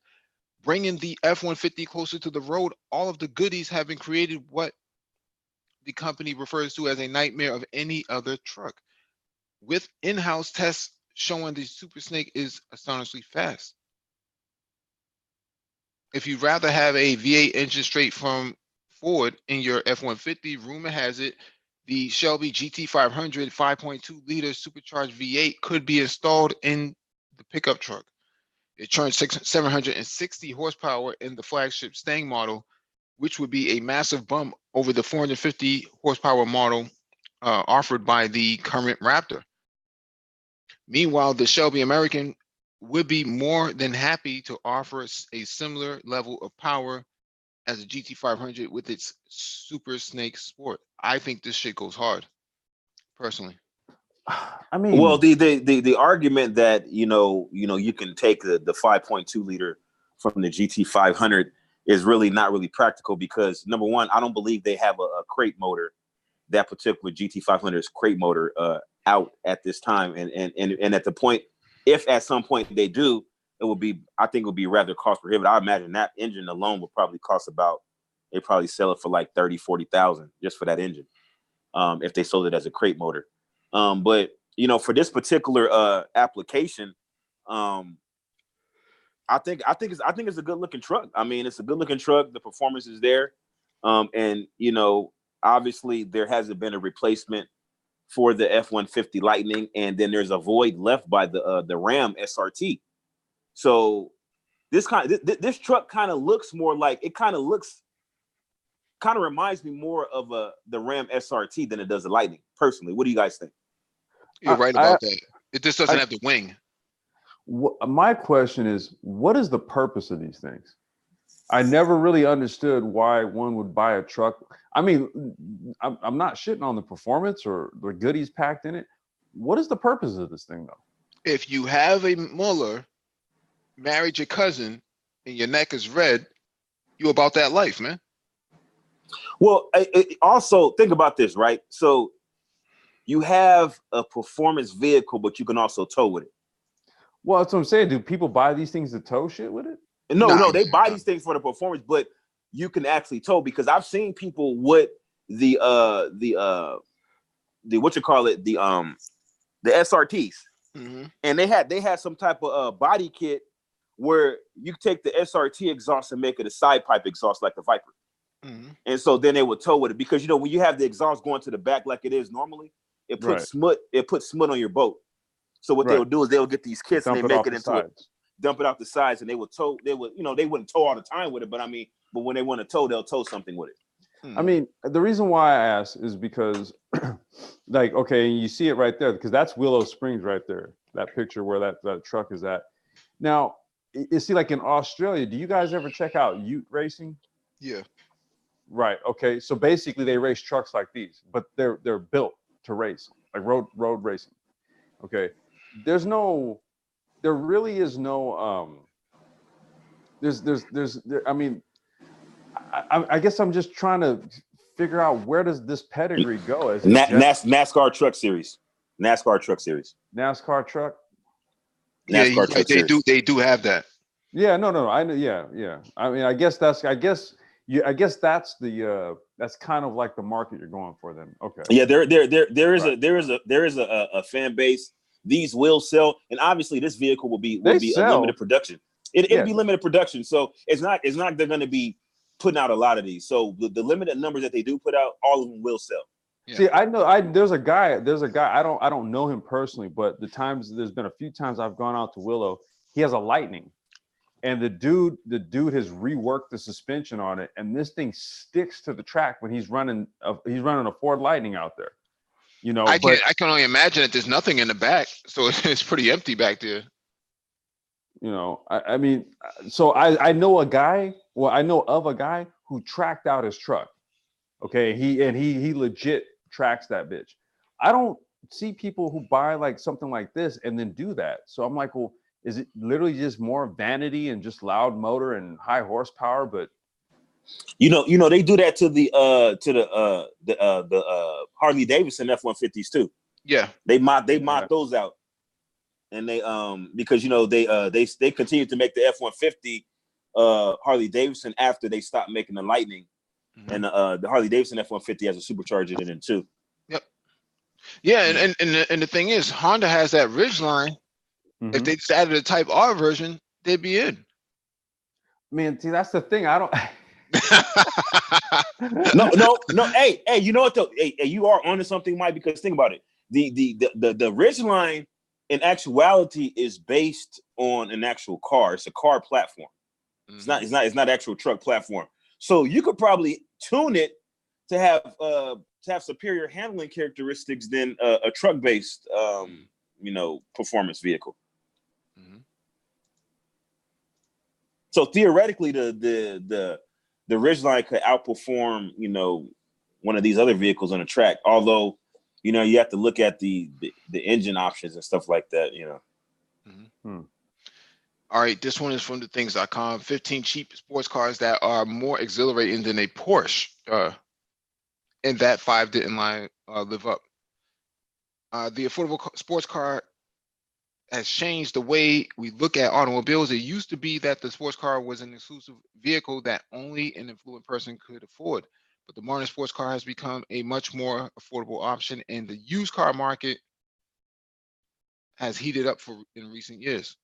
S1: bringing the F-150 closer to the road. All of the goodies have been created what the company refers to as a nightmare of any other truck, with in-house tests showing the Super Snake is astonishingly fast. If you'd rather have a V8 engine straight from Ford in your F-150, rumor has it the Shelby GT500 5.2-liter supercharged V8 could be installed in the pickup truck. It churns 760 horsepower in the flagship Stang model, which would be a massive bump over the 450 horsepower model offered by the current Raptor. Meanwhile, the Shelby American would be more than happy to offer a similar level of power as a GT500 with its Super Snake Sport. I think this shit goes hard, personally.
S4: I mean,
S3: well, the argument that you can take the 5.2 liter from the GT500 is really not really practical, because number one, I don't believe they have a crate motor, that particular GT500's crate motor out at this time, and at the point, if at some point they do, I think it would be rather cost prohibitive. I imagine that engine alone would probably cost they probably sell it for like 30,000-40,000 just for that engine, if they sold it as a crate motor. But for this particular application, I think it's a good looking truck. I mean, it's a good looking truck. The performance is there, and obviously there hasn't been a replacement for the F-150 Lightning, and then there's a void left by the Ram SRT. So this truck kind of looks more like, it kind of reminds me more of the Ram SRT than it does the Lightning. Personally, what do you guys think?
S1: You're right about that. It just doesn't have the wing.
S4: My question is, what is the purpose of these things? I never really understood why one would buy a truck. I mean, I'm not shitting on the performance or the goodies packed in it. What is the purpose of this thing, though?
S1: If you have a Muller, married your cousin, and your neck is red, you about that life, man.
S3: Well, also think about this, right? So you have a performance vehicle, but you can also tow with it.
S4: Well, that's what I'm saying. Do people buy these things to tow shit with it?
S3: No, they buy these things for the performance, but you can actually tow, because I've seen people with the SRTs, and they had some type of body kit where you take the SRT exhaust and make it a side pipe exhaust like the Viper. And so then they would tow with it, because when you have the exhaust going to the back like it is normally, it puts smut on your boat. So what they'll do is they'll get these kits and they make it into dump it out the sides, and they would tow. They wouldn't tow all the time with it, but when they want to tow, they'll tow something with it.
S4: I mean, the reason why I ask is because, like, okay, you see it right there, because that's Willow Springs right there. That picture where that truck is at. Now, you see, like in Australia, do you guys ever check out ute racing?
S1: Yeah.
S4: Right. Okay. So basically, they race trucks like these, but they're built to race, like road racing. Okay. There really is no. I mean, I guess I'm just trying to figure out, where does this pedigree go? As
S3: NASCAR truck series.
S4: NASCAR truck.
S3: NASCAR
S1: truck series. They do have that.
S4: Yeah, no. I know. Yeah. I mean, I guess that's that's kind of like the market you're going for then. Okay.
S3: Yeah, there is a fan base. These will sell, and obviously this vehicle will be a limited production. It'll be limited production, so it's not they're going to be putting out a lot of these. So the limited numbers that they do put out, all of them will sell.
S4: Yeah. See, I know there's a guy I don't know him personally, but there's been a few times I've gone out to Willow, he has a Lightning, and the dude has reworked the suspension on it, and this thing sticks to the track when he's running a Ford Lightning out there. You know,
S1: I can only imagine that there's nothing in the back, so it's pretty empty back there.
S4: You know, I mean, so I know a guy. Well, I know of a guy who tracked out his truck. Okay, he legit tracks that bitch. I don't see people who buy like something like this and then do that. So I'm like, well, is it literally just more vanity and just loud motor and high horsepower? But
S3: you know, they do that to the Harley Davidson F-150s too.
S1: Yeah,
S3: they mod those out, and they because you know they continue to make the F-150 Harley Davidson after they stopped making the Lightning, and the Harley Davidson F-150 has a supercharger in it too.
S1: Yep. Yeah, and the thing is, Honda has that Ridgeline. If they just added a Type R version, they'd be in.
S4: Man, see, that's the thing. I don't.
S3: No. Hey, you know what though? Hey, you are onto something, Mike. Because think about it. The Ridgeline, in actuality, is based on an actual car. It's a car platform. It's not actual truck platform. So you could probably tune it to have superior handling characteristics than a truck based performance vehicle. So theoretically, the Ridgeline could outperform, you know, one of these other vehicles on the track. Although, you know, you have to look at the engine options and stuff like that, you know.
S1: All right, this one is from the things.com. 15 cheap sports cars that are more exhilarating than a Porsche. And that 5 didn't live up. The affordable sports car has changed the way we look at automobiles. It used to be that the sports car was an exclusive vehicle that only an affluent person could afford. But the modern sports car has become a much more affordable option, and the used car market has heated up in recent years.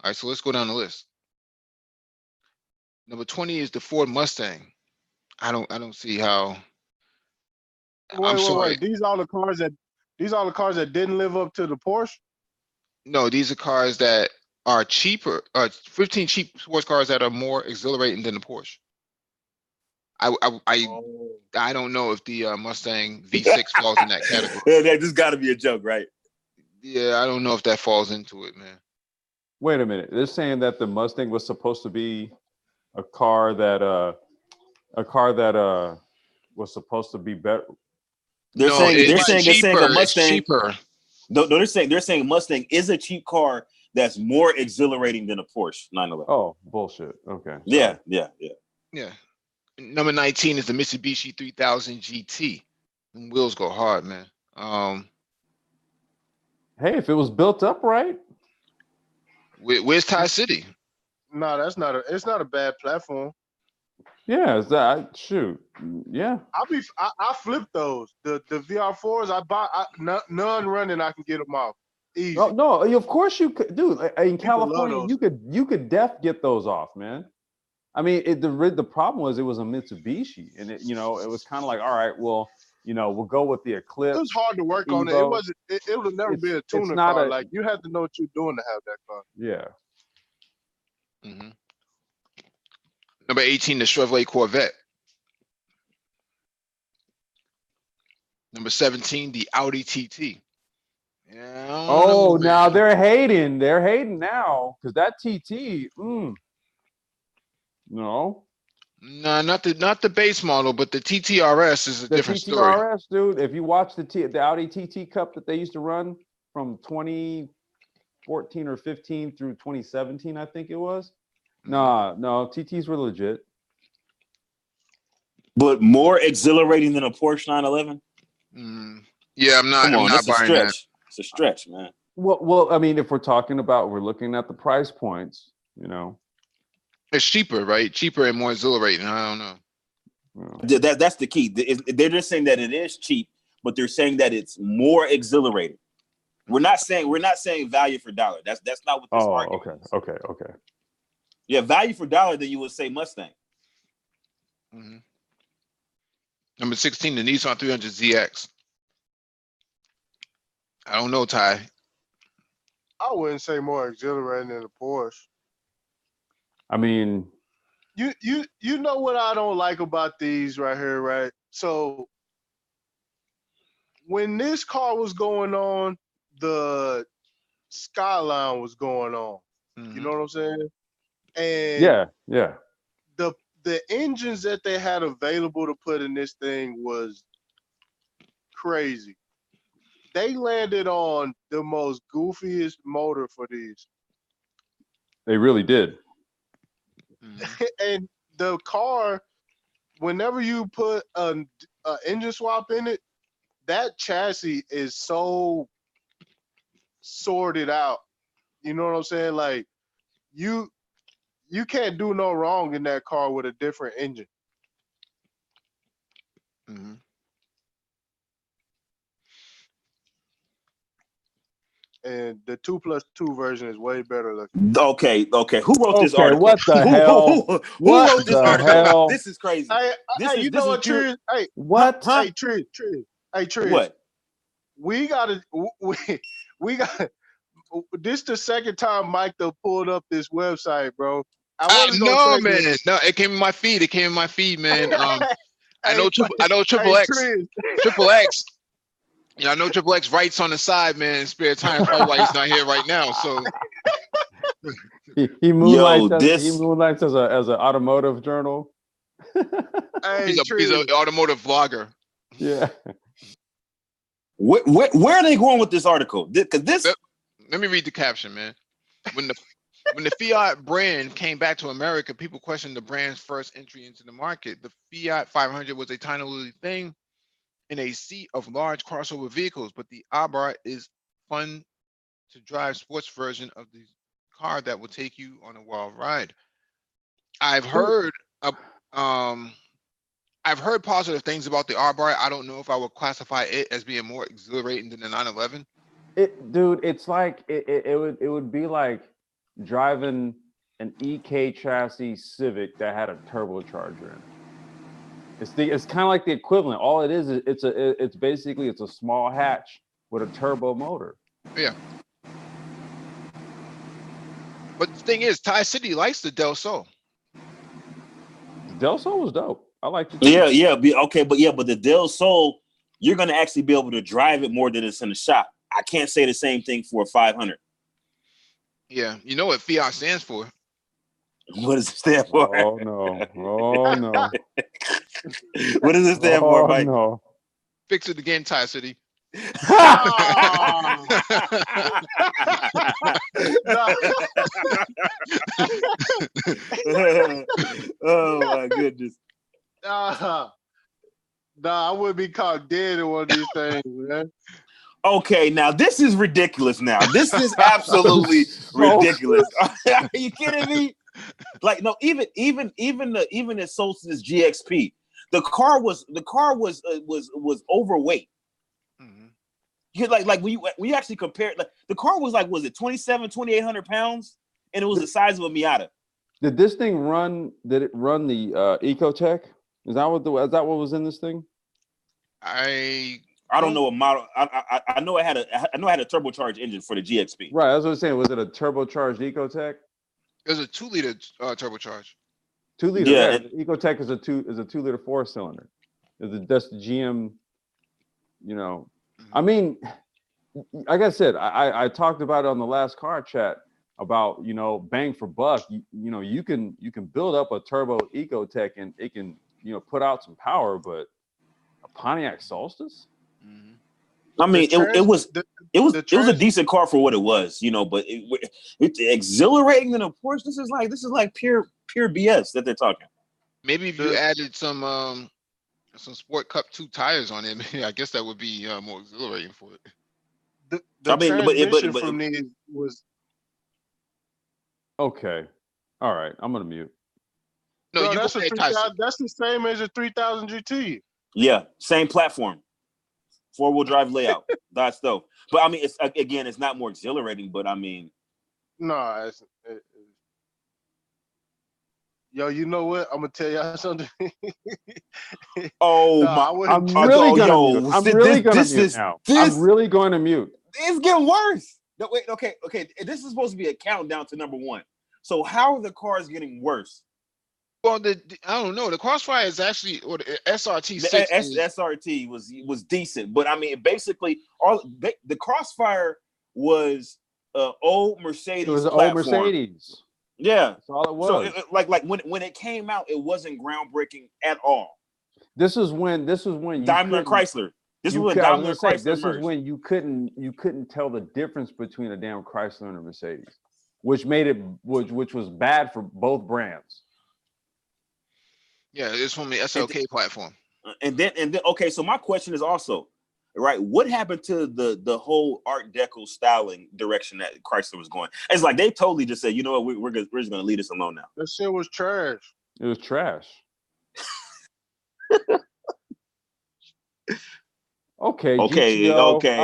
S1: All right, so let's go down the list. Number 20 is the Ford Mustang. I don't see how.
S2: Wait. These are the cars that didn't live up to the Porsche?
S1: No, these are cars that are cheaper. 15 cheap sports cars that are more exhilarating than the Porsche. I don't know if the Mustang V6 falls in that category.
S3: Yeah, this got to be a joke, right?
S1: Yeah, I don't know if that falls into it, man.
S4: Wait a minute. They're saying that the Mustang was supposed to be a car that was supposed to be better.
S3: They're saying a Mustang.
S1: It's cheaper.
S3: No, they're saying Mustang is a cheap car that's more exhilarating than a Porsche 911.
S4: Oh, bullshit. Okay.
S3: Yeah.
S1: Number 19 is the Mitsubishi 3000 GT. And wheels go hard, man.
S4: Hey, if it was built up right.
S1: Where's Tie City?
S2: No, it's not a bad platform.
S4: Yeah, shoot. Yeah.
S2: I flip those. The VR4s I buy, none running, I can get them off. Easy.
S4: No, of course you could, dude. In California, you could get those off, man. I mean, the problem was it was a Mitsubishi, and it was kind of like, all right, well, we'll go with the Eclipse.
S2: It was hard to work on it. It wasn't. It would never be a tuner car. Like you have to know what you're doing to have that car.
S4: Yeah.
S1: Number 18, the Chevrolet Corvette. Number 17, the Audi TT. Yeah.
S4: Oh, now they're hating. They're hating now because that TT. No.
S1: No, not the base model, but the TTRS is a different story.
S4: The TTRS, dude. If you watch the Audi TT Cup that they used to run from 2014 or 15 through 2017, I think it was. No, TTs were legit.
S3: But more exhilarating than a Porsche 911?
S1: Yeah, I'm not buying that.
S3: It's a stretch, man.
S4: Well, I mean, if we're looking at the price points,
S1: It's cheaper, right? Cheaper and more exhilarating. I don't know.
S3: That's the key. They're just saying that it is cheap, but they're saying that it's more exhilarating. We're not saying value for dollar. That's not what this argument is.
S4: Okay.
S3: Yeah, value for dollar, then you would say Mustang.
S1: Number 16, the Nissan 300ZX. I don't know, Ty.
S2: I wouldn't say more exhilarating than the Porsche.
S4: I mean,
S2: you know what I don't like about these right here, right? So when this car was going on, the Skyline was going on. You know what I'm saying? And
S4: yeah.
S2: The engines that they had available to put in this thing was crazy. They landed on the most goofiest motor for these.
S4: They really did.
S2: And the car, whenever you put an engine swap in it, that chassis is so sorted out. You know what I'm saying? Like you can't do no wrong in that car with a different engine. And the 2+2 version is way better looking.
S3: Okay. Who wrote this article?
S4: What the hell?
S3: Who wrote this article?
S4: Hell?
S3: This is crazy.
S2: You know what, Triz? Hey,
S4: what?
S2: Huh? Hey, Triz. Hey, Triz.
S3: What?
S2: We got. This the second time Mike done pulled up this website, bro.
S1: No, man. No, it came in my feed. Man. I know Triple X. Triple X. Yeah, I know Triple X writes on the side, man. Spare time. Probably why he's not here right now. So
S4: he moonlights as an automotive journal.
S2: Hey,
S1: he's an automotive vlogger.
S4: Yeah.
S3: Where are they going with this article? Because this.
S1: Let me read the caption, man. When the Fiat brand came back to America, people questioned the brand's first entry into the market. The Fiat 500 was a tiny little thing in a sea of large crossover vehicles, but the Abarth is fun to drive sports version of the car that will take you on a wild ride. I've heard positive things about the Abarth. I don't know if I would classify it as being more exhilarating than the 911.
S4: Dude, it's like it would be like driving an EK chassis Civic that had a turbocharger in it. It's kind of like the equivalent. All it is it's basically a small hatch with a turbo motor.
S1: Yeah. But the thing is, Thai City likes the Del Sol.
S4: Del Sol was dope. I liked it.
S3: Yeah. But the Del Sol, you're gonna actually be able to drive it more than it's in the shop. I can't say the same thing for a 500.
S1: Yeah, you know what Fiat stands for.
S3: What does it stand for?
S4: Oh no!
S3: What does it stand for, Mike?
S4: No.
S1: Fix it again, Thai City.
S3: Oh my goodness.
S2: I would be caught dead in one of these things, man.
S3: Okay, now this is ridiculous. Now this is absolutely ridiculous. Are you kidding me? Like no, even the Solstice GXP, the car was overweight. You like when you actually compare, like the car was like, was it 2,800 pounds, and it was the size of a Miata.
S4: Did this thing run? Did it run the Ecotech? Is that what was in this thing?
S3: I don't know a model. I know it had a turbocharged engine for the GXP.
S4: Right, that's what I was saying. Was it a turbocharged Ecotech?
S1: It was a 2-liter turbocharged.
S4: 2 liter.
S3: Yeah,
S4: right. Ecotech is a 2-liter 4-cylinder. That's the GM. You know, I mean, like I said, I talked about it on the last car chat about bang for buck. You can build up a turbo Ecotech and it can put out some power, but a Pontiac Solstice.
S3: I mean, it was a decent car for what it was, but it's exhilarating than a Porsche. This is like pure BS that they're talking.
S1: Maybe if you added some Sport Cup 2 tires on it, I guess that would be more exhilarating for it.
S2: The transmission from these was
S4: okay. All right, I'm gonna mute.
S1: No,
S2: that's the same as a 3000 GT.
S3: Yeah, same platform, 4-wheel drive layout. That's dope. But I mean, it's not more exhilarating. But I mean,
S2: no, yo, you know what? I'm gonna tell y'all something.
S4: I'm really going to mute. I'm really going to mute.
S3: It's getting worse. No, wait, okay. This is supposed to be a countdown to number one. So how are the cars getting worse?
S1: Well, I don't know. The Crossfire is actually, or the SRT six.
S3: SRT was decent, but I mean, basically, the Crossfire was old Mercedes.
S4: It was an
S3: platform.
S4: old Mercedes.
S3: Yeah,
S4: that's all it was.
S3: So like when it came out, it wasn't groundbreaking at all.
S4: This is when
S3: Daimler Chrysler. This is when Daimler Chrysler.
S4: This is when you couldn't tell the difference between a damn Chrysler and a Mercedes, which made it which was bad for both brands.
S1: Yeah, it's from the SLK platform.
S3: And then okay, so my question is also, right, what happened to the whole Art Deco styling direction that Chrysler was going? It's like they totally just said, you know what, we're just gonna leave this alone now.
S2: That shit was trash.
S4: It was trash. Okay.
S3: GTO,
S4: okay.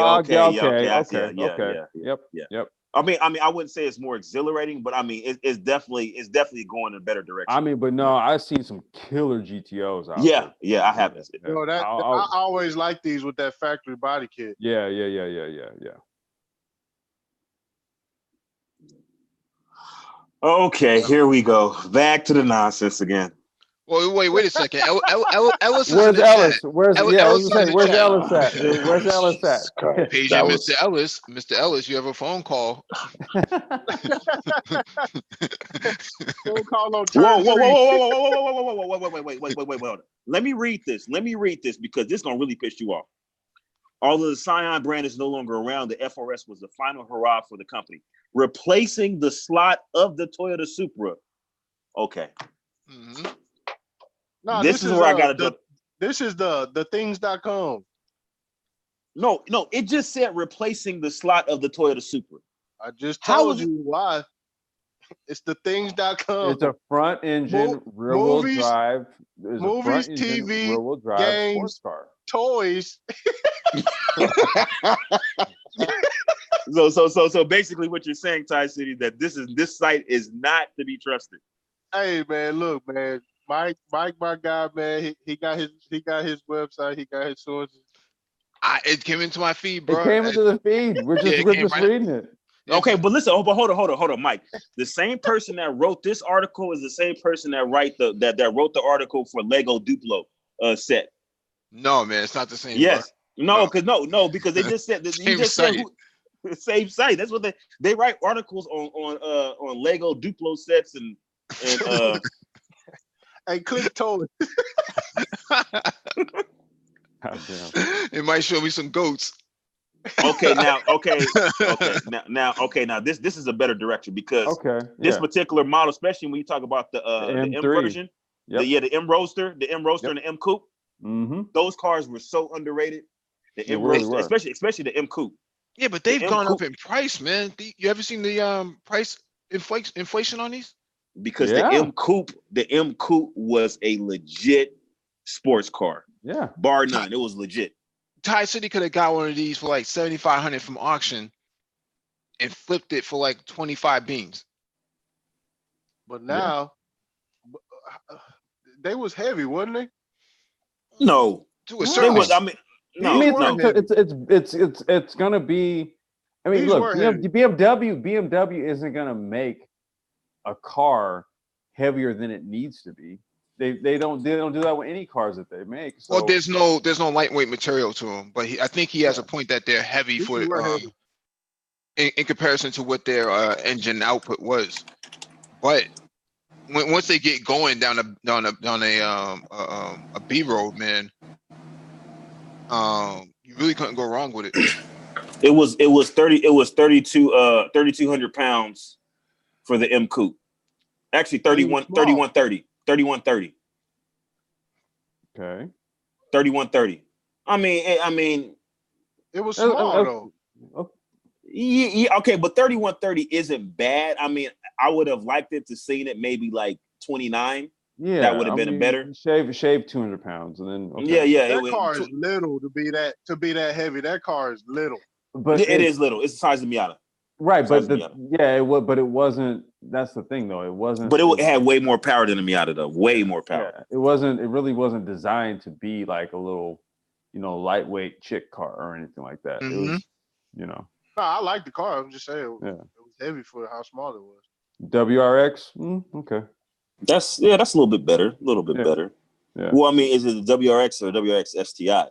S4: Yep.
S3: I mean, I wouldn't say it's more exhilarating, but I mean, it's definitely going in a better direction.
S4: I mean, but no, I've seen some killer GTOs out
S3: there. Yeah, I have.
S2: I always like these with that factory body kit.
S4: Yeah.
S3: Okay, here we go. Back to the nonsense again.
S1: Well, wait a second. Ellis is
S4: where's Ellis? Where's Ellis at?
S1: Where's
S4: Ellis at?
S1: Paging Mr. Ellis. Mr. Ellis, you have a phone call.
S2: Phone call on
S3: wait. Let me read this because this is gonna really piss you off. Although the Scion brand is no longer around, the FRS was the final hurrah for the company, replacing the slot of the Toyota Supra. Okay.
S1: Mm-hmm.
S2: No, this is where I got to do. This is the things.com.
S3: No, it just said replacing the slot of the Toyota Supra.
S2: I just told you why. It's the things.com.
S4: It's a front engine, rear-wheel drive.
S2: Movies, TV, rear-wheel drive, games, car. Toys.
S3: So basically what you're saying, Ty City, that this site is not to be trusted.
S2: Hey man, look, man. Mike, my guy, man. He got his website. He got his sources.
S1: It came into my feed, bro.
S4: It came into the feed. We're just reading it.
S3: Okay, but listen. Hold on, Mike. The same person that wrote this article is the same person that wrote the article for Lego Duplo set.
S1: No, man, it's not the same.
S3: Yes, bro. No, because they just said that. You just said same site. That's what they write articles on Lego Duplo sets and.
S2: Hey, click told it.
S1: It might show me some goats.
S3: Now this is a better direction because this particular model, especially when you talk about the M version, the M Roadster, and the M Coupe, those cars were so underrated. The M Roadster, especially the M Coupe.
S1: Yeah, but they've gone up in price, man. You ever seen the price inflation on these?
S3: Because the M Coupe was a legit sports car.
S4: Yeah.
S3: Bar none. It was legit.
S1: Ty City could have got one of these for like $7,500 from auction and flipped it for like 25 beans.
S2: But now they was heavy, wasn't they?
S3: No.
S1: To a certain extent.
S4: It's gonna be. I mean, look, BMW isn't gonna make a car heavier than it needs to be. They don't do that with any cars that they make. So.
S1: Well, there's no lightweight material to them, but I think he has a point that they're heavy for in comparison to what their engine output was. But once they get going down a B road, man, you really couldn't go wrong with it.
S3: It was 3,200 pounds for the M Coupe. Actually 3130.
S4: Okay.
S3: 3130. I mean
S2: it was small though.
S3: Yeah, okay, but 3130 isn't bad. I mean, I would have liked it to see it maybe like 29. Yeah, that would have been better.
S4: Shave 200 pounds, and then
S2: that car is little to be that heavy. That car is little,
S3: but it is little. It's the size of Miata,
S4: right? But it wasn't. That's the thing, though. It wasn't.
S3: But it had way more power than a Miata, though. Way more power.
S4: Yeah, it wasn't. It really wasn't designed to be like a little, lightweight chick car or anything like that.
S1: Mm-hmm.
S4: It was,
S2: No, I like the car. I'm just saying it
S4: Yeah.
S2: was heavy for how small it was.
S4: WRX. Okay.
S3: That's a little bit better. A little bit better.
S4: Yeah.
S3: Well, I mean, is it the WRX or WRX STI?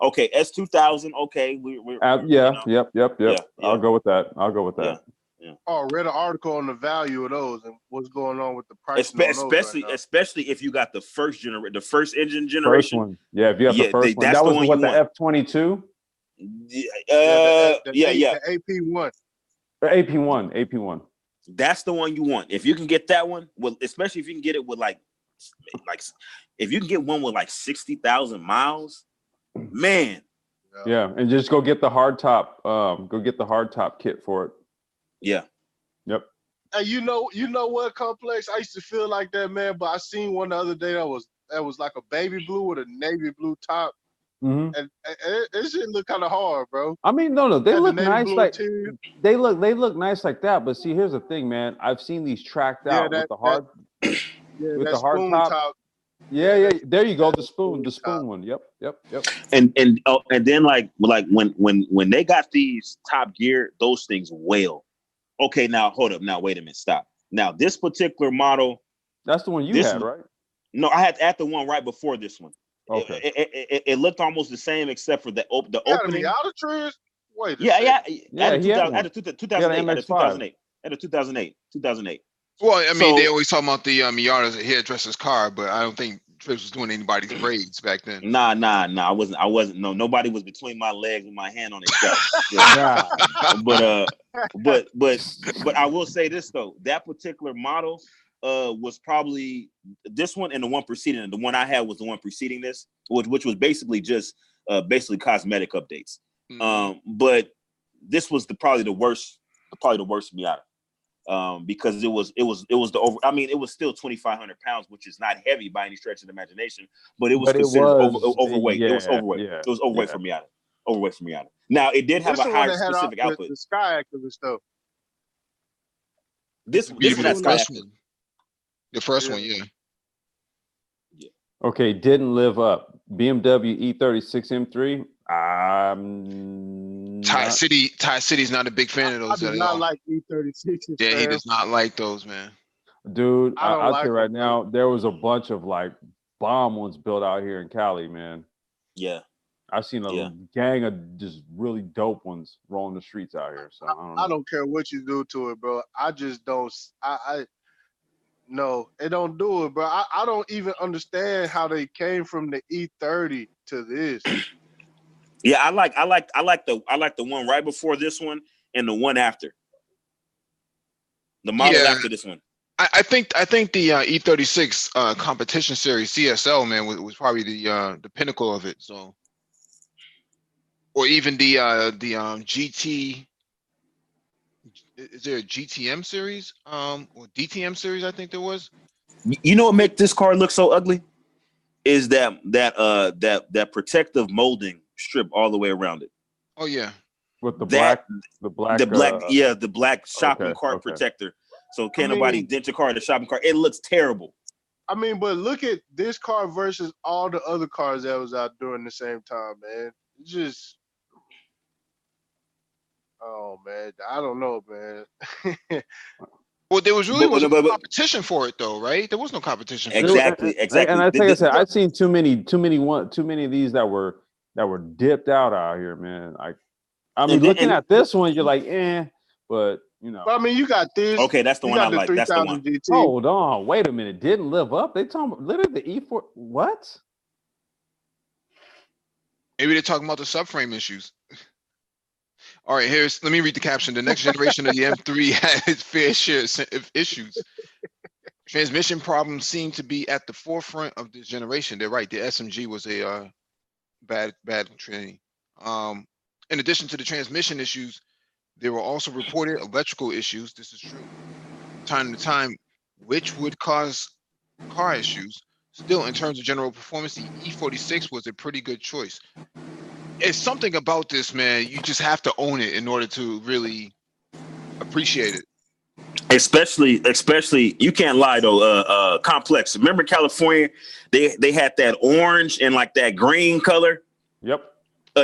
S3: Okay, S2000. Okay, we're
S4: yeah.
S3: you know.
S4: Yep. I'll go with that.
S3: Yeah.
S2: Oh, I read an article on the value of those and what's going on with the price on those right now.
S3: Especially if you got the first engine generation.
S4: First one. Yeah, if you have the first one.
S3: That's
S4: That
S3: the
S4: was
S3: one
S4: what
S3: you
S4: the
S3: want.
S4: F22?
S3: The
S2: AP1.
S4: Or AP1.
S3: That's the one you want. If you can get that one, well, especially if you can get it with like if you can get one with like 60,000 miles, man.
S4: Yeah, and just go get the hard top. Go get the hard top kit for it.
S3: Yeah.
S4: Yep.
S2: Hey, you know what, Complex? I used to feel like that, man. But I seen one the other day that was like a baby blue with a navy blue top, and it shit look kind of hard, bro.
S4: I mean, no, they look nice. Like
S2: interior.
S4: they look nice like that. But see, here's the thing, man. I've seen these tracked out with the hard, with the hard top. Yeah. There you go. The spoon one. Yep.
S3: And then like when they got these Top Gear, those things wail. Okay, now hold up. Now wait a minute. Stop. Now this particular model.
S4: That's the one you had, right?
S3: No, I had the one right before this one.
S4: Okay.
S3: It looked almost the same except for the opening.
S2: Out of trees. Wait.
S3: Yeah.
S4: At a
S3: 2008.
S1: Well, I mean, they always talk about the Miata as a hairdresser's car, but I don't think Trips was doing anybody's braids back then.
S3: Nah. I wasn't. No, nobody was between my legs with my hand on his scalp. But I will say this though, that particular model was probably this one and the one preceding it. The one I had was the one preceding this, which was basically just cosmetic updates. But this was probably the worst Miata. Because it was the over. I mean, it was still 2,500 pounds, which is not heavy by any stretch of the imagination, but it was considered overweight.
S4: Yeah,
S3: it was overweight.
S4: Yeah,
S3: it was overweight for Miata. Overweight for Miata. Now it did have a higher specific output.
S2: The Sky Activist though.
S3: This one had Sky Activist.
S1: The first one, yeah.
S4: Okay, didn't live up. BMW E36 M3.
S1: Tie City's not a big fan of those.
S2: I do not like E36.
S1: Yeah, he does not like those, man.
S4: Dude, I'll tell you right now, there was a bunch of like bomb ones built out here in Cali, man.
S3: Yeah.
S4: I've seen a gang of just really dope ones rolling the streets out here. So I
S2: don't care what you do to it, bro. I just don't. No, it don't do it, bro. I don't even understand how they came from the E30 to this.
S3: Yeah, I like the one right before this one and the one after. The model after this one.
S1: I think the E36 competition series CSL, man, was probably the pinnacle of it. So, or even the GT. Is there a GTM series or DTM series? I think there was.
S3: You know what makes this car look so ugly? Is that protective molding strip all the way around it.
S1: Oh yeah.
S4: With the black
S3: shopping cart protector. So can't nobody dent your car in the shopping cart. It looks terrible.
S2: I mean, but look at this car versus all the other cars that was out during the same time, man. It's just, oh man, I don't know, man.
S1: Well, there was really no competition for it, though, right? There was no competition.
S3: Exactly.
S4: And like I said, I've seen too many of these that were dipped out here, man. I mean, looking at this one, you're like, but you know.
S2: Well, I mean, you got this.
S3: Okay, that's the one I like. That's the one.
S2: GT.
S4: Hold on, wait a minute. Didn't live up. They talking about literally the E4. What?
S1: Maybe they're talking about the subframe issues. All right, let me read the caption. The next generation of the M3 had its fair share of issues. Transmission problems seem to be at the forefront of this generation. They're right. The SMG was a bad train. In addition to the transmission issues, there were also reported electrical issues. This is true. From time to time, which would cause car issues. Still, in terms of general performance, the E46 was a pretty good choice. It's something about this, man. You just have to own it in order to really appreciate it.
S3: Especially, you can't lie though. Complex. Remember California? They had that orange and like that green color.
S4: Yep.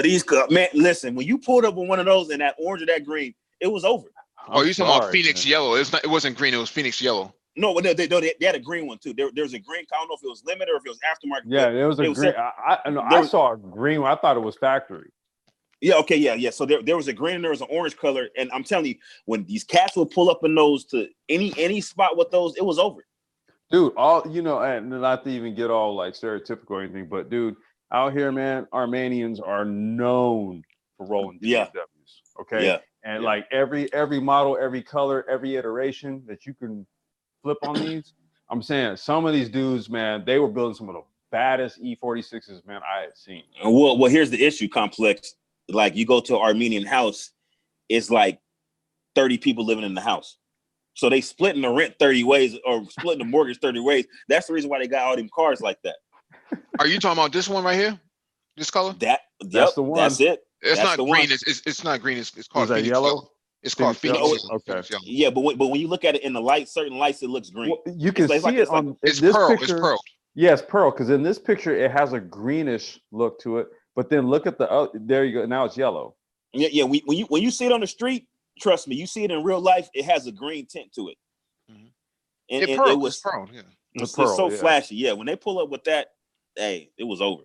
S3: These man, listen, when you pulled up with one of those in that orange or that green, it was over.
S1: Oh, you talking about Phoenix yellow? It's not. It wasn't green. It was Phoenix yellow.
S3: No, but they had a green one too. There's a green. I don't know if it was limited or if it was aftermarket.
S4: Yeah, there was a green. I saw a green one. I thought it was factory.
S3: Yeah. Okay. Yeah. So there was a green and there was an orange color. And I'm telling you, when these cats would pull up in those to any spot with those, it was over.
S4: Dude, and not to even get all like stereotypical or anything, but dude, out here, man, Armenians are known for rolling BMWs. Okay.
S3: Yeah.
S4: And like every model, every color, every iteration that you can flip on these, I'm saying some of these dudes, man, they were building some of the baddest E46s, man, I had seen.
S3: Well, here's the issue, Complex. Like you go to an Armenian house, it's like 30 people living in the house. So they splitting the rent 30 ways or splitting the mortgage 30 ways. That's the reason why they got all them cars like that.
S1: Are you talking about this one right here? This color?
S3: That's the one. That's it.
S1: It's
S3: not
S1: green. It's not green. It's called Phoenix
S4: yellow.
S1: It's called Phoenix
S3: yellow.
S1: Okay.
S3: Yeah, but when you look at it in the light, certain lights, it looks green.
S4: Well, you can see it on
S1: it's
S4: this
S1: pearl.
S4: picture.
S1: It's pearl.
S4: Yeah, it's pearl because in this picture it has a greenish look to it. But then look at there you go. Now it's yellow.
S3: Yeah. When you see it on the street, trust me, you see it in real life. It has a green tint to it.
S1: Mm-hmm.
S3: And it was
S1: pearl. Yeah,
S3: it's so flashy. Yeah, when they pull up with that, hey, it was over.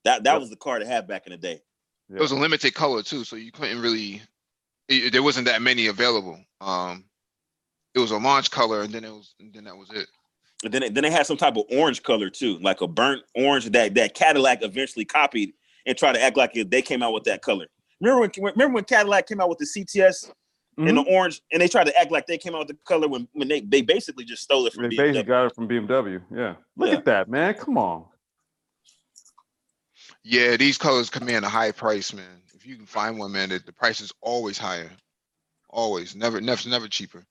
S3: That was the car to have back in the day.
S1: Yeah. It was a limited color too, so you couldn't really. There wasn't that many available. It was a launch color, and then that was it.
S3: And then they had some type of orange color too, like a burnt orange that Cadillac eventually copied and tried to act like they came out with that color. Remember when Cadillac came out with the CTS in the orange, and they tried to act like they came out with the color when they basically just stole it from BMW. They basically
S4: got it from BMW. Yeah, look at that, man. Come on.
S1: Yeah, these colors command a high price, man. If you can find one, man, the price is always higher. Always, never cheaper.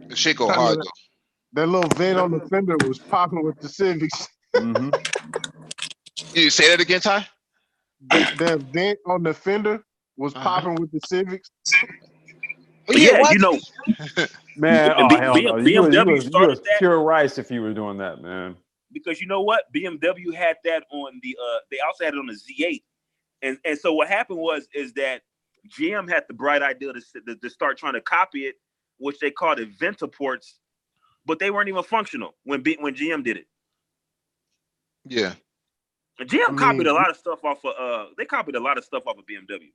S1: The shit go hard though.
S2: That little vent on the fender was popping with the Civics.
S1: Mm-hmm. You say that again, Ty?
S2: That vent on the fender was popping with the Civics.
S3: Yeah,
S4: man,
S3: BMW started that.
S4: Pure rice if you were doing that, man.
S3: Because you know what? BMW had that on the they also had it on the Z8. And so what happened is that GM had the bright idea to start trying to copy it, which they called it Ventaports, but they weren't even functional when GM did it.
S1: Yeah.
S3: And GM copied a lot of stuff off of they copied a lot of stuff off of BMW.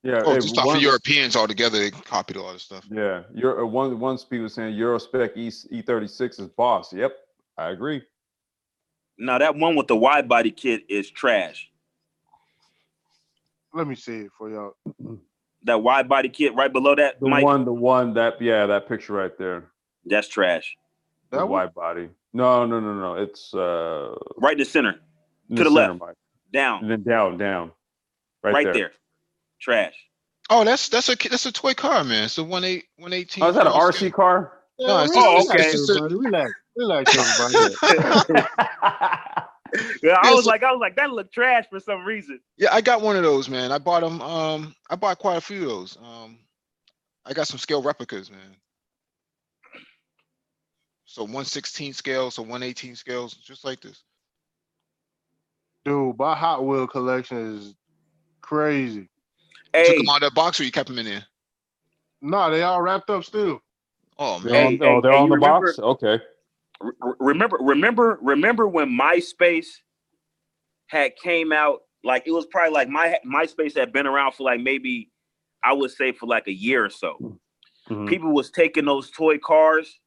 S4: Yeah,
S1: just off of Europeans altogether, they copied a lot of stuff.
S4: Yeah, one speaker was saying Eurospec E36 is boss. Yep, I agree.
S3: Now that one with the wide body kit is trash.
S2: Let me see it for y'all.
S3: That wide body kit right below that.
S4: The one that picture right there.
S3: That's trash.
S4: The wide body. No. It's
S3: right in the center. To the left. Mike. Down.
S4: And then down.
S3: Right there. Trash.
S1: Oh, that's a toy car, man. It's a 118.
S4: Oh, is that an RC car?
S1: No,
S2: okay. Relax, everybody.
S3: Yeah, I was like, that looked trash for some reason.
S1: Yeah, I got one of those, man. I bought them. I bought quite a few of those. I got some scale replicas, man. So 1/16 scale, so 1/18 scales, just like this.
S2: Dude, my Hot Wheel collection is crazy.
S1: You took them out of the box, or you kept them in there?
S2: No, they all wrapped up still.
S1: Oh man,
S4: they're on the box. Okay.
S3: Remember when MySpace had came out? Like it was probably like MySpace had been around for like maybe I would say for like a year or so. Mm-hmm. People was taking those toy cars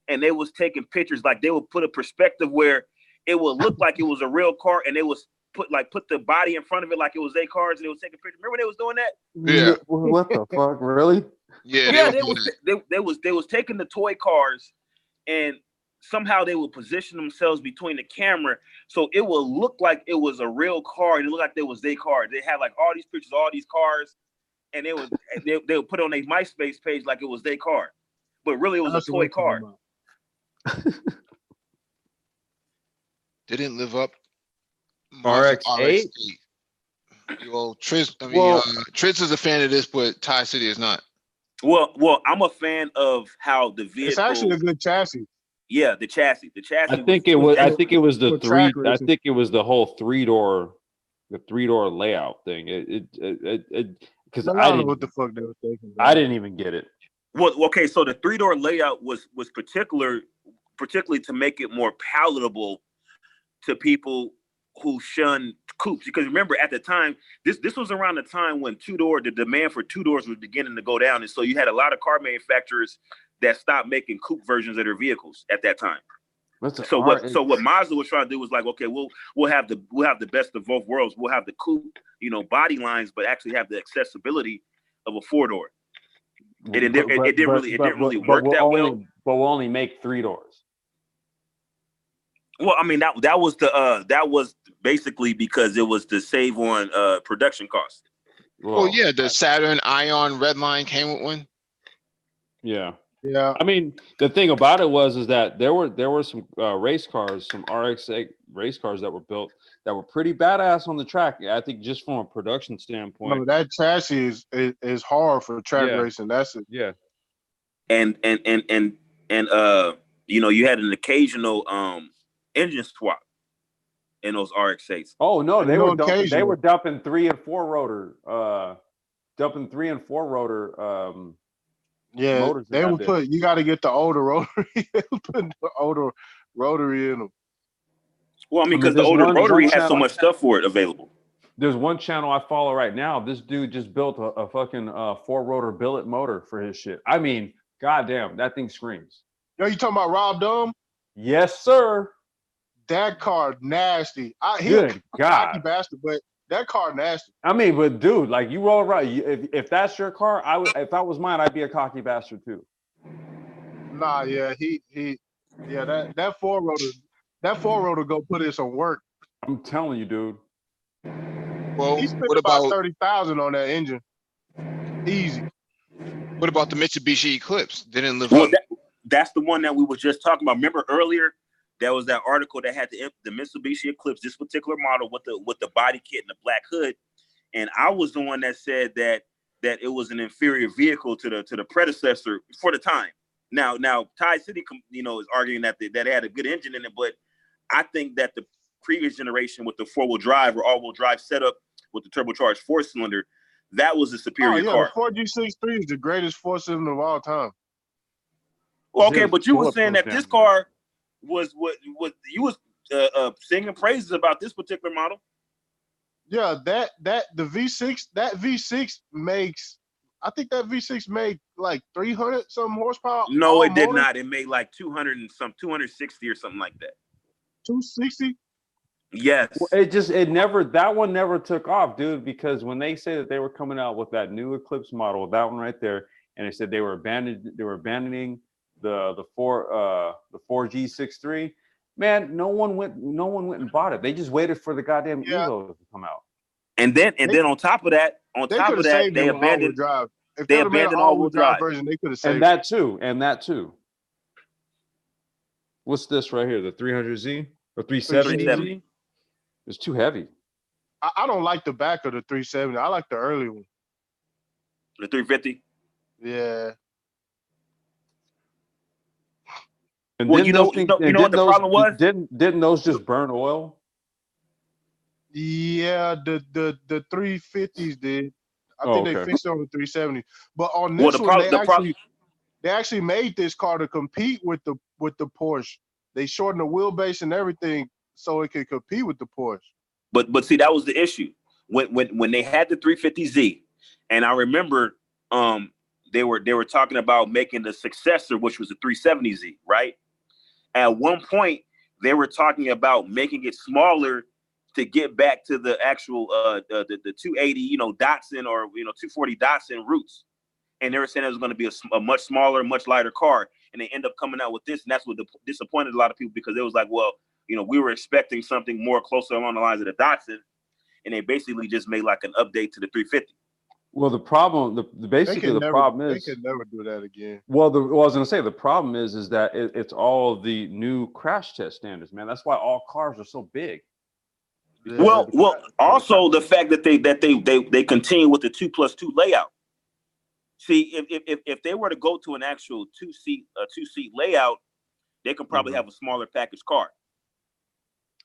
S3: and they was taking pictures. Like they would put a perspective where it would look like it was a real car, and they was put the body in front of it like it was their cars, and they was taking pictures. Remember they was doing that?
S1: Yeah.
S4: What the fuck? Really?
S1: Yeah.
S3: They was taking the toy cars, and somehow they would position themselves between the camera so it would look like it was a real car, and it looked like it was their car. They had like all these pictures of all these cars, and they would put it on their MySpace page like it was their car, but really it was a toy car.
S1: Didn't live up.
S4: RX-8.
S1: Well, Triz is a fan of this, but Ty City is not.
S3: Well, I'm a fan of how the vehicle.
S2: It's actually a good chassis.
S3: Yeah, the chassis. The chassis.
S4: I think it was the three. I
S2: racing.
S4: think it was the whole three-door layout thing. Because
S2: I don't know what the fuck they were thinking.
S4: I didn't even get it.
S3: Well, okay, so the 3-door layout was particularly to make it more palatable to people who shun coupes. Because remember, at the time, this was around the time when the demand for 2 doors was beginning to go down, and so you had a lot of car manufacturers that stopped making coupe versions of their vehicles at that time. So what Mazda was trying to do was like, okay, we'll have the best of both worlds. We'll have the coupe, body lines, but actually have the accessibility of a 4-door. It didn't really work that well.
S4: But we'll only make 3 doors.
S3: Well, I mean that was basically because it was to save on production costs.
S1: Well, yeah, the Saturn Ion Redline came with one.
S4: Yeah.
S2: Yeah.
S4: I mean, the thing about it is that there were some race cars, some RX-8 race cars that were built that were pretty badass on the track. I think just from a production standpoint.
S2: No, that chassis is hard for track racing. That's it.
S4: Yeah.
S3: And you had an occasional engine swap in those RX-8s.
S4: Oh no, they were dumping 3 and 4 rotor.
S2: Yeah,
S4: motors
S2: they would put. You got to get the older rotary. They would put the older rotary in them.
S3: Well, I mean, because the older rotary has so much stuff for it available.
S4: There's one channel I follow right now. This dude just built a fucking 4-rotor billet motor for his shit. I mean, goddamn, that thing screams.
S2: Yo, you talking about Rob Dumb?
S4: Yes, sir.
S2: That car nasty.
S4: Good God,
S2: cocky bastard, but that car nasty.
S4: I mean, but dude, like you roll around. If that's your car, if that was mine, I'd be a cocky bastard too.
S2: Nah, yeah, that 4-rotor go put in some work.
S4: I'm telling you, dude.
S1: Well,
S2: he spent
S1: what about
S2: 30,000 on that engine? Easy.
S1: What about the Mitsubishi Eclipse? Didn't live
S3: Well,
S1: up.
S3: that's the one that we were just talking about. Remember earlier, there was that article that had the Mitsubishi Eclipse, this particular model with the body kit and the black hood, and I was the one that said that it was an inferior vehicle to the predecessor for the time. Now, Ty City, is arguing that it had a good engine in it, but I think that the previous generation with the 4-wheel drive or all-wheel drive setup with the turbocharged 4-cylinder, that was a superior car.
S2: The 4G63 is the greatest 4-cylinder of all time.
S3: Well, okay, but you were saying that this car was what you was singing praises about this particular model.
S2: Yeah, the V6 makes. I think that V6 made like 300 something horsepower.
S3: No, it did not. It made like 260 or something like that.
S2: 260.
S4: Yes. Well, that one never took off, dude, because when they say that they were coming out with that new Eclipse model, that one right there, and they said they were abandoning the 4G63, man, no one went and bought it. They just waited for the goddamn Evo to come out.
S3: And then on top of that, they abandoned
S2: drive. If
S3: they abandoned all-wheel drive
S2: version, they could have saved
S4: and that too. What's this right here? The 300Z or 370Z? It's too heavy.
S2: I don't like the back of the 370. I like the early one.
S3: The 350.
S2: Yeah.
S4: And
S3: well, you know what the problem was?
S4: Didn't those just burn oil?
S2: Yeah, the 350s did. I think they fixed it on the 370. But on this they actually made this car to compete with the Porsche. They shortened the wheelbase and everything so it could compete with the Porsche.
S3: But see, that was the issue when they had the 350Z, and I remember they were talking about making the successor, which was the 370Z, right? At one point, they were talking about making it smaller to get back to the actual the 280, Datsun or 240 Datsun roots, and they were saying it was going to be a much smaller, much lighter car, and they end up coming out with this, and that's what disappointed a lot of people because it was like, well, we were expecting something more closer along the lines of the Datsun, and they basically just made like an update to the 350.
S4: Well, the problem,
S2: they could never do that again.
S4: Well, I was going to say the problem is that it's all the new crash test standards, man. That's why all cars are so big.
S3: Well, also the fact that they continue with the 2+2 layout. See, if they were to go to an actual two-seat layout, they can probably have a smaller package car.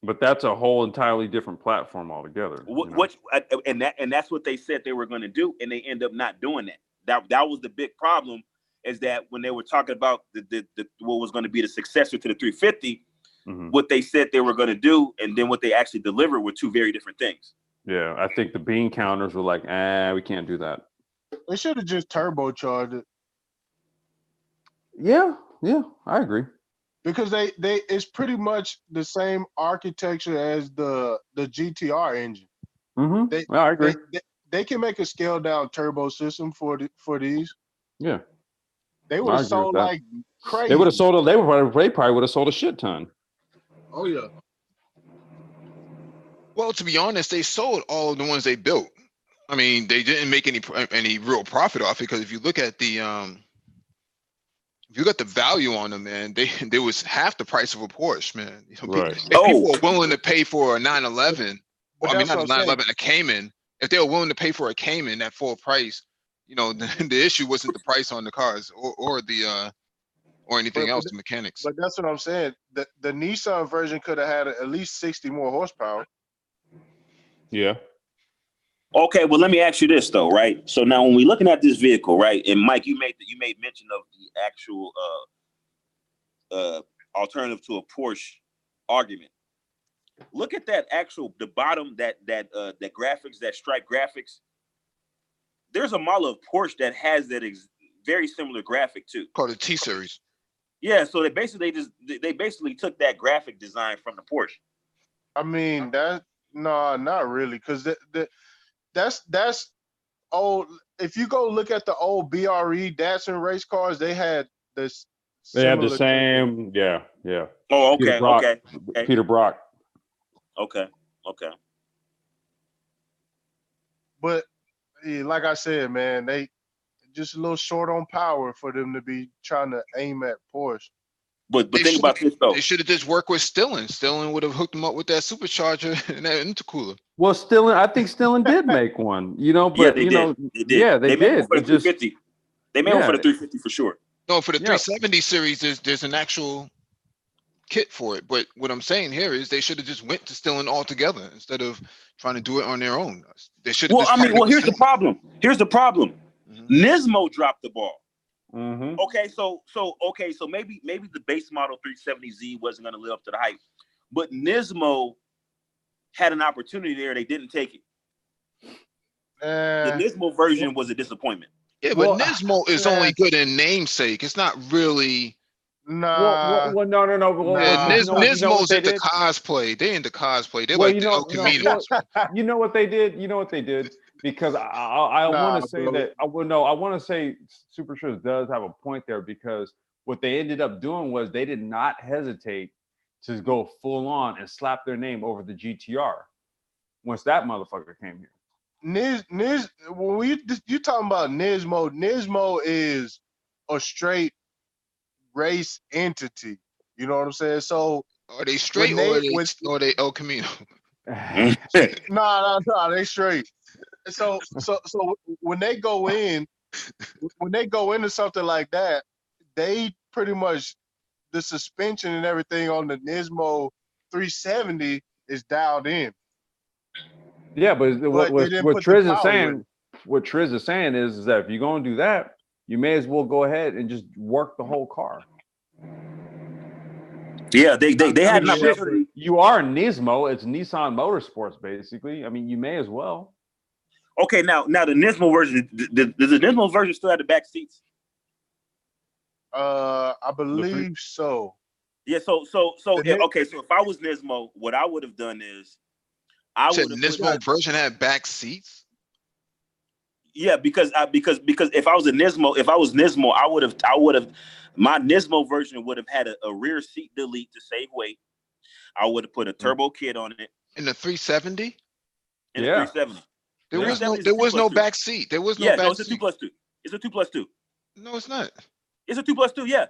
S4: But that's a whole entirely different platform altogether.
S3: And that's what they said they were going to do, and they end up not doing that. That was the big problem, is that when they were talking about the what was going to be the successor to the 350, what they said they were going to do, and then what they actually delivered were two very different things.
S4: Yeah, I think the bean counters were like, we can't do that.
S2: They should have just turbocharged it.
S4: Yeah, I agree.
S2: Because they it's pretty much the same architecture as the GTR engine.
S4: I agree.
S2: They can make a scaled down turbo system for these.
S4: Yeah,
S2: they would have sold like crazy.
S4: They would have sold. They probably would have sold a shit ton.
S2: Oh yeah.
S1: Well, to be honest, they sold all of the ones they built. I mean, they didn't make any real profit off it, because if you look at the value on them, man, they was half the price of a Porsche, man.
S4: Right.
S1: People are willing to pay for a 911. Well, I mean, not a 911, a Cayman. If they were willing to pay for a Cayman at full price, the issue wasn't the price on the cars or anything else, the mechanics.
S2: But that's what I'm saying. The Nissan version could have had at least 60 more horsepower.
S4: Yeah.
S3: Okay, well, let me ask you this though, right? So now when we're looking at this vehicle, right, and Mike, you made mention of the actual alternative to a Porsche argument. Look at that the bottom, that graphics, that stripe graphics. There's a model of Porsche that has that very similar graphic too,
S1: called the T series.
S3: Yeah, so they basically took that graphic design from the Porsche.
S2: I mean, not really, because that's old. If you go look at the old BRE Datsun race cars, they had this.
S4: They had the same, yeah.
S3: Oh, okay, okay.
S4: Peter Brock.
S3: Okay.
S2: But like I said, man, they just a little short on power for them to be trying to aim at Porsche.
S3: But think about this though.
S1: They should have just worked with Stillen. Stillen would have hooked them up with that supercharger and that intercooler.
S4: Well, I think Stillen did make one, but
S3: yeah, they did.
S4: Yeah, they did.
S3: For the 350. They made one for the 350 for sure.
S1: No, for the 370 series, there's an actual kit for it. But what I'm saying here is they should have just went to Stillen altogether instead of trying to do it on their own. They should.
S3: Well, here's the problem. Nismo dropped the ball. Okay, so maybe the base model 370Z wasn't going to live up to the hype, but Nismo had an opportunity there. They didn't take it. The Nismo version was a disappointment.
S1: Yeah, but Nismo is only good in namesake. It's not really.
S2: Nah.
S4: Well, no.
S1: Nismo's into cosplay. They into cosplay. They're like the El Camino.
S4: You know what they did? Because I want to say that I want to say Supercars does have a point there, because what they ended up doing was they did not hesitate to go full on and slap their name over the GTR once that motherfucker came here.
S2: When you talking about Nismo is a straight race entity. You know what I'm saying? So
S1: are they straight or are they El Camino?
S2: No, they straight. So when they go into something like that, they pretty much, the suspension and everything on the Nismo 370 is dialed in.
S4: Yeah, but what Triz is saying is that if you're going to do that, you may as well go ahead and just work the whole car.
S3: Yeah, they had an opportunity.
S4: You are Nismo. It's Nissan Motorsports, basically. I mean, you may as well.
S3: Okay, now the Nismo version, does the Nismo version still have the back seats?
S2: I believe so.
S3: Yeah, so if I was Nismo, what I would have done is
S2: Nismo
S1: version had back seats.
S3: Yeah, because if I was Nismo, I would have my Nismo version would have had a rear seat delete to save weight. I would have put a turbo kit on it.
S1: In the 370?
S3: In the 370.
S1: There was no back seat. There was no back
S3: seat. No, it's a 2+2. It's a 2+2.
S1: No, it's not.
S3: It's a 2+2, yeah.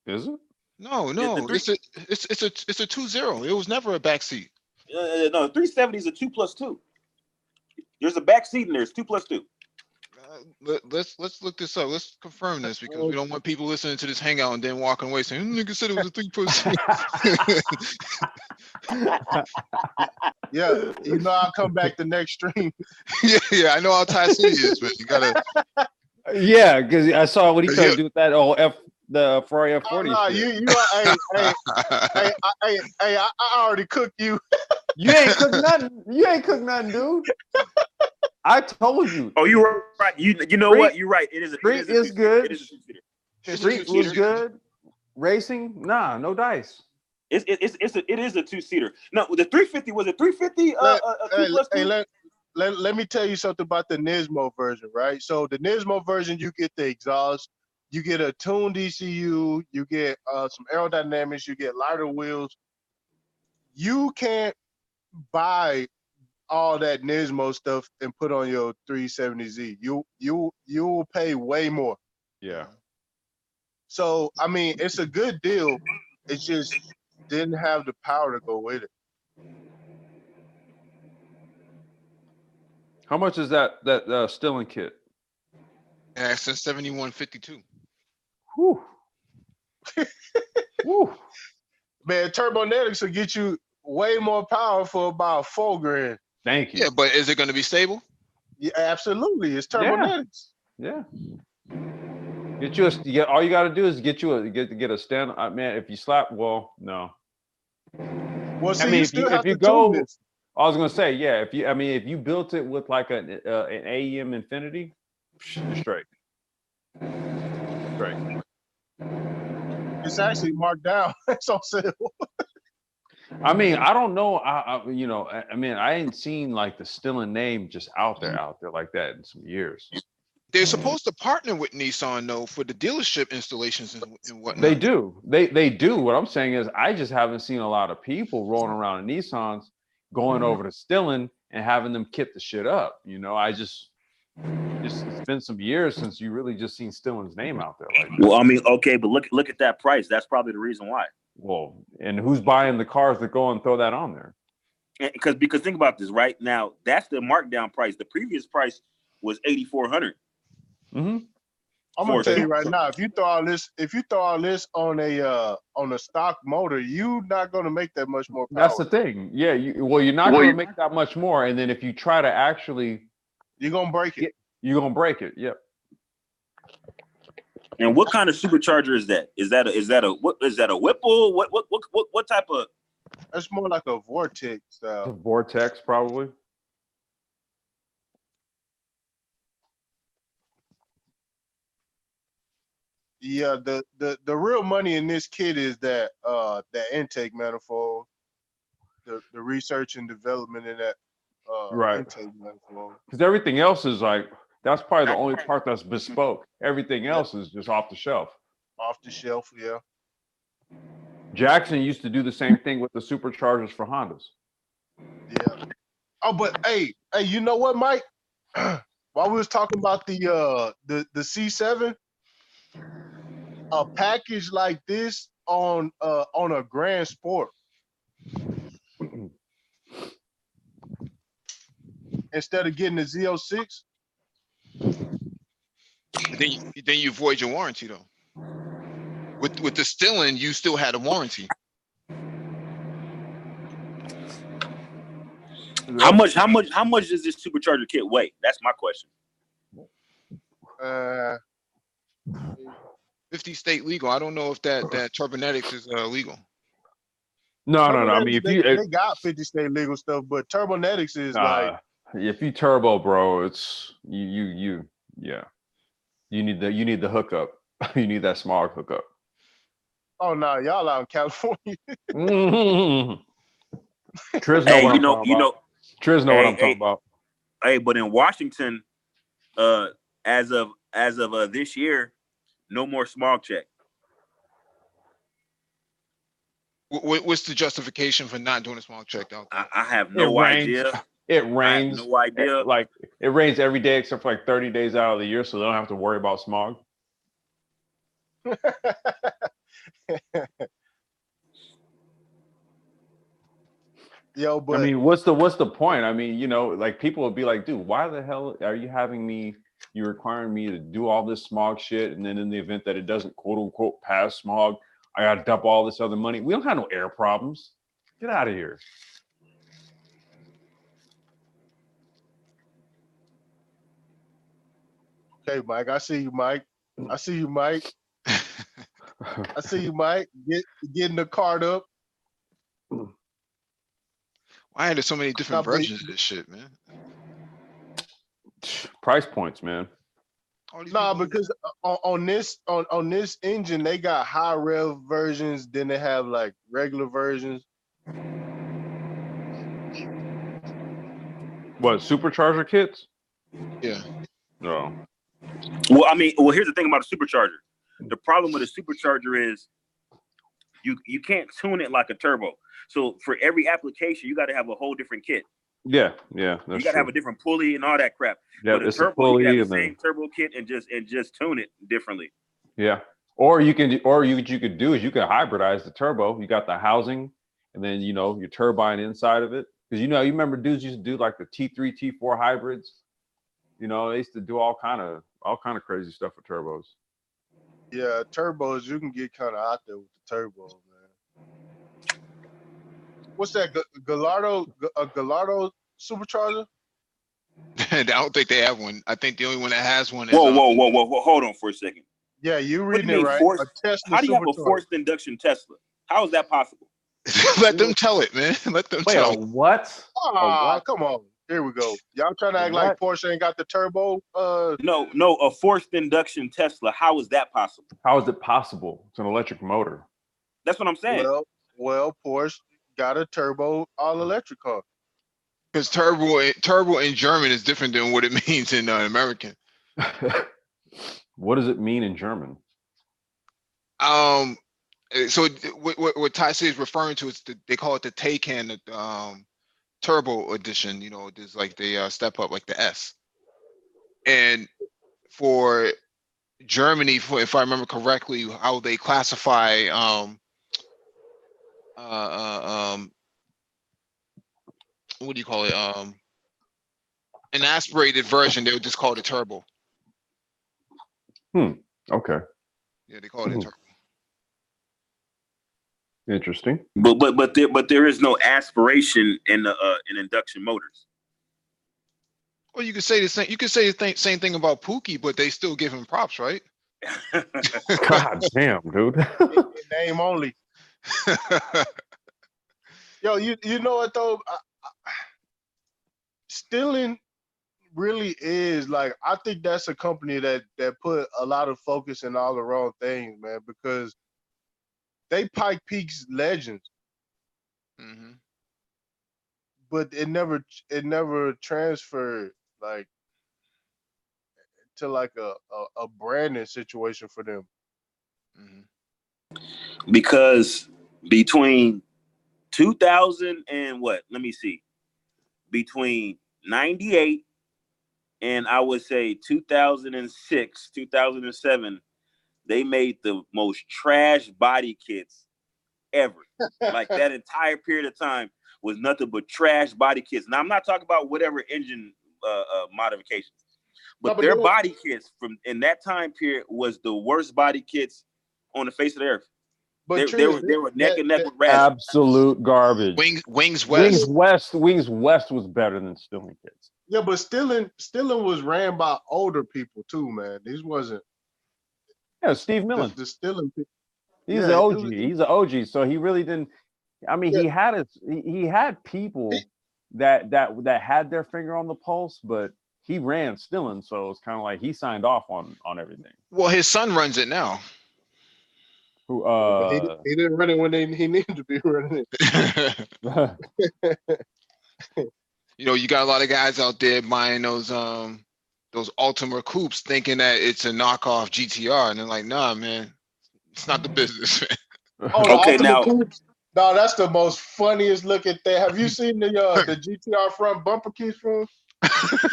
S1: Is it? No. It's a 2.0. It was never a back seat.
S3: No, 370 is a 2+2. There's a back seat in there. It's 2+2.
S1: Let's look this up. Let's confirm this because we don't want people listening to this hangout and then walking away saying, "Nigga said it was a 3%."
S2: Yeah, you know I'll come back the next stream.
S1: yeah, I know how Ty City is, but you gotta.
S4: Yeah, because I saw what he tried to do with that the Ferrari F40.
S2: No, I already cooked you.
S4: You ain't cooked nothing. You ain't cooked nothing, dude. I told you.
S3: Oh, you're right. You know what? You're right. It is.
S4: Street is good.
S3: It is a two-seater.
S4: Street was good. Racing, nah, no dice.
S3: It is a two-seater. No, the 350 was a 350.
S2: Let me tell you something about the Nismo version, right? So the Nismo version, you get the exhaust, you get a tuned ECU, you get some aerodynamics, you get lighter wheels. You can't buy all that Nismo stuff and put on your 370Z. You will pay way more.
S4: Yeah.
S2: So I mean, it's a good deal. It just didn't have the power to go with it.
S4: How much is that Stilling kit?
S1: Yeah, it's a 7152.
S4: Whew. Whew.
S2: Man, Turbonetics will get you way more power for about $4,000.
S4: Thank you.
S1: Yeah, but is it going to be stable?
S2: Yeah, absolutely. It's Turbonetics.
S4: Yeah. All you got to do is get a stand. Man, if you slap, well, no.
S2: Well, see,
S4: I mean,
S2: you still have
S4: if you
S2: to
S4: go,
S2: tune this.
S4: I was gonna say, yeah. If you built it with like an AEM Infinity, you're straight. Straight.
S2: It's actually marked down. It's on sale.
S4: I mean, I don't know. I ain't seen like the Stilling name just out there like that in some years.
S1: They're supposed to partner with Nissan though for the dealership installations and whatnot.
S4: They do. They do. What I'm saying is, I just haven't seen a lot of people rolling around in Nissans going over to Stilling and having them kit the shit up. You know, it's been some years since you really just seen Stilling's name out there. Like,
S3: well, I mean, okay, but look at that price. That's probably the reason why.
S4: Well, and who's buying the cars that go and throw that on there?
S3: Because think about this right now. That's the markdown price. The previous price was $8,400.
S4: Mm-hmm.
S2: I'm gonna tell you right now, if you throw all this on a stock motor, you're not gonna make that much more power.
S4: That's the thing. Yeah, you're not gonna make that much more, and then if you try to actually,
S2: you're gonna break it.
S4: You're gonna break it. Yep.
S3: And what kind of supercharger is that? Is that a Whipple? What type of?
S2: That's more like a Vortex style.
S4: A Vortex, probably.
S2: Yeah, the real money in this kit is that intake manifold, the research and development in that
S4: right
S2: intake manifold.
S4: Because everything else is like, that's probably the only part that's bespoke. Everything else is just off the shelf.
S2: Off the shelf, yeah.
S4: Jackson used to do the same thing with the superchargers for Hondas.
S2: Yeah. Oh, but hey, you know what, Mike? While we was talking about the C7, a package like this on a Grand Sport, instead of getting a Z06,
S1: then you void your warranty though. With the Stilling, you still had a warranty.
S3: How much does this supercharger kit weigh? That's my question.
S1: 50 state legal. I don't know if that Turbonetics is legal.
S4: No. I mean,
S2: they got 50 state legal stuff, but Turbonetics is like,
S4: if you turbo, bro, it's you need the hookup. You need that smog hookup.
S2: Oh no, y'all out in California.
S4: Triz know what I'm talking about. Triz know what I'm talking about.
S3: Hey, but in Washington, as of this year, no more smog check.
S1: What's the justification for not doing a smog check out there?
S3: I have no idea.
S4: It rains.
S3: I have no idea.
S4: Like it rains every day except for like 30 days out of the year, so they don't have to worry about smog.
S2: Yo, but
S4: I mean, what's the point? I mean, you know, like people would be like, dude, why the hell are you having me You're requiring me to do all this smog shit, and then in the event that it doesn't quote unquote pass smog, I gotta dump all this other money. We don't have no air problems. Get out of here.
S2: Okay, Mike. I see you, Mike. I see you, Mike. I see you, Mike. Getting the card up.
S1: Why are there so many different versions of this shit, man?
S4: Price points, man.
S2: Nah, because on this engine, they got high rev versions, then they have like regular versions.
S4: What, supercharger kits?
S1: Yeah.
S4: No.
S3: Well, I mean, here's the thing about a supercharger. The problem with a supercharger is you can't tune it like a turbo. So for every application, you got to have a whole different kit.
S4: Yeah, that's
S3: you got to have a different pulley and all that crap.
S4: Yeah,
S3: but
S4: it's
S3: turbo,
S4: a pulley
S3: you
S4: and
S3: have the same turbo kit and just tune it differently.
S4: Yeah, or you could do is you could hybridize the turbo. You got the housing, and then your turbine inside of it. Because you remember dudes used to do like the T3, T4 hybrids. They used to do all kind of crazy stuff with turbos.
S2: Yeah, turbos, you can get kind of out there with the turbo, man. What's that? Gallardo supercharger?
S1: I don't think they have one. I think the only one that has one is.
S3: Whoa! Hold on for a second.
S2: Yeah, you reading it right.
S3: A Tesla. How do you have a forced induction Tesla? How is that possible?
S1: Let them tell it, man. Let them tell it.
S4: What?
S2: Ah, come on. Here we go. Y'all trying to act like Porsche ain't got the turbo?
S3: No, a forced induction Tesla. How is that possible?
S4: How is it possible? It's an electric motor.
S3: That's what I'm saying.
S2: Well, Porsche got a turbo all electric car.
S1: Because turbo in German is different than what it means in American.
S4: What does it mean in German?
S1: So what Ty is referring to is they call it the Taycan turbo edition. There's like the step up, like the S. And for Germany, if I remember correctly, how they classify what do you call it? An aspirated version, they would just call it a turbo.
S4: Okay.
S1: Yeah, they call it a turbo.
S4: Interesting.
S3: But there is no aspiration in induction motors.
S1: Well, you could say the same. You could say the same thing about Pookie, but they still give him props, right?
S4: God damn, dude.
S2: Name only. Yo, you know what though? Stealing really is like, I think that's a company that put a lot of focus in all the wrong things, man, because they Pike Peaks legends.
S1: Mm-hmm.
S2: But it never transferred like to like a branding situation for them.
S1: Mm-hmm.
S3: Because between 2000 and what? Let me see. Between 98 and I would say 2006, 2007, they made the most trash body kits ever. Like that entire period of time was nothing but trash body kits. Now I'm not talking about whatever engine modifications, but their body kits from in that time period was the worst body kits on the face of the earth. But they were neck and neck with Raz.
S4: Absolute garbage.
S1: Wings West.
S4: Wings West was better than Stilling kits.
S2: Yeah, but Stilling was ran by older people too, man. These wasn't.
S4: Yeah, Steve Millen.
S2: The Stilling.
S4: He's an OG. He's an OG. So he really didn't. I mean, he had people that had their finger on the pulse, but he ran Stilling, so it's kind of like he signed off on everything.
S1: Well, his son runs it now.
S2: Who? He didn't run it when he needed to be running it.
S1: You got a lot of guys out there buying those Ultima coupes, thinking that it's a knockoff GTR, and they're like, nah, man, it's not the business, man.
S2: Okay, now. No, that's the most funniest looking thing. Have you seen the GTR front bumper keys from?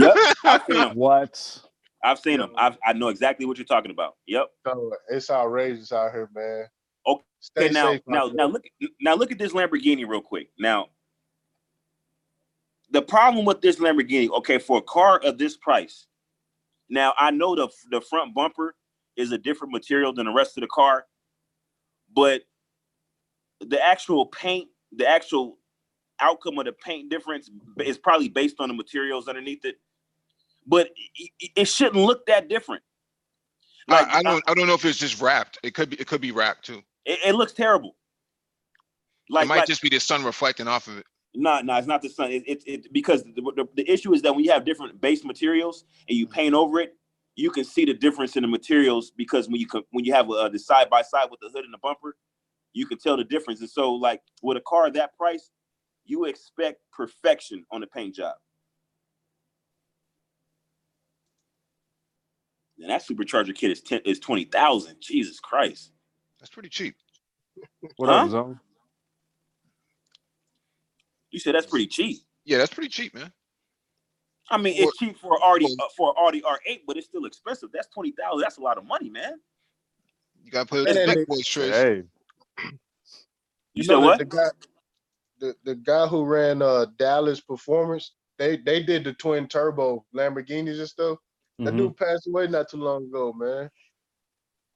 S3: Yep, I've seen them.
S4: What?
S3: I've seen them. I know exactly what you're talking about. Yep.
S2: Oh, it's outrageous out here, man.
S3: Okay, now look at this Lamborghini real quick. Now, the problem with this Lamborghini, okay, for a car of this price, Now I know the front bumper is a different material than the rest of the car, but the actual paint, the actual outcome of the paint difference is probably based on the materials underneath it. But it shouldn't look that different.
S1: Like I don't know if it's just wrapped. It could be wrapped too.
S3: It looks terrible.
S1: Like, it might just be the sun reflecting off of it.
S3: No, it's not the sun. It because the issue is that when you have different base materials and you paint over it, you can see the difference in the materials, because when you have the side by side with the hood and the bumper, you can tell the difference. And so, like with a car that price, you expect perfection on the paint job. And that supercharger kit is $20,000. Jesus Christ,
S1: that's pretty cheap.
S4: What up, Zone?
S3: You said that's pretty cheap.
S1: Yeah, that's pretty cheap, man.
S3: I mean, it's cheap for Audi R8, but it's still expensive. That's $20,000. That's a lot of money, man.
S1: You gotta put it in the boys, Trish.
S4: Hey,
S3: you said what?
S2: The guy who ran Dallas Performance, they did the twin turbo Lamborghinis and stuff. That dude passed away not too long ago, man.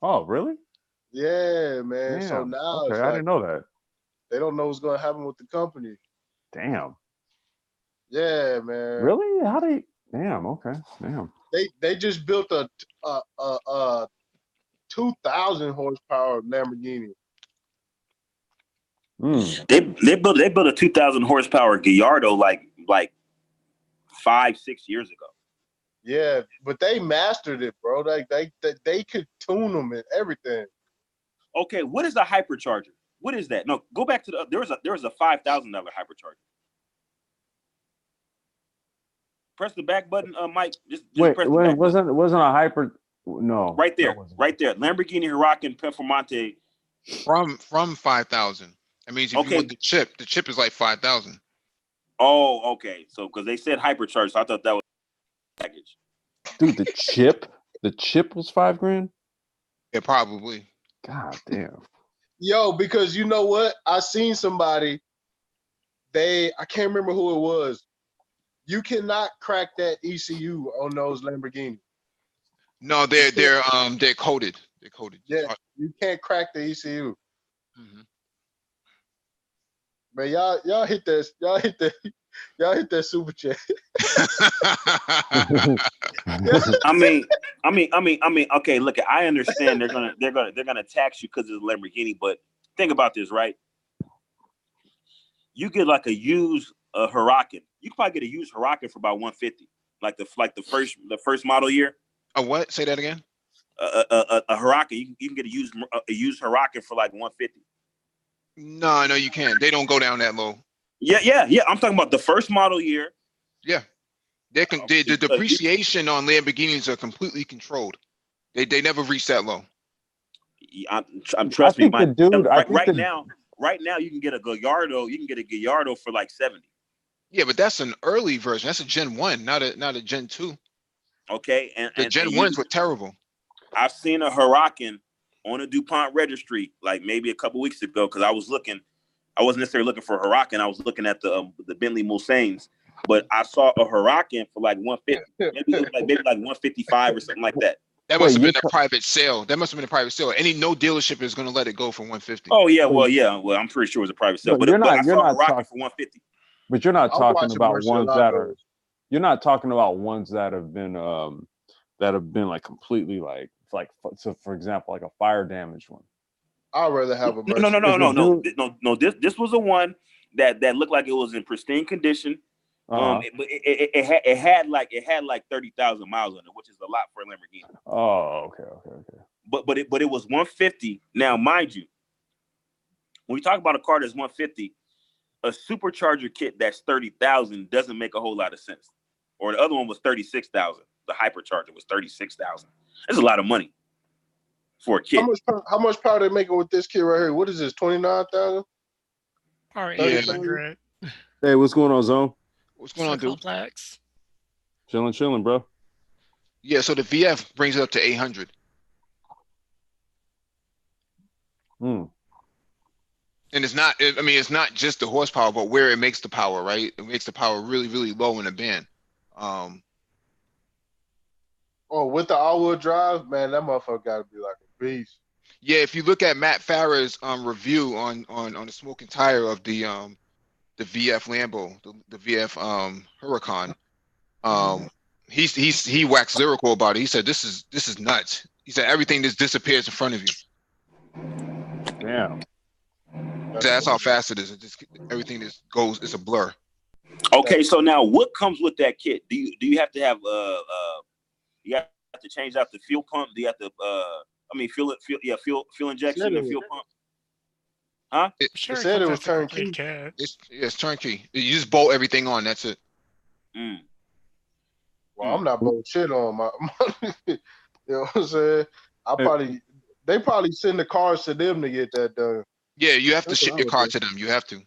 S4: Oh, really?
S2: Yeah, man.
S4: Damn.
S2: So now
S4: okay, I didn't know that.
S2: They don't know what's gonna happen with the company.
S4: Damn.
S2: Yeah, man.
S4: Really? How do you? Damn. Okay. Damn.
S2: They just built a 2,000 horsepower Lamborghini.
S3: They built a 2,000 horsepower Gallardo like 5-6 years ago.
S2: Yeah, but they mastered it, bro. Like they could tune them and everything.
S3: Okay, what is a hypercharger? What is that? No, go back to there was a $5,000 hypercharger. Press the back button, Mike. Just
S4: wait,
S3: press the back
S4: wasn't a hyper? No,
S3: right there, Lamborghini Huracan Performante.
S1: From 5,000. That means if you want the chip is like 5,000.
S3: Oh, okay. So because they said hypercharge, so I thought that was package.
S4: Dude, the chip was $5,000.
S1: Yeah, probably.
S4: God damn.
S2: Yo, because you know what? I seen somebody. I can't remember who it was. You cannot crack that ECU on those Lamborghini.
S1: No, they're coated. They're coated.
S2: Yeah, you can't crack the ECU.
S1: Mm-hmm.
S2: Man, y'all hit that super chat.
S3: I mean, okay, look, I understand they're gonna tax you because it's a Lamborghini, but think about this, right? You get like a used Huracan. You can probably get a used Huracan for about $150, like the first model year.
S1: A what? Say that again.
S3: A Huracan. You can get a used Huracan for like $150.
S1: No, you can't. They don't go down that low.
S3: Yeah. I'm talking about the first model year.
S1: Yeah, the depreciation on Lamborghinis are completely controlled. They never reach that low.
S3: I'm trust me.
S4: Right
S3: now you can get a Gallardo. You can get a Gallardo for like $70.
S1: Yeah, but that's an early version. That's a Gen 1, not a Gen 2.
S3: Okay, and
S1: Gen 1s were terrible.
S3: I've seen a Huracan on a DuPont registry like maybe a couple weeks ago because I was looking. I wasn't necessarily looking for a Huracan. I was looking at the Bentley Mustangs, but I saw a Huracan for like $150, maybe like $155 or something like that.
S1: That must have been a private sale. No dealership is going to let it go for $150.
S3: Oh yeah, well, I'm pretty sure it was a private sale. But I saw a Huracan for $150.
S4: But you're not talking about ones that are. You're not talking about ones that have been like completely like so for example like a fire damaged one.
S2: I'd rather have a
S3: no. This was a one that looked like it was in pristine condition. It had like 30,000 miles on it, which is a lot for a Lamborghini.
S4: Oh, okay.
S3: But it was $150. Now, mind you, when we talk about a car that's $150, a supercharger kit that's $30,000 doesn't make a whole lot of sense. Or the other one was $36,000. The hypercharger was $36,000. That's a lot of money for a kit.
S2: How much power they making with this kit right here? What is this? 29,000?
S5: All right, 800.
S4: Hey, what's going on, Zone?
S1: What's going on, dude?
S5: Complex.
S4: Chilling, bro.
S1: Yeah, so the VF brings it up to 800. And it's not just the horsepower, but where it makes the power, right? It makes the power really, really low in the band.
S2: Oh, with the all-wheel drive, man, that motherfucker got to be like a beast.
S1: Yeah, if you look at Matt Farah's review on the smoking tire of the VF Lambo, the VF Huracan, he waxed lyrical about it. He said this is nuts. He said everything just disappears in front of you.
S4: Damn.
S1: That's how fast it is. It just everything just goes. It's a blur.
S3: Okay, so now what comes with that kit? Do you have to have you have to change out the fuel pump? Do you have to fuel injection and fuel pump? Huh?
S1: It
S5: Sure,
S2: It
S5: it
S2: said
S5: comes
S2: it was
S5: as a complete
S2: turnkey.
S5: kit.
S1: it's turnkey. You just bolt everything on. That's it.
S3: Mm.
S2: Well, I'm not blowing shit on my you know what I'm saying? They probably send the cars to them to get that done.
S1: Yeah, you have to
S2: That's
S1: ship
S2: what I
S1: your
S2: would
S1: car
S2: do.
S1: to them. You have to.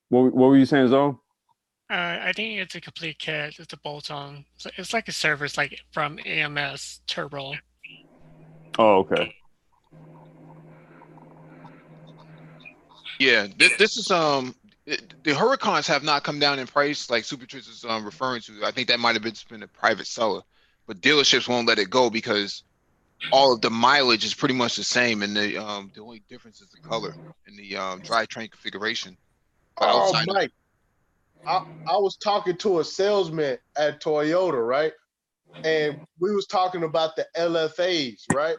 S4: What were you saying, Zoe?
S5: I think it's a complete kit. It's a bolt-on. It's like a service, like from AMS Turbo.
S4: Oh, okay.
S1: Yeah, this is the Huracans have not come down in price like Supertrix is referring to. I think that might have been a private seller, but dealerships won't let it go because all of the mileage is pretty much the same, and the only difference is the color and the drivetrain configuration. But
S2: Oh,
S1: outside of
S2: Mike, I was talking to a salesman at Toyota, right? And we was talking about the LFAs, right?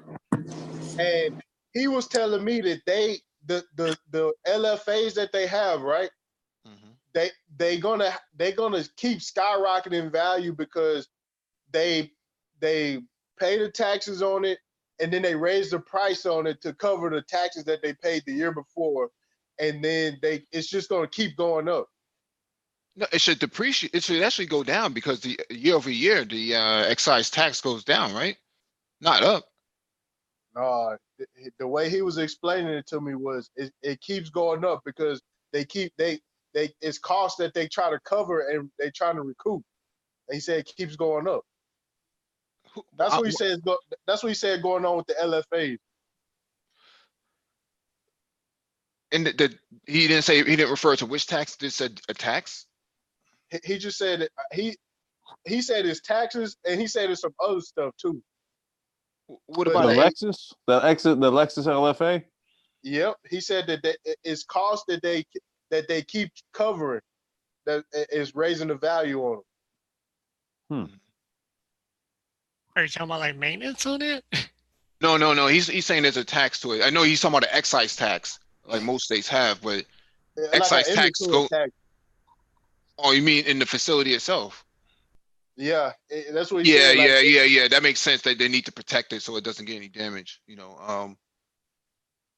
S2: And he was telling me that the LFAs that they have, right? They're gonna keep skyrocketing in value because they pay the taxes on it, and then they raise the price on it to cover the taxes that they paid the year before, and then it's just gonna keep going up.
S1: No, it should depreciate. It should actually go down because the year over year the excise tax goes down, right? Not up.
S2: The way he was explaining it to me was it keeps going up because they it's costs that they try to cover and they trying to recoup. And he said it keeps going up. That's what he said. That's what he said going on with the LFA.
S1: And he didn't say, he didn't refer to which tax. This said a tax.
S2: He just said he said it's taxes, and he said it's some other stuff too.
S1: What
S2: But
S1: about
S4: The Lexus? The Lexus LFA?
S2: Yep, he said that it's costs that they keep covering that is raising the value on them.
S5: Are you talking about like maintenance on it?
S1: No. He's saying there's a tax to it. I know he's talking about the excise tax, like most states have, but excise
S2: like
S1: tax go.
S2: Tax.
S1: Oh, you mean in the facility itself?
S2: Yeah, that's what he said.
S1: Yeah. That makes sense that they need to protect it so it doesn't get any damage.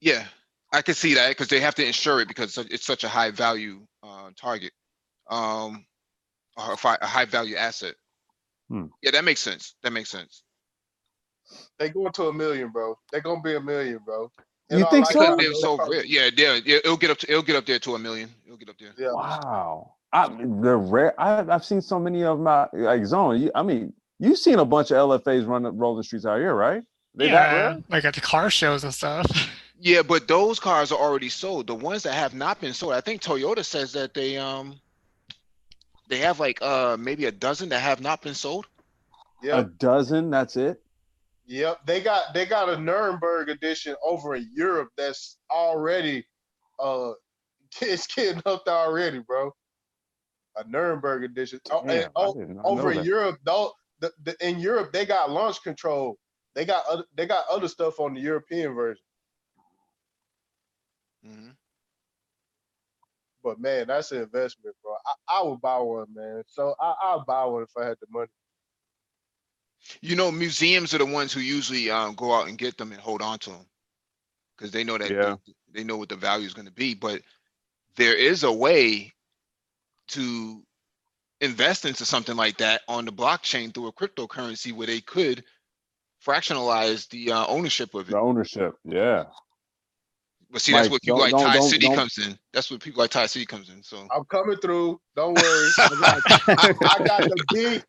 S1: Yeah, I can see that because they have to insure it because it's such a high value target, a high value asset. Yeah, that makes sense.
S2: They going to $1 million, bro. They're gonna be $1 million, bro.
S4: You think so?
S1: They're so rare. Yeah, it'll get up to there $1 million. It'll get up there.
S2: Yeah.
S4: Wow. They're rare. I've seen so many of my like Zone. You've seen a bunch of LFAs rolling the streets out here, right? They that rare?
S5: Like at the car shows and stuff.
S1: Yeah, but those cars are already sold. The ones that have not been sold, I think Toyota says that they have like maybe a dozen that have not been sold.
S2: Yeah.
S4: A dozen, that's it?
S2: Yep. They got a Nuremberg edition over in Europe that's already it's getting up there already, bro. A Nuremberg edition.
S4: Damn,
S2: Over in Europe, though, in Europe they got launch control. They got other stuff on the European version. But man, that's an investment, bro. I would buy one, man. So I'll buy one if I had the money.
S1: Museums are the ones who usually go out and get them and hold on to them because they know that they know what the value is going to be. But there is a way to invest into something like that on the blockchain through a cryptocurrency where they could fractionalize the ownership of it.
S4: The ownership, yeah.
S1: But see, that's what people like Ty City comes in. That's what people like Ty City comes in. So
S2: I'm coming through. Don't worry. I got the big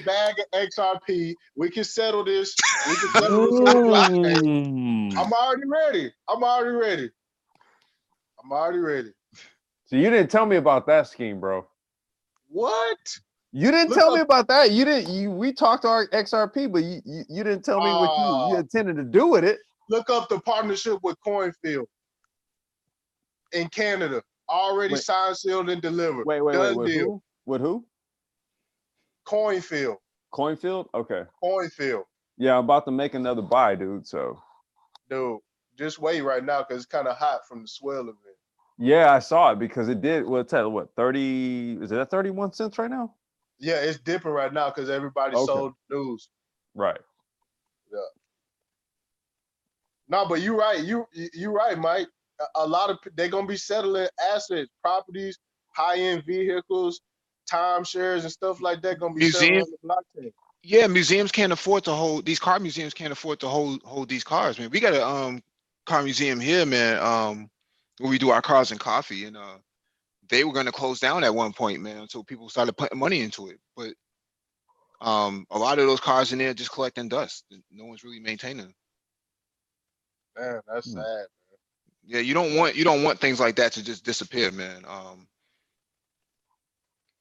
S2: bag of XRP. We can settle this. We can settle this on the blockchain. I'm already ready.
S4: So you didn't tell me about that scheme, bro.
S2: What?
S4: You didn't
S2: Look
S4: tell
S2: up-
S4: me about that. You didn't. We talked to our XRP, but you didn't tell me what you intended to do with it.
S2: Look up the partnership with Coinfield in Canada. Already
S4: Wait.
S2: signed, sealed, and delivered.
S4: Wait.
S2: Done
S4: With
S2: deal.
S4: who? With who?
S2: Coinfield.
S4: Coinfield. Okay.
S2: Coinfield.
S4: Yeah, I'm about to make another buy, dude. So.
S2: Dude, just wait right now because it's kind of hot from the swell event.
S4: Yeah, I saw it because it did. Well, tell what 30? Is it at 31 cents right now?
S2: Yeah, it's dipping right now because everybody sold news.
S4: Right.
S2: Yeah. No, but you're right. You're right, Mike. A lot of they're gonna be settling assets, properties, high-end vehicles, timeshares, and stuff like that. Gonna be settling on the blockchain.
S1: Yeah, museums can't afford to hold these car museums can't afford to hold these cars, man. We got a car museum here, man. Where we do our cars and coffee, and they were gonna close down at one point, man, until people started putting money into it. But a lot of those cars in there just collecting dust. No one's really maintaining them.
S2: Man, that's sad.
S1: Yeah, you don't want things like that to just disappear, man.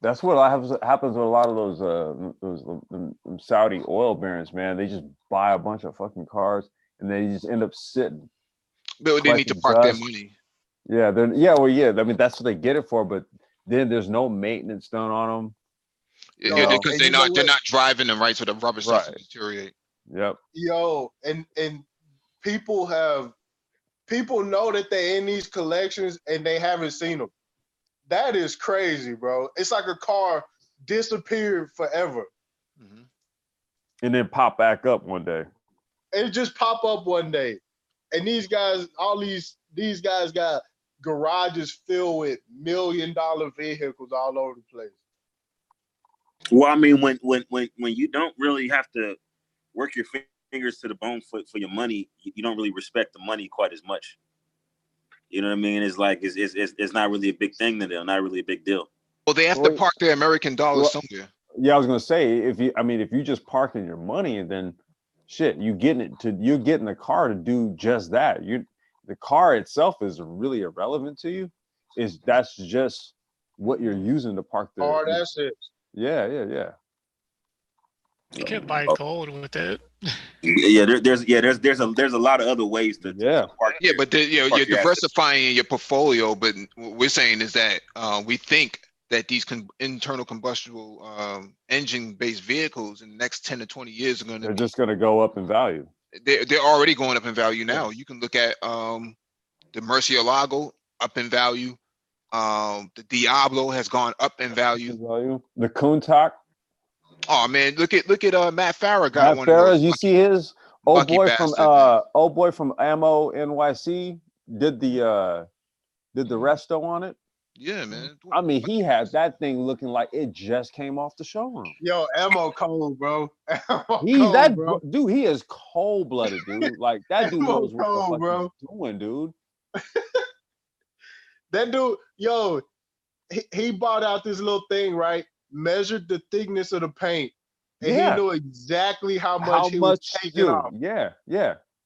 S4: That's what happens with a lot of those Saudi oil barons, man. They just buy a bunch of fucking cars and they just end up sitting.
S1: But they need to park their money.
S4: Yeah, I mean, that's what they get it for, but then there's no maintenance done on them.
S1: Yeah, because they're not driving them right, so the rubber starts to deteriorate.
S4: Yep.
S2: Yo, and people know that they're in these collections and they haven't seen them. That is crazy, bro. It's like a car disappeared forever.
S1: Mm-hmm.
S4: And then pop back up one day.
S2: It just pop up one day. And these guys, these guys got garages filled with $1 million vehicles all over the place.
S3: Well, I mean, when you don't really have to work your fingers to the bone for your money, you don't really respect the money quite as much. You know what I mean? It's like it's not really a big thing to them, not really a big deal.
S1: Well, they have to park their American dollars somewhere.
S4: Yeah, I was gonna say if you just parking your money and then shit, you're getting the car to do just that. The car itself is really irrelevant to you. That's just what you're using to park the
S2: hard assets.
S4: Yeah.
S5: You could buy gold with it.
S3: Yeah, there's a lot of other ways to park.
S1: Yeah, but you're diversifying your portfolio. But what we're saying is that we think that these internal combustible engine-based vehicles in the next 10 to 20 years are
S4: just going to go up in value.
S1: They're already going up in value now. You can look at the Murcielago up in value. The Diablo has gone up in value.
S4: The Countach.
S1: Oh man, look at Matt Farah got one
S4: of those.
S1: You
S4: see his old boy from Ammo NYC did the resto on it.
S1: Yeah, man.
S4: I mean, he had that thing looking like it just came off the showroom.
S2: Yo, Ammo cold, bro.
S4: Dude, he is cold-blooded, dude. Like that dude knows what the fuck he's doing, dude.
S2: That dude, yo, he bought out this little thing, right? Measured the thickness of the paint, and he knew exactly how much he was taking off.
S4: Yeah.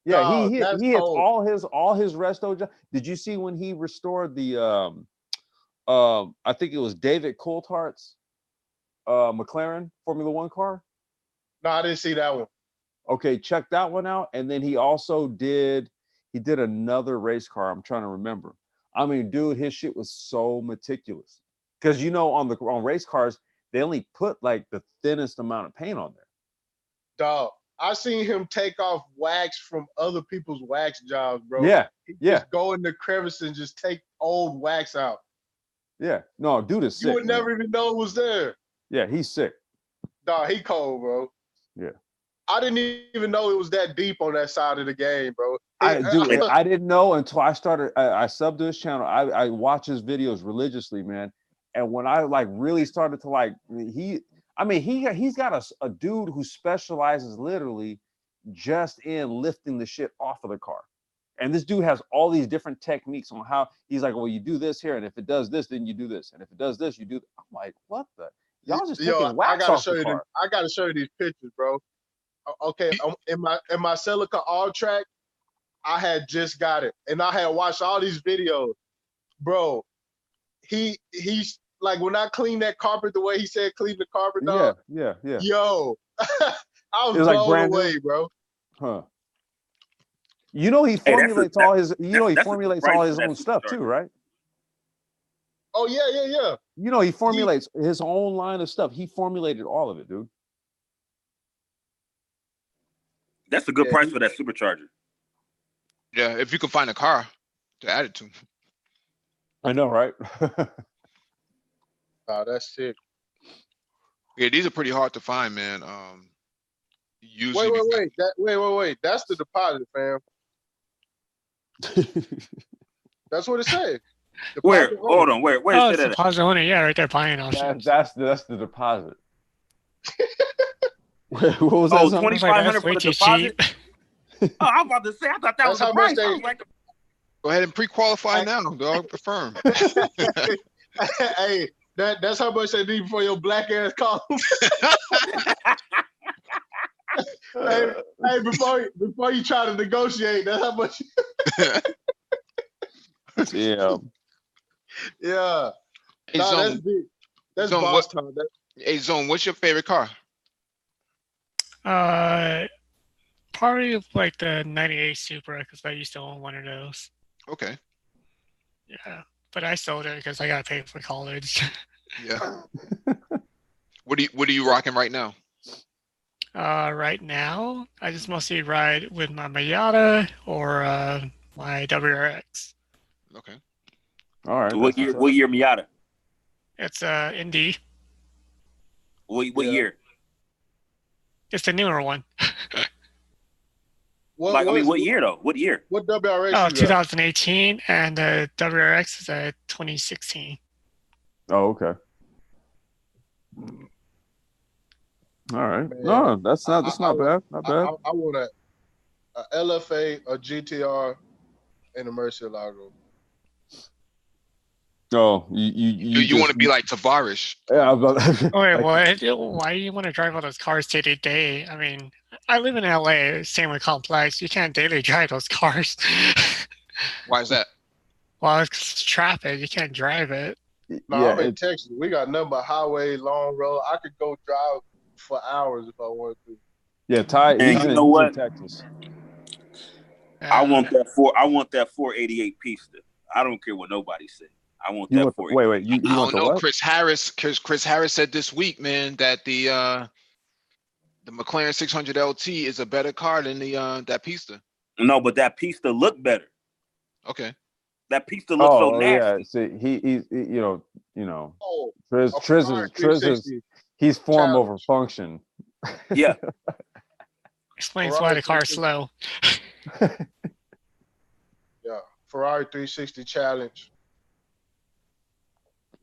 S4: He hits all his resto. Did you see when he restored the I think it was David Coulthard's McLaren Formula One car?
S2: No, I didn't see that one.
S4: Okay, check that one out. And then he also did another race car. I'm trying to remember. I mean, dude, his shit was so meticulous. Because on race cars, they only put like the thinnest amount of paint on there.
S2: Dog, I seen him take off wax from other people's wax jobs, bro.
S4: Yeah.
S2: Just go in the crevice and just take old wax out.
S4: Yeah. No, dude is sick.
S2: You would never even know it was there.
S4: Yeah, he's sick.
S2: Dog, he cold, bro.
S4: Yeah.
S2: I didn't even know it was that deep on that side of the game, bro.
S4: I didn't know until I started. I subbed to his channel. I watch his videos religiously, man. And when I really started to he's got a dude who specializes literally just in lifting the shit off of the car. And this dude has all these different techniques on how he's like, well, you do this here, and if it does this, then you do this, and if it does this, you do. I'm like, what the? Y'all just taking wax off the car.
S2: I gotta show you these pictures, bro. Okay, in my Celica All Track, I had just got it, and I had watched all these videos, bro. He's like when I cleaned that carpet the way he said clean the carpet, dog.
S4: Yeah.
S2: Yo, I was
S4: It was like
S2: blown
S4: brand
S2: away,
S4: new.
S2: bro.
S4: Huh. You know he formulates all his. You know he formulates all his own stuff too, right?
S2: Oh yeah.
S4: You know he formulates his own line of stuff. He formulated all of it, dude.
S3: That's a good price for that supercharger.
S1: Yeah, if you can find a car to add it to.
S4: I know, right?
S2: Oh, that's sick.
S1: Yeah, these are pretty hard to find, man. Usually
S2: Wait. That's the deposit, fam. That's what it says.
S3: Where? Hold on. Where?
S5: Oh,
S3: is
S5: it's
S3: it?
S5: deposit owner. Yeah, right there, buying options.
S4: That's the deposit. What was that?
S3: Oh, 2,500 for the deposit. Oh, I'm about to say. I thought that was the price.
S1: Go ahead and pre-qualify now, dog. Affirm.
S2: Hey, that's how much they need for your black ass car. hey, before you try to negotiate, that's how much.
S4: Yeah.
S2: Yeah.
S1: Hey,
S2: no,
S1: Zone,
S2: that's big. That's
S1: Zone,
S2: boss time.
S1: Hey, Zone, what's your favorite car?
S5: Probably like the '98 Supra because I used to own one of those.
S1: Okay.
S5: Yeah, but I sold it because I got paid for college.
S1: Yeah. What are you rocking right now?
S5: Right now, I just mostly ride with my Miata or my WRX.
S1: Okay.
S4: All right.
S3: What year Miata?
S5: It's Indy.
S3: What year?
S5: It's the newer one.
S3: What year though? What year?
S2: What WRX?
S5: Oh, 2018, and the WRX is 2016.
S4: Oh, okay. All right. Man, no, that's not bad. Not bad.
S2: I want a LFA, a GTR, and a Murcielago.
S4: Oh, you
S1: want to be like Tavares?
S4: Yeah.
S5: Wait, why do you want to drive all those cars day to day? I mean, I live in LA, same with Complex. You can't daily drive those cars.
S1: Why is that?
S5: Well, it's traffic. You can't drive it.
S2: No, I'm in Texas. We got nothing but highway, long road. I could go drive for hours if I wanted to.
S4: Yeah, Ty.
S3: And you know what?
S4: Texas.
S3: I want that 488 Pista. I don't care what nobody says. I want that 488.
S4: Wait. You want the what?
S1: Chris Harris said this week, man, that the McLaren 600 LT is a better car than that Pista.
S3: No, but that Pista looked better.
S1: Okay.
S3: That Pista looks so nasty.
S4: Yeah. See, he's Triz is he's form
S2: challenge
S4: over function.
S3: Yeah.
S5: Explains why the car's slow.
S2: Yeah, Ferrari 360 challenge.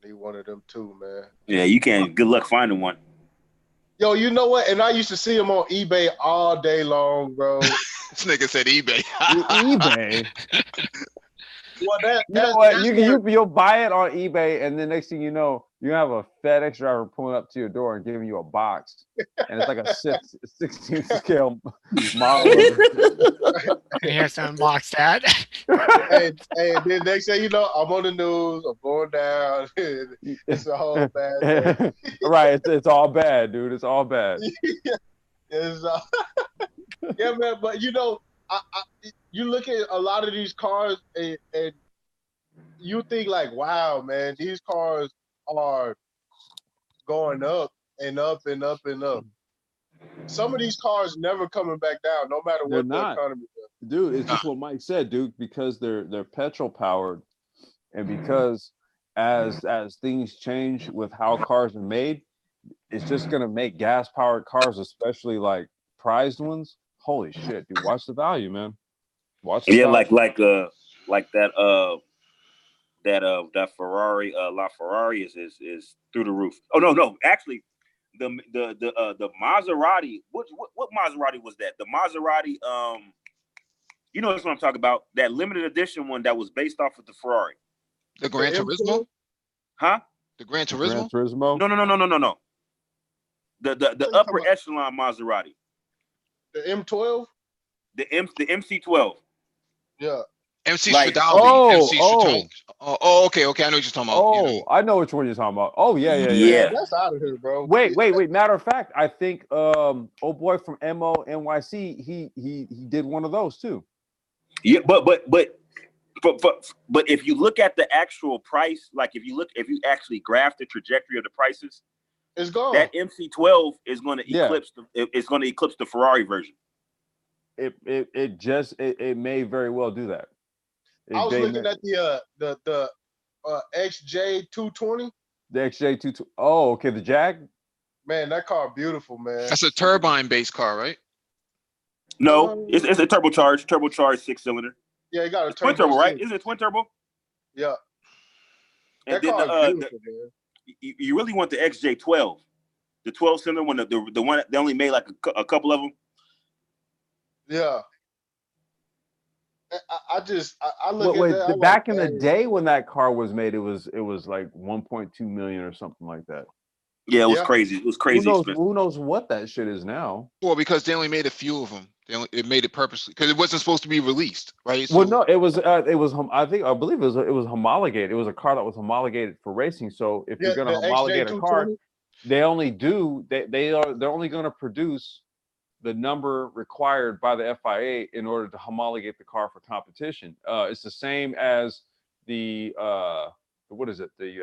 S2: Need one of them too, man.
S3: Yeah, you can't. Good luck finding one.
S2: Yo, you know what? And I used to see them on eBay all day long, bro.
S1: This nigga said eBay.
S4: eBay.
S2: Well,
S4: you'll buy it on eBay, and then next thing you know, you have a FedEx driver pulling up to your door and giving you a box, and it's like a 16 scale model.
S5: He has to unbox that.
S2: hey, then next thing you know, I'm on the news. I'm going down. It's a whole bad thing.
S4: Right, it's all bad, dude. It's all bad.
S2: Yeah, man. But you know, you look at a lot of these cars and you think like, wow, man, these cars are going up and up and up and up. Some of these cars never coming back down, no matter what the economy does.
S4: Dude, it's just what Mike said, dude, because they're petrol powered, and because as things change with how cars are made, it's just gonna make gas powered cars, especially like prized ones. Holy shit, dude! Watch the value, man. Watch the value.
S3: like that Ferrari, LaFerrari is through the roof. Oh no, actually, the Maserati. What Maserati was that? The Maserati. You know what I'm talking about? That limited edition one that was based off of the Ferrari.
S1: The Gran Turismo?
S3: Huh?
S1: The Gran Turismo?
S3: No. The upper echelon Maserati.
S2: The M12?
S3: The MC12.
S2: Yeah.
S1: MC
S3: Like,
S1: Stradali. MC
S4: oh.
S1: Stradali. Oh, okay. I know what you're talking about.
S4: Oh, I know which one you're talking about. Oh, yeah.
S3: Yeah.
S2: That's out of here, bro.
S4: Wait. Matter of fact, I think old boy from MO NYC, he did one of those too.
S3: Yeah, but if you look at the actual price, like if you actually graph the trajectory of the prices,
S2: it's gone.
S3: that MC12 is going to eclipse the Ferrari version.
S4: It may very well do that.
S2: I was looking at the XJ220.
S4: The XJ220. Oh, okay, the Jag.
S2: Man, that car beautiful, man.
S1: That's a turbine-based car, right?
S3: No, it's a turbocharged 6-cylinder.
S2: Yeah, you got a
S3: twin turbo, right? Is it twin turbo?
S2: Yeah.
S3: And
S2: that car is beautiful, man.
S3: You really want the XJ12, the 12-cylinder one, the one they only made like a couple of them.
S2: Yeah. I look at that.
S4: Back in the day when that car was made, it was like 1.2 million or something like that.
S3: Yeah, it was crazy. It was crazy.
S4: Who knows what that shit is now?
S1: Well, because they only made a few of them. It made it purposely because it wasn't supposed to be released, right?
S4: Well, no, it was. I believe it was homologated. It was a car that was homologated for racing. So if you're going to homologate a car, they're only going to produce the number required by the FIA in order to homologate the car for competition. It's the same as the what is it? The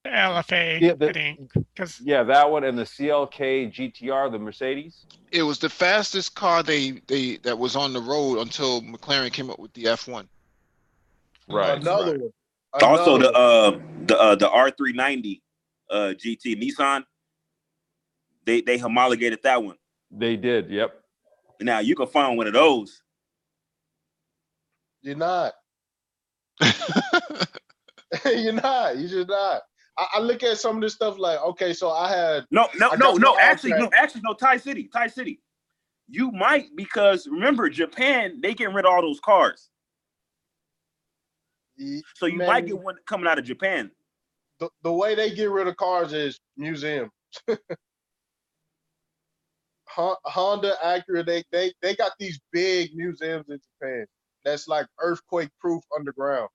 S5: LFA, I think.
S4: That one and the CLK GTR, the Mercedes.
S1: It was the fastest car that was on the road until McLaren came up with the F1.
S4: Right.
S2: Another one.
S3: Also, the R390 GT Nissan, they homologated that one.
S4: They did. Yep.
S3: Now you can find one of those.
S2: You're not. You're not. You just not. I look at some of this stuff like, okay, so I had
S3: no. Actually, Thai City. You might, because remember, Japan, they getting rid of all those cars. So you might get one coming out of Japan.
S2: The way they get rid of cars is museums. Honda, Acura, they got these big museums in Japan that's like earthquake proof underground.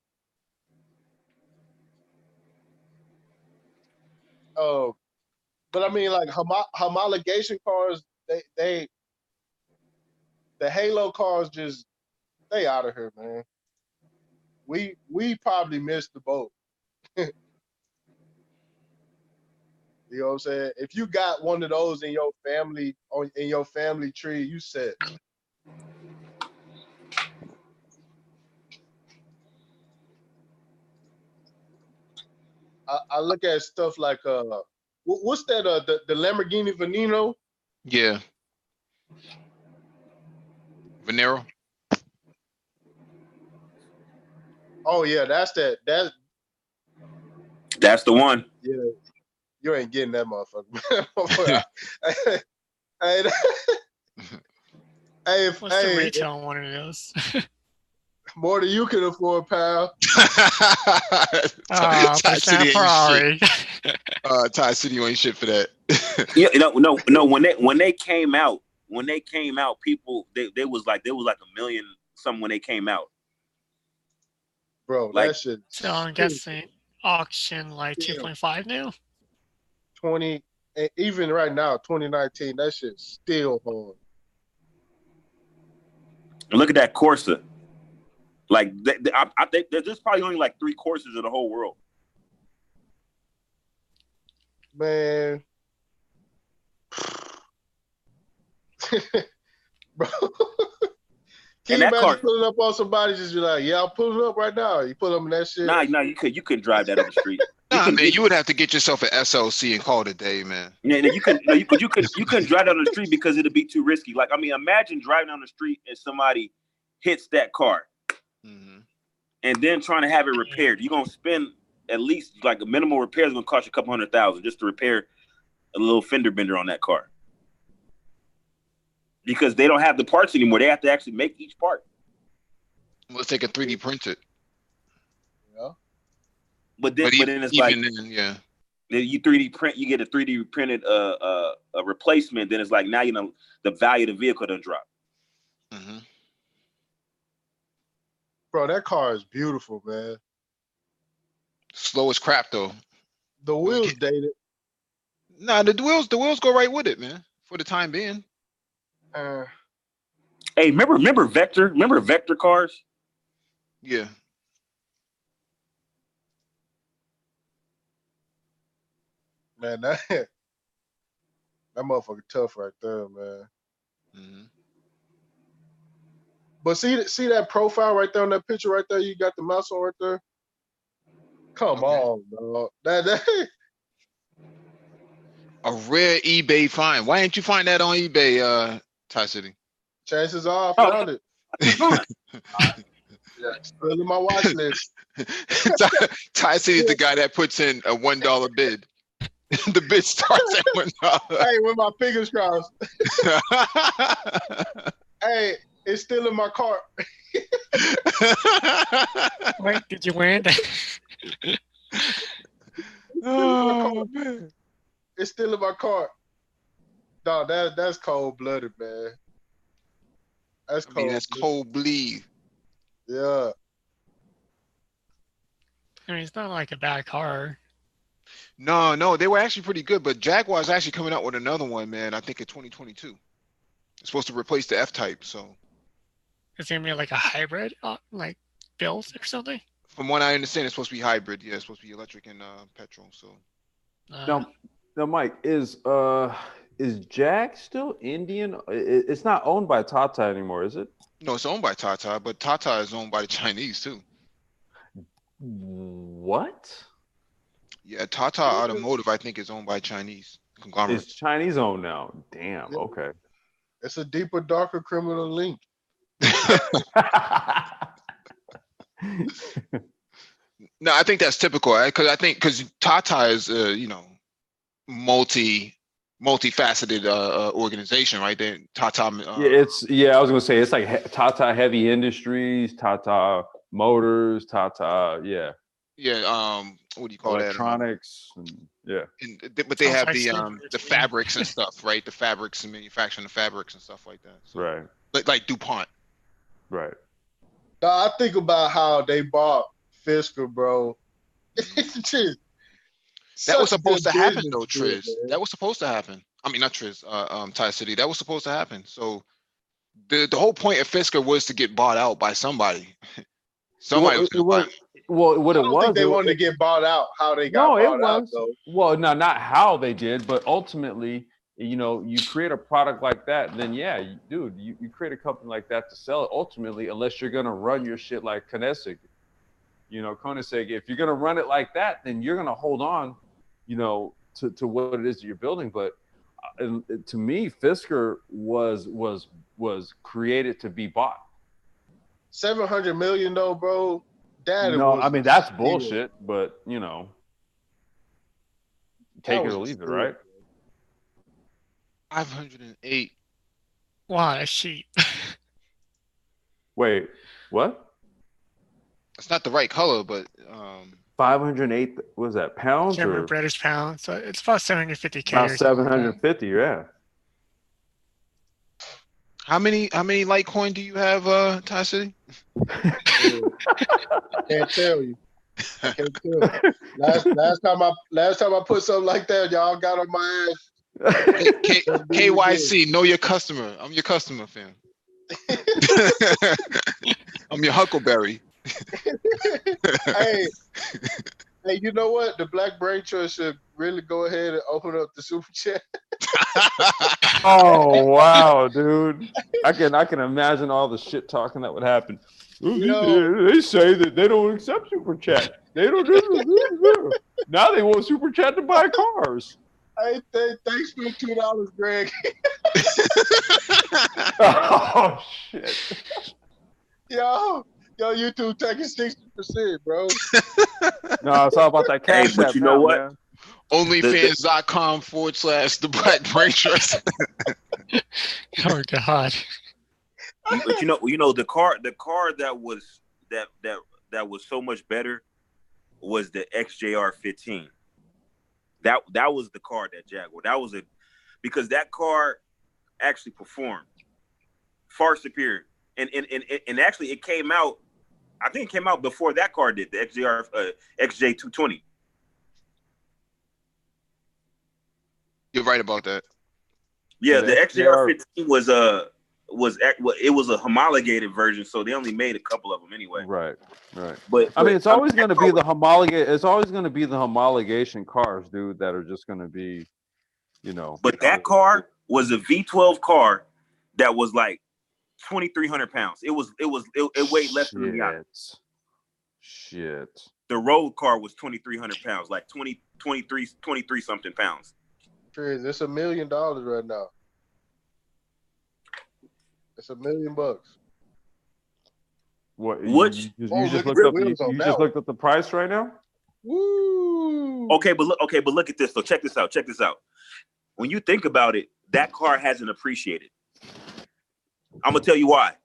S2: But I mean, like homologation cars, the Halo cars they out of here, man. We probably missed the boat. You know what I'm saying? If you got one of those in your family tree, you set. I look at stuff like what's that? The Lamborghini Veneno.
S1: Yeah. Venero.
S2: Oh yeah, that's that.
S3: That's the one.
S2: Yeah, you ain't getting that motherfucker.
S5: What's the retail on one of those?
S2: More than you can afford, pal.
S1: Thai City
S5: Ferrari.
S1: Thai City ain't shit for that.
S3: Yeah, no. When they came out, people they was like a million something when they came out.
S2: Bro, like, that shit.
S5: So I'm guessing auction like 2.5 now.
S2: 20, even right now, 2019, that shit's still hard.
S3: And look at that Corsa. Like, I think there's probably only like 3 Corsas in the whole world.
S2: Man. Bro. Can you imagine pulling up on somebody, just be like, yeah, I'll pull it up right now. You pull up in that shit.
S3: Nah, you couldn't drive that on the street.
S1: Man, you would have to get yourself an SLC and call it a day, man.
S3: Yeah, you couldn't drive down the street because it'd be too risky. Like, I mean, imagine driving down the street and somebody hits that car, and then trying to have it repaired. You're gonna spend at least like a minimal repair is gonna cost you a couple $100,000 just to repair a little fender bender on that car. Because they don't have the parts anymore. They have to actually make each part.
S1: Let's take a 3D print it.
S2: Yeah.
S3: But then it's like,
S1: yeah.
S3: You 3D print, you get a 3D printed a replacement. Then it's like, now you know the value of the vehicle done drop.
S2: Bro, that car is beautiful, man.
S1: Slow as crap though.
S2: The wheels dated.
S1: Nah, the wheels go right with it, man. For the time being.
S3: Hey, remember Vector? Remember Vector cars?
S1: Yeah.
S2: Man, that motherfucker tough right there, man.
S1: Mm-hmm.
S2: But see that profile right there on that picture right there. You got the mouse on right there. Come on, bro. That
S1: a rare eBay find. Why didn't you find that on eBay, Ty City?
S2: Chances are I found it. Yeah, still in my watch list.
S1: Ty City is the guy that puts in a $1 bid. The bid starts at $1.
S2: Hey, with my fingers crossed. Hey, it's still in my cart.
S5: Wait, did you win?
S1: Oh man.
S2: It's still in my cart. Dog, that's cold blooded, man. That's cold.
S1: That's cold bleed.
S2: Yeah.
S5: I mean, it's not like a bad car.
S1: No, they were actually pretty good, but Jaguar's actually coming out with another one, man. I think in 2022. It's supposed to replace the F-Type, so.
S5: It's gonna be like a hybrid, like built or something.
S1: From what I understand, it's supposed to be hybrid. Yeah, it's supposed to be electric and petrol. So.
S4: Now, Mike, is Jag still Indian? It's not owned by Tata anymore, is it?
S1: No, it's owned by Tata, but Tata is owned by the Chinese too.
S4: What?
S1: Yeah, Tata Automotive, I think, is owned by Chinese conglomerate.
S4: It's Chinese owned now. Damn.
S2: Yeah.
S4: Okay.
S2: It's a deeper, darker criminal link.
S1: No, I think that's typical, right? Because Tata is multifaceted organization, right? Then Tata.
S4: I was gonna say it's like Tata Heavy Industries, Tata Motors, Tata. Yeah.
S1: Yeah. What do you call
S4: Electronics,
S1: that?
S4: But
S1: they have the fabrics and stuff, right? The fabrics and manufacturing the fabrics and stuff like that. So,
S4: right.
S1: Like DuPont.
S4: Right.
S2: Now, I think about how they bought Fisker, bro.
S1: That was supposed to happen, though, Triz. That was supposed to happen. I mean, not Triz, Ty City. That was supposed to happen. So the whole point of Fisker was to get bought out by somebody. Somebody was going to buy it.
S4: Well, what
S2: I
S4: it
S2: don't
S4: was,
S2: think they wanted to get bought out. How they got bought out, though.
S4: Well, no, not how they did, but ultimately, you create a product like that, then yeah, you create a company like that to sell it. Ultimately, unless you're gonna run your shit like Koenigsegg, Koenigsegg, if you're gonna run it like that, then you're gonna hold on, to what it is that you're building. But to me, Fisker was created to be bought.
S2: $700 million though, bro.
S4: I mean that's bullshit, but take it or leave it, right?
S1: 508.
S5: Wow, that's cheap.
S4: Wait, what?
S1: It's not the right color, but
S4: 508. What was that, pounds
S5: German
S4: or
S5: British pounds? So it's about 750K.
S4: about 750? Yeah.
S1: How many Litecoin do you have, Ty City?
S2: Can't tell you. I can't tell you. Last time I put something like that, y'all got on my ass.
S1: KYC, know your customer. I'm your customer, fam. I'm your Huckleberry.
S2: Hey, you know what? The Black Brain Trust should really go ahead and open up the super chat.
S4: Oh wow, dude! I can imagine all the shit talking that would happen. They say that they don't accept super chat. They don't do. Now they want super chat to buy cars.
S2: Hey, thanks for the $2, Greg.
S4: Oh shit!
S2: Yo, YouTube taking 60%, bro.
S4: No, it's all about that cash.
S3: Hey, but you know what?
S4: Man.
S1: Onlyfans.com/the Black Brain Trust.
S5: Oh God.
S3: But the car that was so much better was the XJR 15. That was the car that Jaguar. Because that car actually performed far superior. And actually it came out I think it came out before that car did, the XJ220.
S1: You're right about that.
S3: Yeah, the XJR15 was a homologated version, so they only made a couple of them anyway.
S4: Right.
S3: But
S4: I mean, it's always going to be the homologate. It's always going to be the homologation cars, dude, that are just going to be, you know.
S3: But that car was a V12 car that was like 2,300 pounds. It weighed less than the Miata.
S4: Shit.
S3: The road car was 2,300 pounds, like 23 something pounds.
S2: It's $1 million right now. It's $1 million.
S4: What?
S3: Which?
S4: You just looked up the price right now?
S2: Woo!
S3: Okay, but look at this. So check this out. When you think about it, that car hasn't appreciated. I'm gonna tell you why.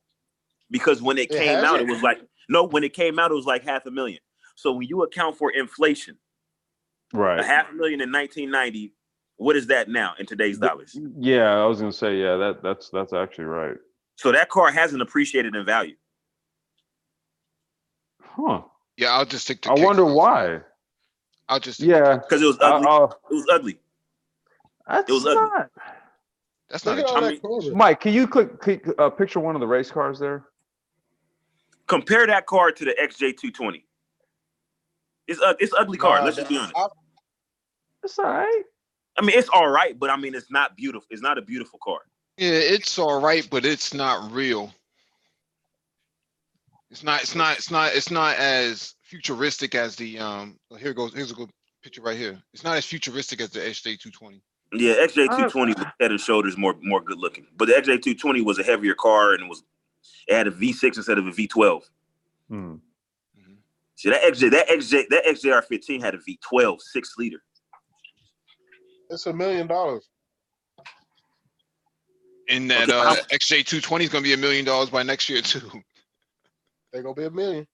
S3: Because when it came out, it was like when it came out, it was like $500,000. So when you account for inflation,
S4: right,
S3: $500,000 in 1990. What is that now in today's dollars?
S4: Yeah, I was gonna say, yeah, that's actually right.
S3: So that car hasn't appreciated in value.
S4: Huh.
S1: Yeah, I'll just stick to
S4: I wonder why.
S1: I'll just
S3: because it was ugly. It was ugly.
S4: It was ugly.
S1: That's not
S4: Mike, can you click picture one of the race cars there?
S3: Compare that car to the XJ220. It's ugly car. Let's just be honest.
S4: It's all right.
S3: I mean, it's all right, but I mean, it's not beautiful. It's not a beautiful car.
S1: Yeah, it's all right, but it's not real. It's not as futuristic as the here's a good picture right here. It's not as futuristic as the XJ220.
S3: Yeah, XJ220 was head and shoulders more good looking, but the XJ220 was a heavier car and it had a V6 instead of a V12.
S4: Hmm.
S3: See that XJR15 had a V12 6-liter.
S2: It's $1 million.
S1: And that XJ220 is going to be $1 million by next year too.
S2: They're going to be $1 million.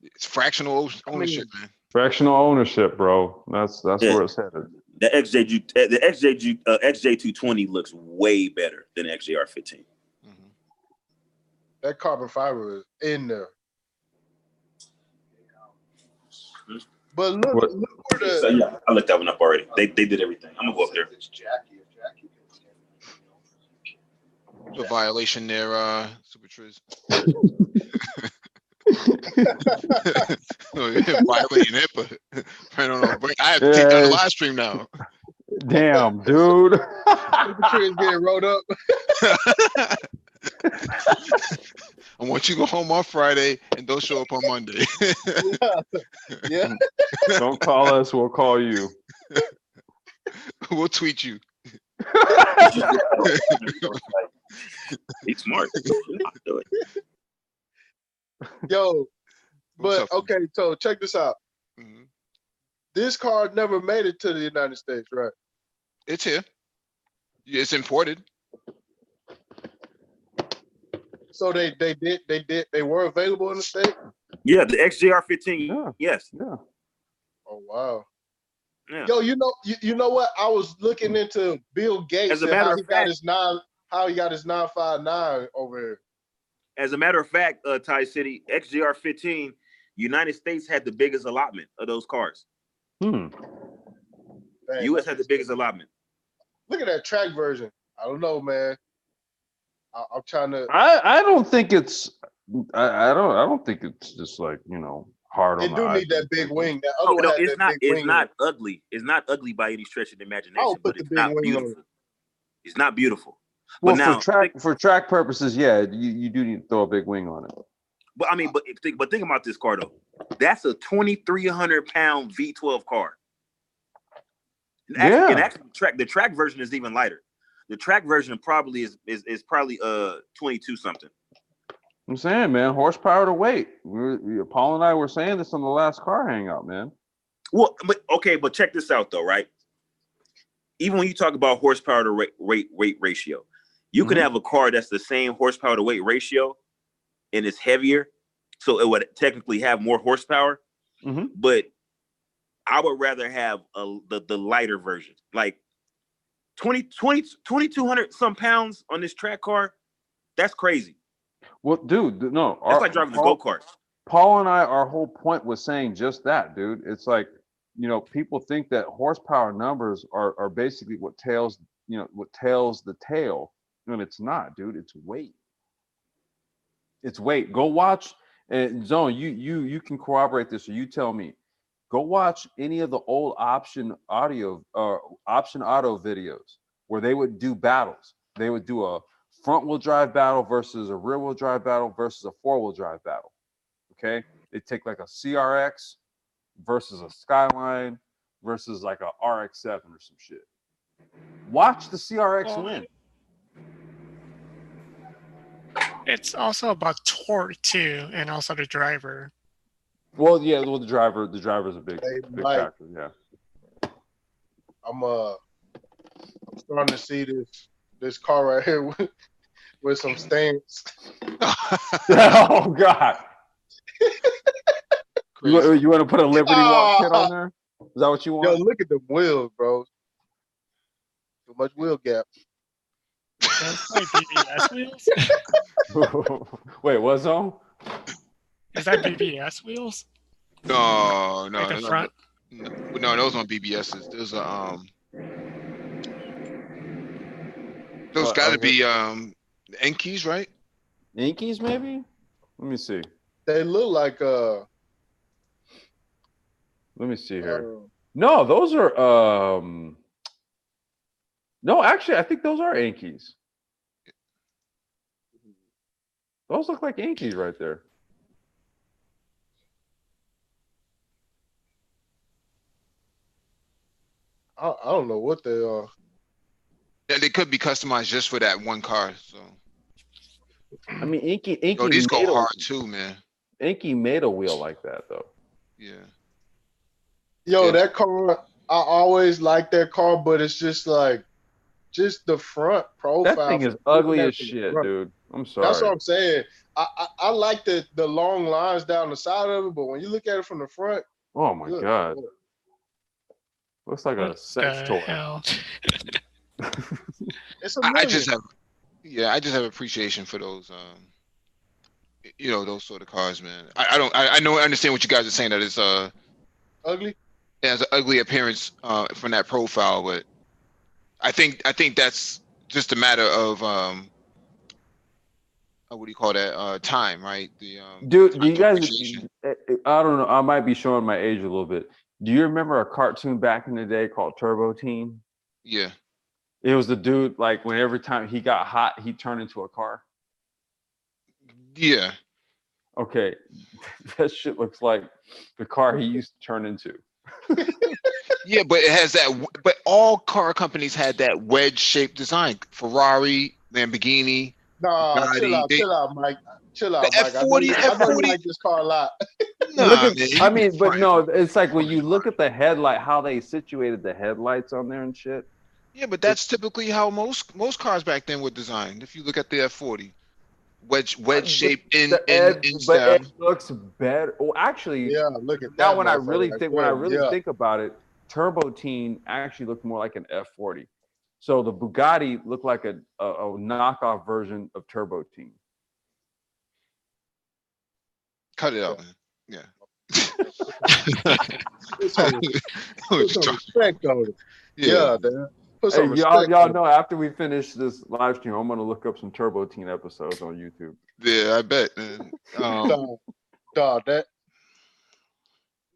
S1: It's fractional ownership, man.
S4: Fractional ownership, bro. That's where it's headed.
S3: The XJ220 looks way better than XJR15.
S1: Mm-hmm.
S2: That carbon fiber is in there. But look where the.
S3: I looked that one up already. They did everything. I'm gonna go up there.
S1: A violation there, Supercars. Violating it, but I don't know. I have to take down the live stream now.
S4: Damn, dude.
S2: Supercars getting rolled up.
S1: I want you to go home on Friday and don't show up on Monday.
S2: Yeah.
S4: Don't call us, we'll call you.
S1: We'll tweet you.
S3: He's smart.
S2: Yo, but okay, so check this out.
S1: Mm-hmm.
S2: This car never made it to the United States, right?
S1: It's here. It's imported.
S2: So they were available in the state?
S3: Yeah, the XJR15.
S4: Yeah.
S3: Yes.
S4: Yeah.
S2: Oh wow.
S3: Yeah.
S2: Yo, you know what? I was looking into Bill Gates
S3: As a matter of fact,
S2: how he got his 959 over here.
S3: As a matter of fact, Ty City, XJR15, United States had the biggest allotment of those cars.
S2: Dang,
S3: US had the biggest allotment.
S2: Look at that track version. I don't know, man. I'm trying to.
S4: I don't think it's. I don't think it's just like, you know, hard on.
S2: It do need that big wing. That other
S3: no, it's not. It's not ugly. It's not ugly by any stretch of the imagination. But it's not beautiful. It's not beautiful.
S4: Well,
S3: but now,
S4: for track purposes, yeah, you do need to throw a big wing on it.
S3: But I mean, but think about this car though. That's a 2,300 pound V12 car. And actually, the track version is even lighter. The track version probably is probably 22 something.
S4: I'm saying, man, horsepower to weight. Paul and I were saying this on the last car hangout, man.
S3: Well, but check this out though, right? Even when you talk about horsepower to weight ratio, you could have a car that's the same horsepower to weight ratio, and it's heavier, so it would technically have more horsepower.
S4: Mm-hmm.
S3: But I would rather have the lighter version, like 2,200 some pounds on this track car. That's crazy.
S4: Well, dude, no.
S3: It's like driving a go-kart.
S4: Paul and I, our whole point was saying just that, dude. It's like, people think that horsepower numbers are basically what tails the tail, and it's not, dude. It's weight. It's weight. Go watch, and Zone, you can corroborate this, or you tell me. Go watch any of the old Option Auto videos where they would do battles. They would do a front-wheel drive battle versus a rear-wheel drive battle versus a four-wheel drive battle. Okay, they take like a CRX versus a Skyline versus like a RX-7 or some shit. Watch the CRX win.
S5: It's also about torque too, and also the driver.
S4: Well, yeah, the driver's a big factor. Yeah,
S2: I'm starting to see this car right here with some stance.
S4: Oh God. You want to put a Liberty Walk kit on there? Is that what you want?
S2: Yo, look at the wheels, bro. Too much wheel gap.
S5: That's like BBS wheels?
S4: Wait, what's on?
S5: Is that BBS wheels?
S1: No,
S5: Like the front?
S1: No, those aren't BBSs. Those are those got to be Enkeis, right?
S4: Enkeis, maybe? Let me see.
S2: They look like
S4: let me see here. No, those are no, actually I think those are Enkeis. Those look like Enkeis right there.
S2: I don't know what they are.
S1: Yeah, they could be customized just for that one car. So
S4: I mean, Enkeis.
S1: Yo, these go hard too, man.
S4: Enkeis made a wheel like that though.
S1: Yeah.
S2: Yo, that car, I always like that car, but it's just like, just the front profile.
S4: That thing is ugly as shit, dude. I'm sorry.
S2: That's what I'm saying. I like the long lines down the side of it, but when you look at it from the front,
S4: oh my God. Looks like a sex toy.
S1: I just have appreciation for those those sort of cars, man. I understand what you guys are saying, that it's
S2: ugly.
S1: It has an ugly appearance from that profile, but I think that's just a matter of what do you call that? Time, right?
S4: Dude, do you guys? I don't know. I might be showing my age a little bit. Do you remember a cartoon back in the day called Turbo Teen?
S1: Yeah.
S4: It was the dude, like, when every time he got hot, he turned into a car.
S1: Yeah.
S4: Okay. That shit looks like the car he used to turn into.
S1: Yeah, but it has that. But all car companies had that wedge-shaped design. Ferrari, Lamborghini.
S2: Nah,
S1: Bugatti,
S2: chill out, Mike. Chill out,
S1: the
S2: Mike.
S1: F40,
S2: I know you like this car a lot.
S4: I mean, but no, it's like when you look at the headlight, how they situated the headlights on there and shit.
S1: Yeah, but that's typically how most cars back then were designed. If you look at the F40, wedge shaped in
S4: but
S1: style.
S4: it looks better. Well, actually,
S2: yeah. Look at that.
S4: Now, when I really think about it, Turbo Teen actually looked more like an F40. So the Bugatti looked like a knockoff version of Turbo Teen.
S1: Cut it out, man. Yeah.
S2: Put some respect on it. Yeah, man.
S4: Hey, y'all know after we finish this live stream, I'm gonna look up some Turbo Teen episodes on YouTube.
S1: Yeah, I bet, man.
S2: Dog, that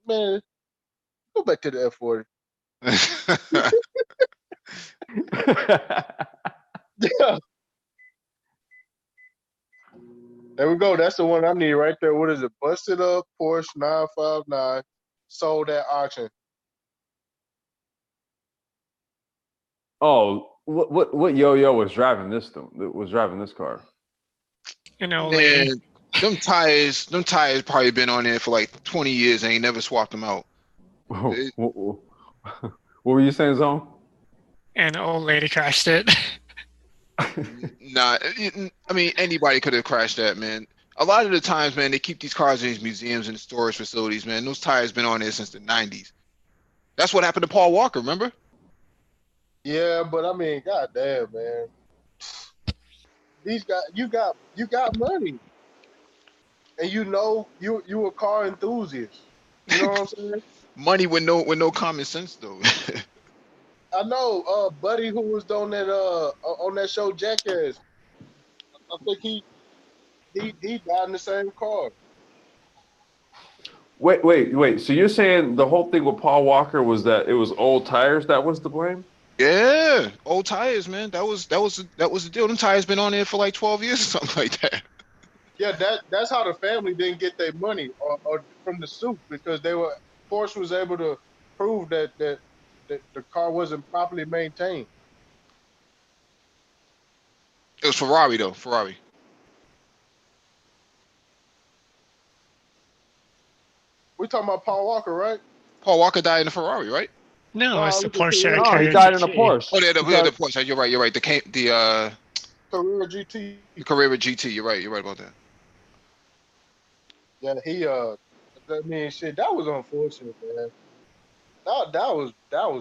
S2: man. Go back to the F40. Yeah. There we go. That's the one I need right there. What is it? Busted up Porsche 959, sold at auction.
S4: Oh, what yo-yo was driving this car?
S1: Man, them tires probably been on there for like 20 years and ain't never swapped them out.
S4: What were you saying, Zone?
S5: An old lady crashed it.
S1: Nah, I mean, anybody could have crashed that, man. A lot of the times, man, they keep these cars in these museums and storage facilities, man. Those tires been on there since the 90s. That's what happened to Paul Walker, remember?
S2: Yeah, but I mean, goddamn, man. These guys, you got money. and you a car enthusiast. You know what I'm saying?
S1: Money with no common sense though.
S2: I know, Buddy, who was on that show Jackass. I think he died in the same car.
S4: Wait. So you're saying the whole thing with Paul Walker was that it was old tires that was to blame?
S1: Yeah, old tires, man. That was the deal. Them tires been on there for like 12 years or something like that.
S2: Yeah, that's how the family didn't get their money or from the suit because Porsche was able to prove that the car wasn't properly maintained.
S1: It was Ferrari though. Ferrari.
S2: We're talking about Paul Walker, right?
S1: Paul Walker died in a Ferrari, right?
S5: No, it's the Porsche
S4: No, he
S5: Carrera
S4: died in a
S5: GT.
S4: Porsche.
S1: Oh, yeah, the Porsche. You're right. The
S2: Carrera GT.
S1: Carrera GT. You're right about that.
S2: Yeah, I mean, shit, that was unfortunate, man. That was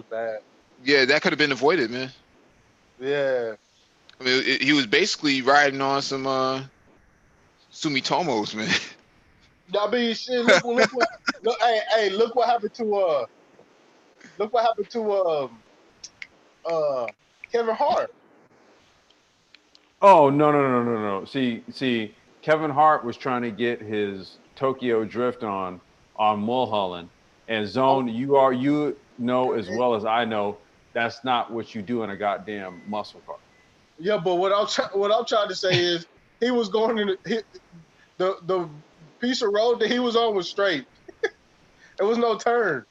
S2: bad.
S1: Yeah, that could have been avoided, man.
S2: Yeah.
S1: I mean, he was basically riding on some Sumitomos, man.
S2: I mean, shit. Look what happened to Kevin Hart.
S4: Oh no. See, Kevin Hart was trying to get his Tokyo Drift on Mulholland, and Zone, you know as well as I know that's not what you do in a goddamn muscle car.
S2: Yeah, but what I'm trying to say is he was going in the piece of road that he was on was straight. There was no turn.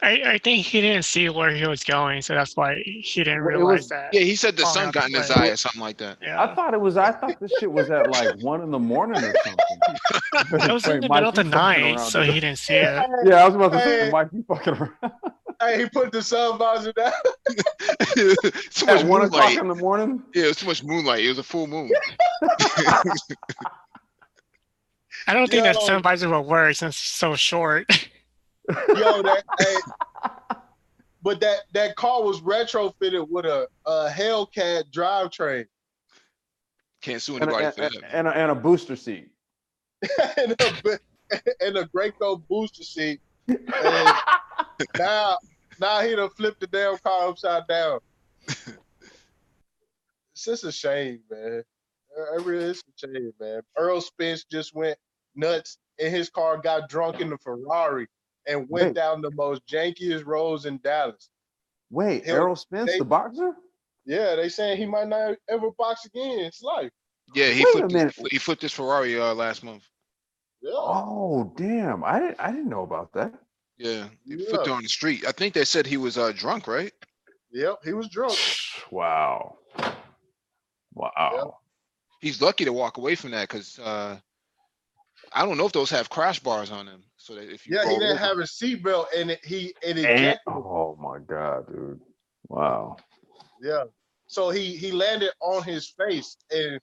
S5: I think he didn't see where he was going, so that's why he didn't realize that.
S1: Yeah, he said the
S5: falling
S1: sun
S5: out
S1: got in
S5: the
S1: his
S5: plane.
S1: eye or something like that.
S5: Yeah.
S4: I thought this shit was at like 1 a.m. or something.
S5: It was in the middle of the night, so he didn't see it.
S4: Yeah, I was about to say, Mike, you fucking around.
S2: Hey, he put the sun visor down.
S1: Too much
S4: At 1 o'clock
S1: moonlight.
S4: in the morning?
S1: Yeah, it was too much moonlight. It was a full moon.
S5: I don't think that sun visor will work since it's so short.
S2: But that car was retrofitted with a Hellcat drivetrain.
S1: Can't sue anybody for that.
S4: And a booster seat.
S2: and a Graco booster seat. And now he done flipped the damn car upside down. It's just a shame, man. It really is a shame, man. Earl Spence just went nuts and his car got drunk in the Ferrari and went down the most jankiest roads in Dallas.
S4: Wait, Errol Spence, the boxer?
S2: Yeah, they saying he might not ever box again in his life.
S1: Yeah, he flipped this Ferrari last month.
S2: Yeah.
S4: Oh, damn. I didn't know about that.
S1: Yeah, he flipped it on the street. I think they said he was drunk, right?
S2: Yep, he was drunk.
S4: Wow.
S2: Yep.
S1: He's lucky to walk away from that because I don't know if those have crash bars on them. So that if you
S2: he didn't have a seatbelt and it ejected.
S4: Oh my god, dude! Wow.
S2: Yeah. So he landed on his face and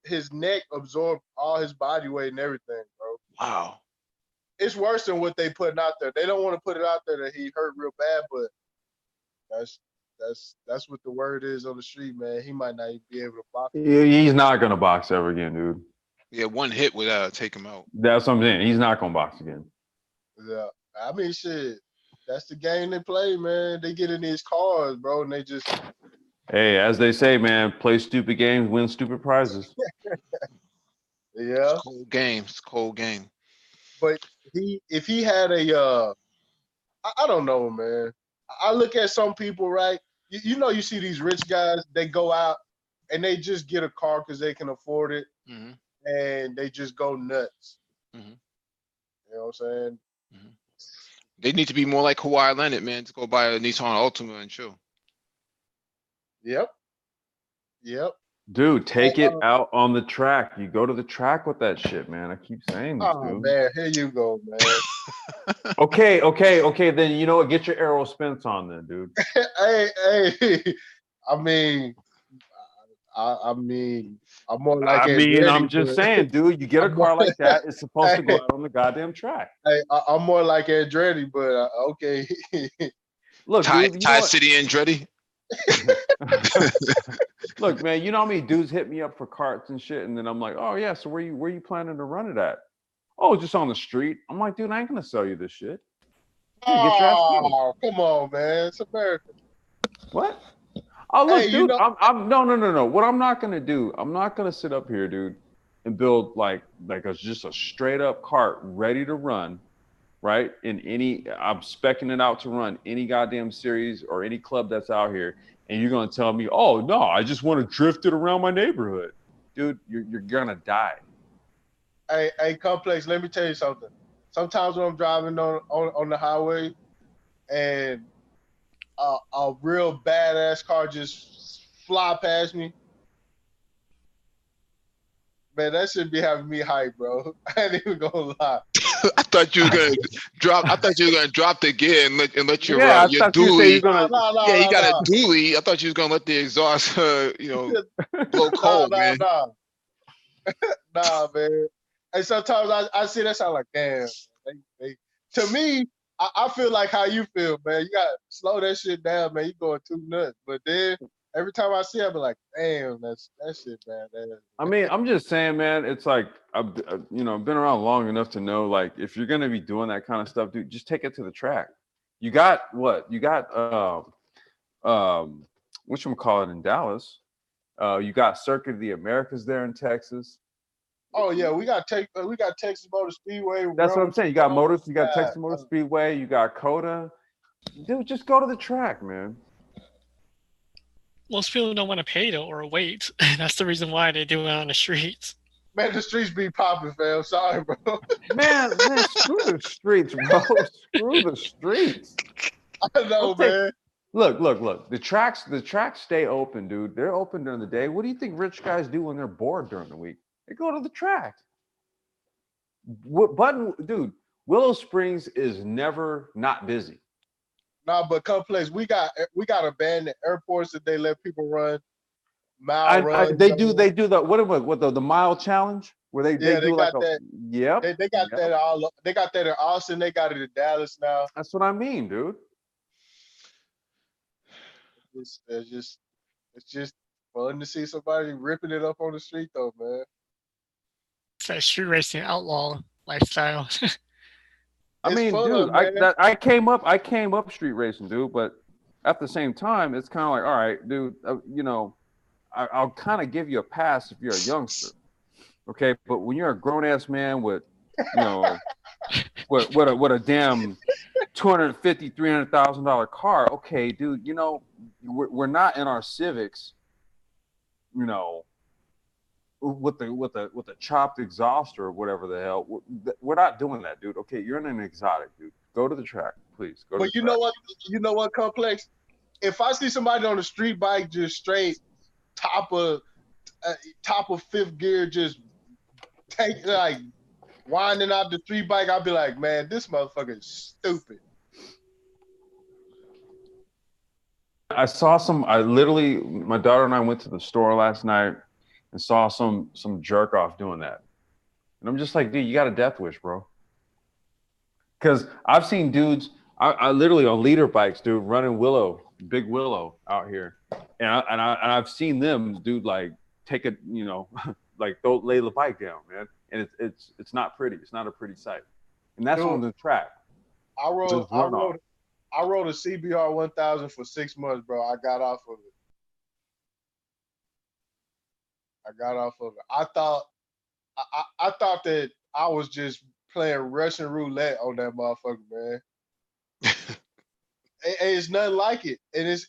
S2: his neck absorbed all his body weight and everything, bro.
S1: Wow.
S2: It's worse than what they putting out there. They don't want to put it out there that he hurt real bad, but that's what the word is on the street, man. He might not even be able to box.
S4: He's not gonna box ever again, dude.
S1: Yeah, one hit would take him out.
S4: That's what I'm saying. He's not gonna box again.
S2: Yeah, I mean, shit. That's the game they play, man. They get in these cars, bro, and they just.
S4: Hey, as they say, man, play stupid games, win stupid prizes.
S2: Yeah.
S1: It's cold game. It's a cold game.
S2: But if he had a, I don't know, man. I look at some people, right? You see these rich guys, they go out and they just get a car because they can afford it, and they just go nuts.
S1: Mm-hmm.
S2: You know what I'm saying?
S1: Mm-hmm. They need to be more like Kawhi Leonard, man, to go buy a Nissan Altima and chill.
S2: Yep.
S4: Dude, take it out on the track. You go to the track with that shit, man. I keep saying this, dude.
S2: Man, here you go, man.
S4: Okay. Then you know what? Get your Errol Spence on then, dude.
S2: Hey. I mean, I'm more like.
S4: I'm just saying, dude. You get a car like that, it's supposed to go out on the goddamn track.
S2: Hey, I'm more like Andretti, but okay.
S4: Look,
S1: Tie
S4: dude,
S1: City Andretti.
S4: Look, man, you know how many dudes hit me up for carts and shit, and then I'm like, oh yeah, so where you planning to run it at? Oh, just on the street. I'm like, dude, I ain't gonna sell you this shit. Dude, get your ass killed.
S2: Oh, come on, man. It's America.
S4: What? Oh, look,
S2: Hey,
S4: dude, I'm no. What I'm not gonna do, I'm not gonna sit up here, dude, and build like just a straight up cart ready to run, right? I'm speccing it out to run any goddamn series or any club that's out here, and you're gonna tell me, oh no, I just want to drift it around my neighborhood, dude. You're gonna die.
S2: Hey, Complex. Let me tell you something. Sometimes when I'm driving on the highway, and a real badass car just fly past me, man, that should be having me hype, bro. I ain't even gonna lie.
S1: I thought you were gonna drop. I thought you were gonna drop the gear and let your
S4: I
S1: your
S4: thought you say
S1: dually.
S4: you're gonna.
S1: Yeah, you got a dually. I thought you was gonna let the exhaust, blow cold, man.
S2: Nah, man. And sometimes I see that sound like, damn. To me, I feel like how you feel, man. You gotta slow that shit down, man. You going too nuts. But then every time I see it, I be like, damn, that shit, man.
S4: I mean, I'm just saying, man. It's like I've been around long enough to know, like, if you're gonna be doing that kind of stuff, dude, just take it to the track. You got what? You got whatchamacallit in Dallas. You got Circuit of the Americas there in Texas.
S2: Oh yeah, we got Texas Motor Speedway.
S4: That's what I'm saying. You got Motors, you got Texas Motor Speedway, you got COTA. Dude, just go to the track, man.
S5: Most people don't want to pay though or wait. That's the reason why they do it on the streets.
S2: Man, the streets be popping, fam. Sorry, bro.
S4: Man, screw the streets, bro. Screw the streets.
S2: I know, man.
S4: Look. The tracks stay open, dude. They're open during the day. What do you think rich guys do when they're bored during the week? They go to the track. Dude, Willow Springs is never not busy.
S2: Nah, but Complex, we got abandoned airports that they let people run mile runs.
S4: They do the mile challenge where they do like
S2: that.
S4: Yep.
S2: They got that all. They got that in Austin. They got it in Dallas now.
S4: That's what I mean, dude.
S2: It's just fun to see somebody ripping it up on the street, though, man.
S5: It's that street racing outlaw lifestyle.
S4: I mean, dude, I came up street racing, dude, but at the same time, it's kind of like, all right, dude, I'll kind of give you a pass if you're a youngster, okay? But when you're a grown ass man with, with a damn $250,000, $300,000 car, okay, dude, we're not in our Civics, with the chopped exhaust or whatever the hell. We're not doing that, dude. Okay, you're in an exotic, dude. Go to the track, please. Go to the track.
S2: You know what, Complex? If I see somebody on the street bike just straight top of fifth gear, just winding out the street bike, I'll be like, man, this motherfucker is stupid.
S4: My daughter and I went to the store last night and saw some jerk off doing that. And I'm just like, dude, you got a death wish, bro. Because I've seen dudes, I literally on leader bikes, dude, running Big Willow out here. And I've seen them, dude, like take it, like lay the bike down, man. And it's not pretty. It's not a pretty sight. And that's on the track.
S2: I rode a CBR 1000 for 6 months, bro. I got off of it. I thought that I was just playing Russian roulette on that motherfucker, man. It's nothing like it, and it's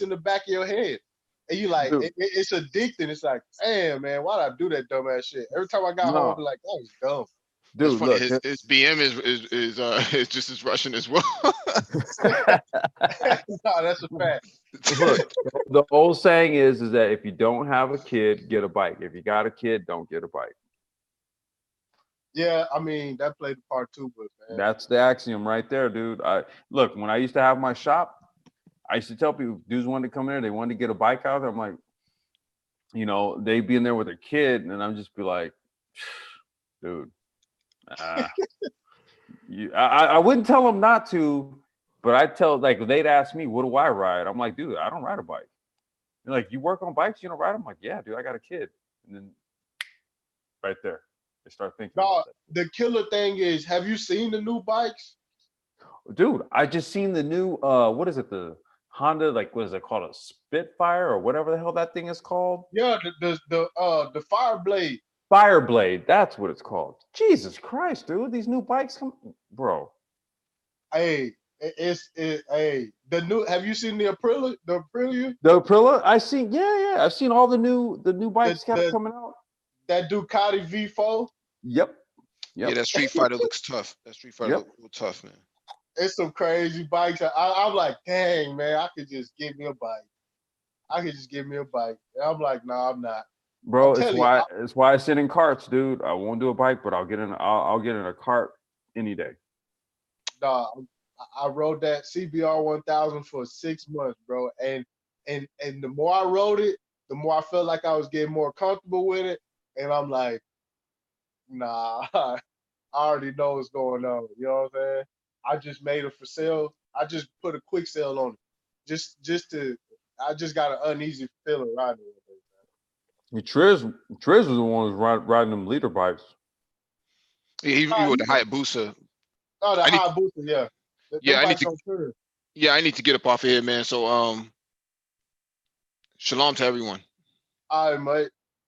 S2: in the back of your head, and you like it's addicting. It's like, damn, man, why'd I do that dumbass shit? Every time I got home, I'd be like, that was dumb.
S1: Dude, look, his BM is just as Russian as well.
S2: No, that's a fact.
S4: Look, the old saying is that if you don't have a kid, get a bike. If you got a kid, don't get a bike.
S2: Yeah, I mean that played the part too, but man.
S4: That's the axiom right there, dude. Look, when I used to have my shop, I used to tell people, dudes wanted to come in there, they wanted to get a bike out there. I'm like, they'd be in there with a kid, and I'm just be like, dude. I wouldn't tell them not to, But I tell like they'd ask me, what do I ride? I'm like, dude, I don't ride a bike. They're like, you work on bikes, you don't ride them? I'm like, yeah, dude, I got a kid. And then right there, they start thinking
S2: No,
S4: about it.
S2: the killer thing is, have you seen the new bikes?
S4: Dude, I just seen the new what is it? The Honda, like what is it called? A Spitfire or whatever the hell that thing is called?
S2: Yeah, the Fireblade.
S4: Fireblade, that's what it's called. Jesus Christ, dude, these new bikes come, bro.
S2: Hey, hey, the new. Have you seen the Aprilia? The Aprilia?
S4: The Aprilia, I seen, yeah, I've seen all the new bikes coming out.
S2: That Ducati V4.
S4: Yep.
S1: Yeah, that Street Fighter looks tough. That Street Fighter looks real tough, man.
S2: It's some crazy bikes. I'm like, dang, man, I could just give me a bike. And I'm like, no, I'm not.
S4: Bro, it's why I sit in carts, dude. I won't do a bike, but I'll get in a cart any day.
S2: Nah, I rode that CBR 1000 for 6 months, bro. And the more I rode it, the more I felt like I was getting more comfortable with it. And I'm like, nah, I already know what's going on. You know what I'm saying? I just made it for sale. I just put a quick sale on it. I just got an uneasy feeling riding it.
S4: Triz was the one who's riding them leader bikes.
S1: Yeah, he with the Hayabusa.
S2: Oh, the Hayabusa, yeah.
S1: I need to get up off of here, man. So shalom to everyone.
S2: All right, mate.